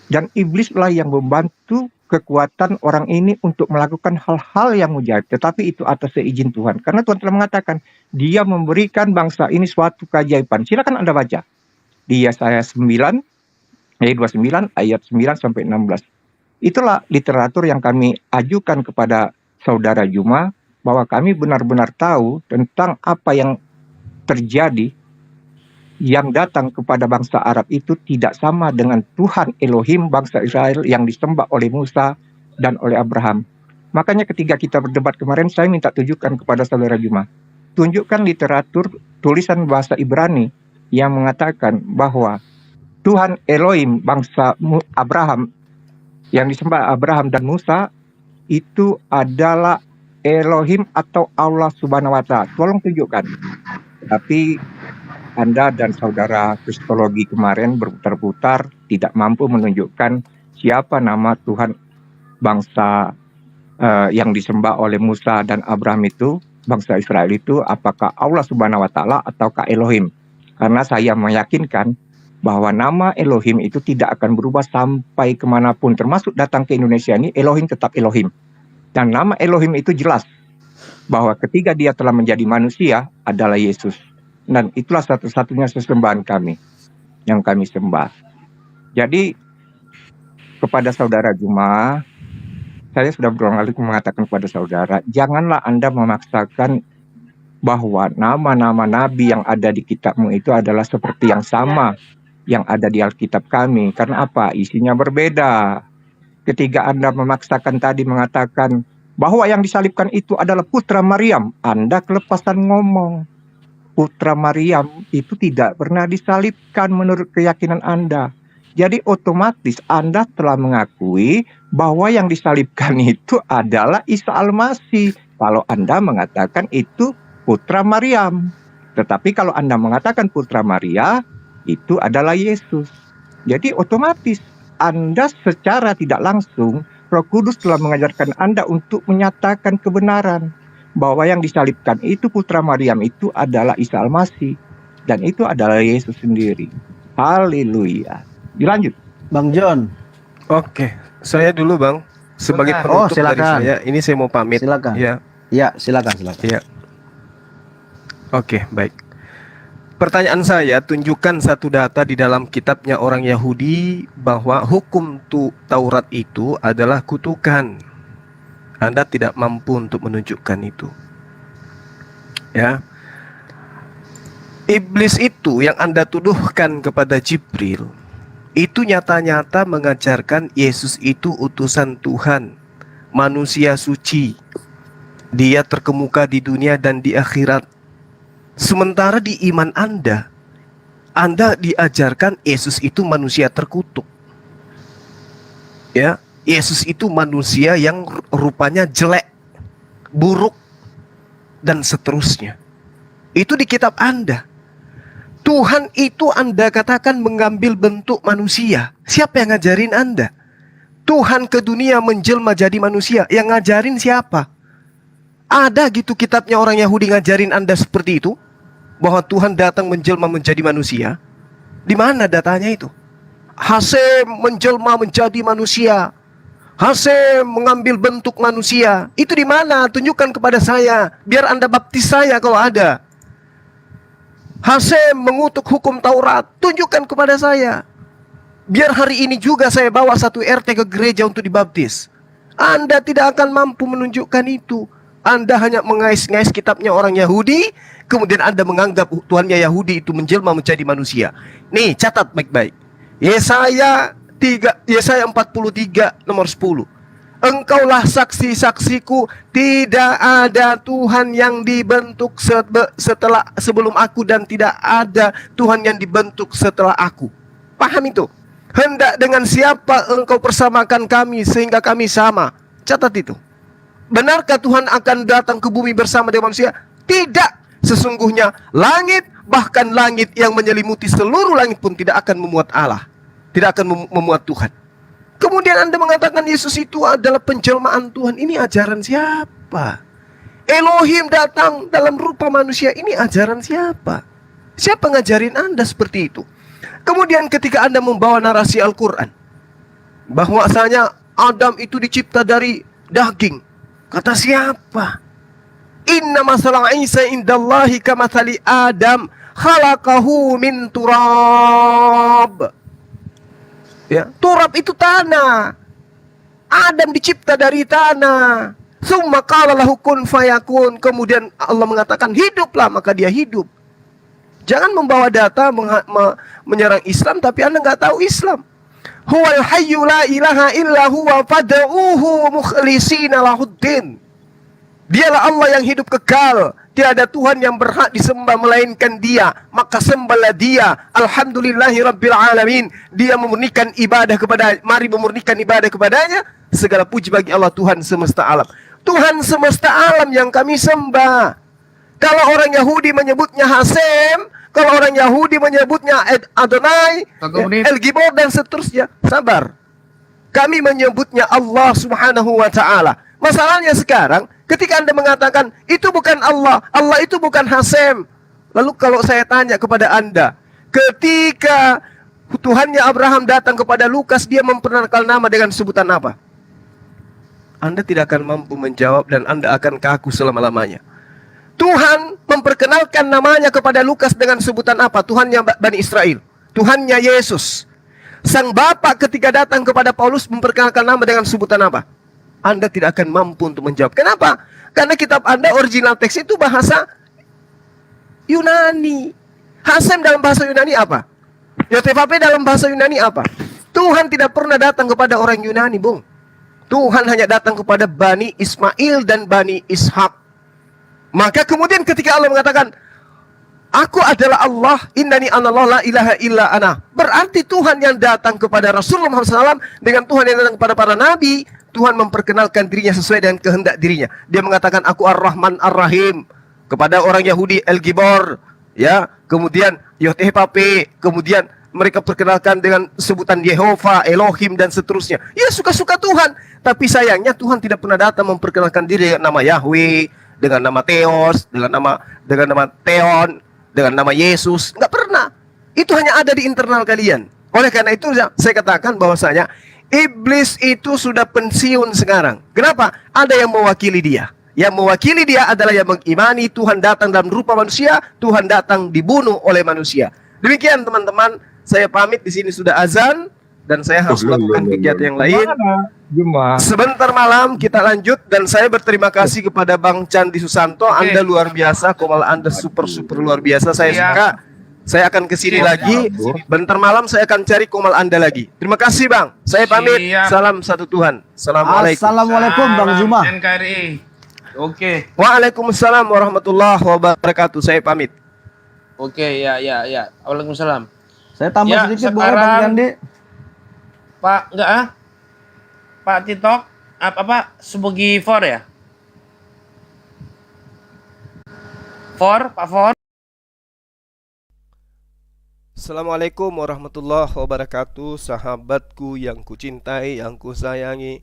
Dan iblislah yang membantu kekuatan orang ini untuk melakukan hal-hal yang mujizat. Tetapi itu atas seizin Tuhan. Karena Tuhan telah mengatakan, dia memberikan bangsa ini suatu keajaiban. Silakan Anda baca. Di Yesaya 9, ayat 29, ayat 9 sampai 16. Itulah literatur yang kami ajukan kepada Saudara Juma, bahwa kami benar-benar tahu tentang apa yang terjadi, yang datang kepada bangsa Arab itu tidak sama dengan Tuhan Elohim bangsa Israel yang disembah oleh Musa dan oleh Abraham. Makanya ketika kita berdebat kemarin, saya minta tunjukkan kepada Saudara Juma, tunjukkan literatur tulisan bahasa Ibrani yang mengatakan bahwa Tuhan Elohim bangsa Abraham yang disembah Abraham dan Musa itu adalah Elohim atau Allah Subhanahu wa Ta'ala. Tolong tunjukkan. Tapi Anda dan saudara kristologi kemarin berputar-putar tidak mampu menunjukkan siapa nama Tuhan bangsa yang disembah oleh Musa dan Abraham itu, bangsa Israel itu, apakah Allah Subhanahu wa Ta'ala ataukah Elohim? Karena saya meyakinkan bahwa nama Elohim itu tidak akan berubah sampai kemanapun, termasuk datang ke Indonesia ini, Elohim tetap Elohim. Dan nama Elohim itu jelas bahwa ketika dia telah menjadi manusia adalah Yesus. Dan itulah satu-satunya sesembahan kami yang kami sembah. Jadi kepada saudara Juma, saya sudah berulang kali mengatakan kepada saudara, janganlah Anda memaksakan bahwa nama-nama nabi yang ada di kitabmu itu adalah seperti yang sama yang ada di Alkitab kami. Karena apa? Isinya berbeda. Ketika Anda memaksakan tadi mengatakan bahwa yang disalibkan itu adalah putra Maryam, Anda kelepasan ngomong. Putra Maryam itu tidak pernah disalibkan menurut keyakinan Anda. Jadi otomatis Anda telah mengakui bahwa yang disalibkan itu adalah Isa Al-Masih. Kalau Anda mengatakan itu putra Maryam. Tetapi kalau Anda mengatakan putra Maria, itu adalah Yesus. Jadi otomatis Anda secara tidak langsung, Roh Kudus telah mengajarkan Anda untuk menyatakan kebenaran. Bahwa yang disalibkan itu putra Maryam itu adalah Isa Al-Masih. Dan itu adalah Yesus sendiri. Haleluya. Dilanjut. Bang John. Oke, saya dulu Bang. Sebagai penutup dari saya, ini saya mau pamit. Silakan. Ya. Ya, silakan. Ya. Oke, baik. Pertanyaan saya, tunjukkan satu data di dalam kitabnya orang Yahudi bahwa hukum Taurat itu adalah kutukan. Anda tidak mampu untuk menunjukkan itu. Ya. Iblis itu yang Anda tuduhkan kepada Jibril, itu nyata-nyata mengajarkan Yesus itu utusan Tuhan, manusia suci. Dia terkemuka di dunia dan di akhirat. Sementara di iman Anda diajarkan Yesus itu manusia terkutuk. Ya, Yesus itu manusia yang rupanya jelek, buruk, dan seterusnya. Itu di kitab Anda. Tuhan itu Anda katakan mengambil bentuk manusia. Siapa yang ngajarin Anda? Tuhan ke dunia menjelma jadi manusia. Yang ngajarin siapa? Ada gitu kitabnya orang Yahudi ngajarin Anda seperti itu? Bahwa Tuhan datang menjelma menjadi manusia? Di mana datanya itu? Hasem menjelma menjadi manusia. Hasem mengambil bentuk manusia. Itu di mana? Tunjukkan kepada saya. Biar Anda baptis saya kalau ada. Hasem mengutuk hukum Taurat, tunjukkan kepada saya. Biar hari ini juga saya bawa satu RT ke gereja untuk dibaptis. Anda tidak akan mampu menunjukkan itu. Anda hanya mengais-ngais kitabnya orang Yahudi, kemudian Anda menganggap Tuhannya Yahudi itu menjelma menjadi manusia. Nih, catat baik-baik. Yesaya 43 nomor 10. Engkaulah saksi-saksiku, tidak ada Tuhan yang dibentuk sebelum aku, dan tidak ada Tuhan yang dibentuk setelah aku. Paham itu? Hendak dengan siapa engkau persamakan kami sehingga kami sama? Catat itu. Benarkah Tuhan akan datang ke bumi bersama dengan manusia? Tidak. Sesungguhnya langit, bahkan langit yang menyelimuti seluruh langit pun tidak akan memuat Allah. Tidak akan memuat Tuhan. Kemudian Anda mengatakan Yesus itu adalah penjelmaan Tuhan. Ini ajaran siapa? Elohim datang dalam rupa manusia. Ini ajaran siapa? Siapa ngajarin Anda seperti itu? Kemudian ketika Anda membawa narasi Al-Quran, bahwasanya Adam itu dicipta dari daging. Kata siapa? Inna masalah Isa indallahi kamathali Adam khalaqahu min turab. Ya, turab itu tanah. Adam dicipta dari tanah. Summa qala lahu kun fayakun. Kemudian Allah mengatakan hiduplah, maka dia hidup. Jangan membawa data menyerang Islam tapi Anda nggak tahu Islam. Huwal hayyu la ilaha illa huwa fad'uhu mukhlishina lahuddin. Dialah Allah yang hidup kekal. Tiada Tuhan yang berhak disembah melainkan Dia. Maka sembahlah Dia. Alhamdulillahi Rabbil Alamin. Dia memurnikan ibadah kepada. Mari memurnikan ibadah kepadanya. Segala puji bagi Allah Tuhan semesta alam. Tuhan semesta alam yang kami sembah. Kalau orang Yahudi menyebutnya Hasem, kalau orang Yahudi menyebutnya Adonai, El Gibor dan seterusnya. Sabar. Kami menyebutnya Allah Subhanahu wa Ta'ala. Masalahnya sekarang ketika Anda mengatakan itu bukan Allah, Allah itu bukan Hasem. Lalu kalau saya tanya kepada Anda, ketika Tuhannya Abraham datang kepada Lukas, dia memperkenalkan nama dengan sebutan apa? Anda tidak akan mampu menjawab dan Anda akan kaku selama-lamanya. Tuhan memperkenalkan namanya kepada Lukas dengan sebutan apa? Tuhannya Bani Israel, Tuhannya Yesus. Sang Bapak ketika datang kepada Paulus memperkenalkan nama dengan sebutan apa? Anda tidak akan mampu untuk menjawab. Kenapa? Karena kitab Anda original teks itu bahasa Yunani. Hasem dalam bahasa Yunani apa? Yotevapé dalam bahasa Yunani apa? Tuhan tidak pernah datang kepada orang Yunani, Bung. Tuhan hanya datang kepada Bani Ismail dan Bani Ishak. Maka kemudian ketika Allah mengatakan, aku adalah Allah, innani anallah la ilaha illa ana. Berarti Tuhan yang datang kepada Rasulullah SAW dengan Tuhan yang datang kepada para nabi, Tuhan memperkenalkan dirinya sesuai dengan kehendak dirinya. Dia mengatakan, aku Ar-Rahman Ar-Rahim. Kepada orang Yahudi, El Gibor. Ya, kemudian Yotevapé, kemudian mereka perkenalkan dengan sebutan Yehova, Elohim, dan seterusnya. Ya, suka-suka Tuhan. Tapi sayangnya Tuhan tidak pernah datang memperkenalkan diri dengan nama Yahweh, dengan nama Theos, dengan nama Theon, dengan nama Yesus. Nggak pernah. Itu hanya ada di internal kalian. Oleh karena itu saya katakan bahwasanya iblis itu sudah pensiun sekarang. Kenapa? Ada yang mewakili dia. Yang mewakili dia adalah yang mengimani Tuhan datang dalam rupa manusia, Tuhan datang dibunuh oleh manusia. Demikian teman-teman, saya pamit, di sini sudah azan dan saya harus melakukan kegiatan yang lain. Sebentar malam kita lanjut dan saya berterima kasih kepada Bang Candi Susanto. Anda luar biasa, komal Anda super luar biasa. Saya suka. Saya akan ke sini lagi. Bentar malam saya akan cari komal Anda lagi. Terima kasih Bang. Saya pamit. Salam satu Tuhan. Assalamualaikum. Assalamualaikum Bang Zuma. NKRI. Oke. Waalaikumsalam warahmatullahi wabarakatuh. Saya pamit. Oke, ya. Waalaikumsalam. Saya tambah sedikit boleh Bang Candi? Pak, enggak ah? Pak Titok, apa sebagai for ya? Pak For. Assalamualaikum warahmatullahi wabarakatuh. Sahabatku yang kucintai, yang kusayangi.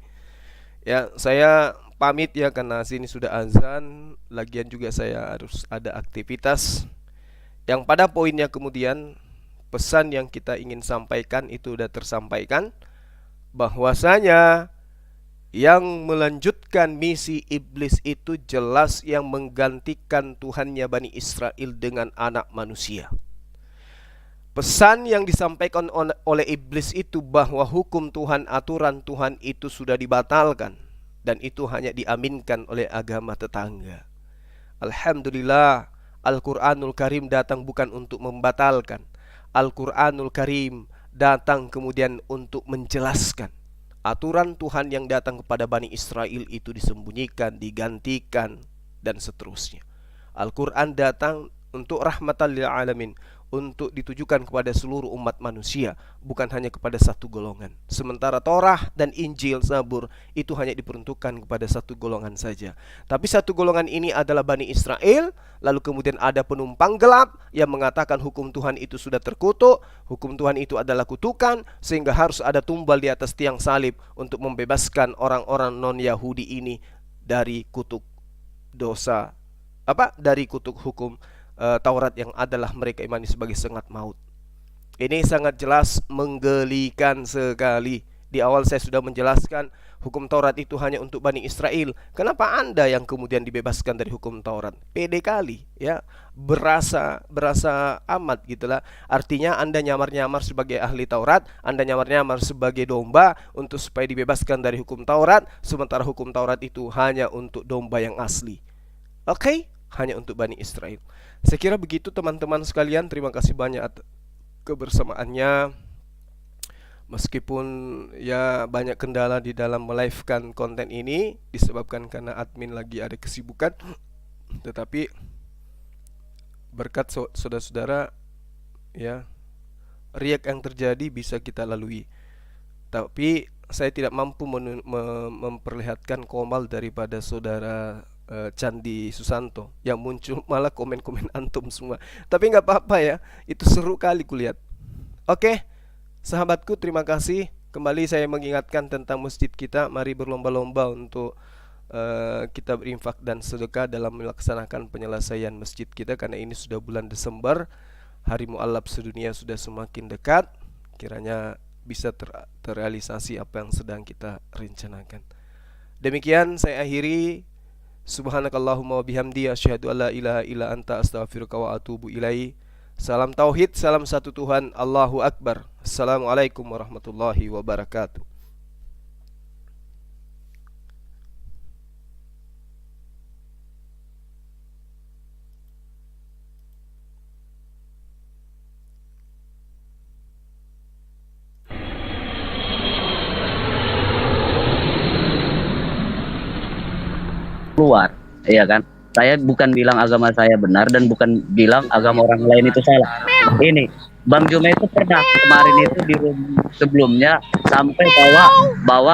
Ya, saya pamit ya karena sini sudah azan. Lagian juga saya harus ada aktivitas. Yang pada poinnya kemudian pesan yang kita ingin sampaikan itu sudah tersampaikan, bahwasanya yang melanjutkan misi iblis itu jelas yang menggantikan Tuhannya Bani Israel dengan anak manusia. Pesan yang disampaikan oleh iblis itu bahwa hukum Tuhan, aturan Tuhan itu sudah dibatalkan dan itu hanya diaminkan oleh agama tetangga. Alhamdulillah, Al-Quranul Karim datang bukan untuk membatalkan. Al-Quranul Karim datang kemudian untuk menjelaskan. Aturan Tuhan yang datang kepada Bani Israel itu disembunyikan, digantikan, dan seterusnya. Al-Quran datang untuk rahmatan lil alamin, untuk ditujukan kepada seluruh umat manusia, bukan hanya kepada satu golongan. Sementara Torah dan Injil, Zabur itu hanya diperuntukkan kepada satu golongan saja. Tapi satu golongan ini adalah Bani Israel. Lalu kemudian ada penumpang gelap yang mengatakan hukum Tuhan itu sudah terkutuk, hukum Tuhan itu adalah kutukan, sehingga harus ada tumbal di atas tiang salib untuk membebaskan orang-orang non-Yahudi ini dari kutuk dosa, dari kutuk hukum Taurat yang adalah mereka imani sebagai sengat maut. Ini sangat jelas menggelikan sekali. Di awal saya sudah menjelaskan hukum Taurat itu hanya untuk Bani Israel. Kenapa Anda yang kemudian dibebaskan dari hukum Taurat? Pede kali ya, berasa amat gitulah. Artinya Anda nyamar-nyamar sebagai ahli Taurat, Anda nyamar-nyamar sebagai domba untuk supaya dibebaskan dari hukum Taurat, sementara hukum Taurat itu hanya untuk domba yang asli. Oke? Hanya untuk Bani Israel. Saya kira begitu teman-teman sekalian. Terima kasih banyak kebersamaannya. Meskipun ya banyak kendala di dalam melivekan konten ini disebabkan karena admin lagi ada kesibukan, tetapi berkat saudara-saudara ya, riak yang terjadi bisa kita lalui. Tapi saya tidak mampu memperlihatkan komal daripada saudara Candi Susanto. Yang muncul malah komen-komen antum semua. Tapi nggak apa-apa ya, itu seru kali kulihat. Oke, sahabatku, terima kasih. Kembali saya mengingatkan tentang masjid kita. Mari berlomba-lomba untuk kita berinfak dan sedekah dalam melaksanakan penyelesaian masjid kita, karena ini sudah bulan Desember, hari mu'allaf sedunia sudah semakin dekat. Kiranya bisa terrealisasi apa yang sedang kita rencanakan. Demikian saya akhiri. Subhanakallahumma wa bihamdi asyhadu alla ilaha illa anta astaghfiruka wa atubu ilaihi. Salam tauhid, salam satu Tuhan, Allahu Akbar. Assalamualaikum warahmatullahi wabarakatuh. Keluar, ya kan? Saya bukan bilang agama saya benar dan bukan bilang agama orang lain itu salah. Ini Bang Juma itu pernah kemarin itu di room sebelumnya sampai bawa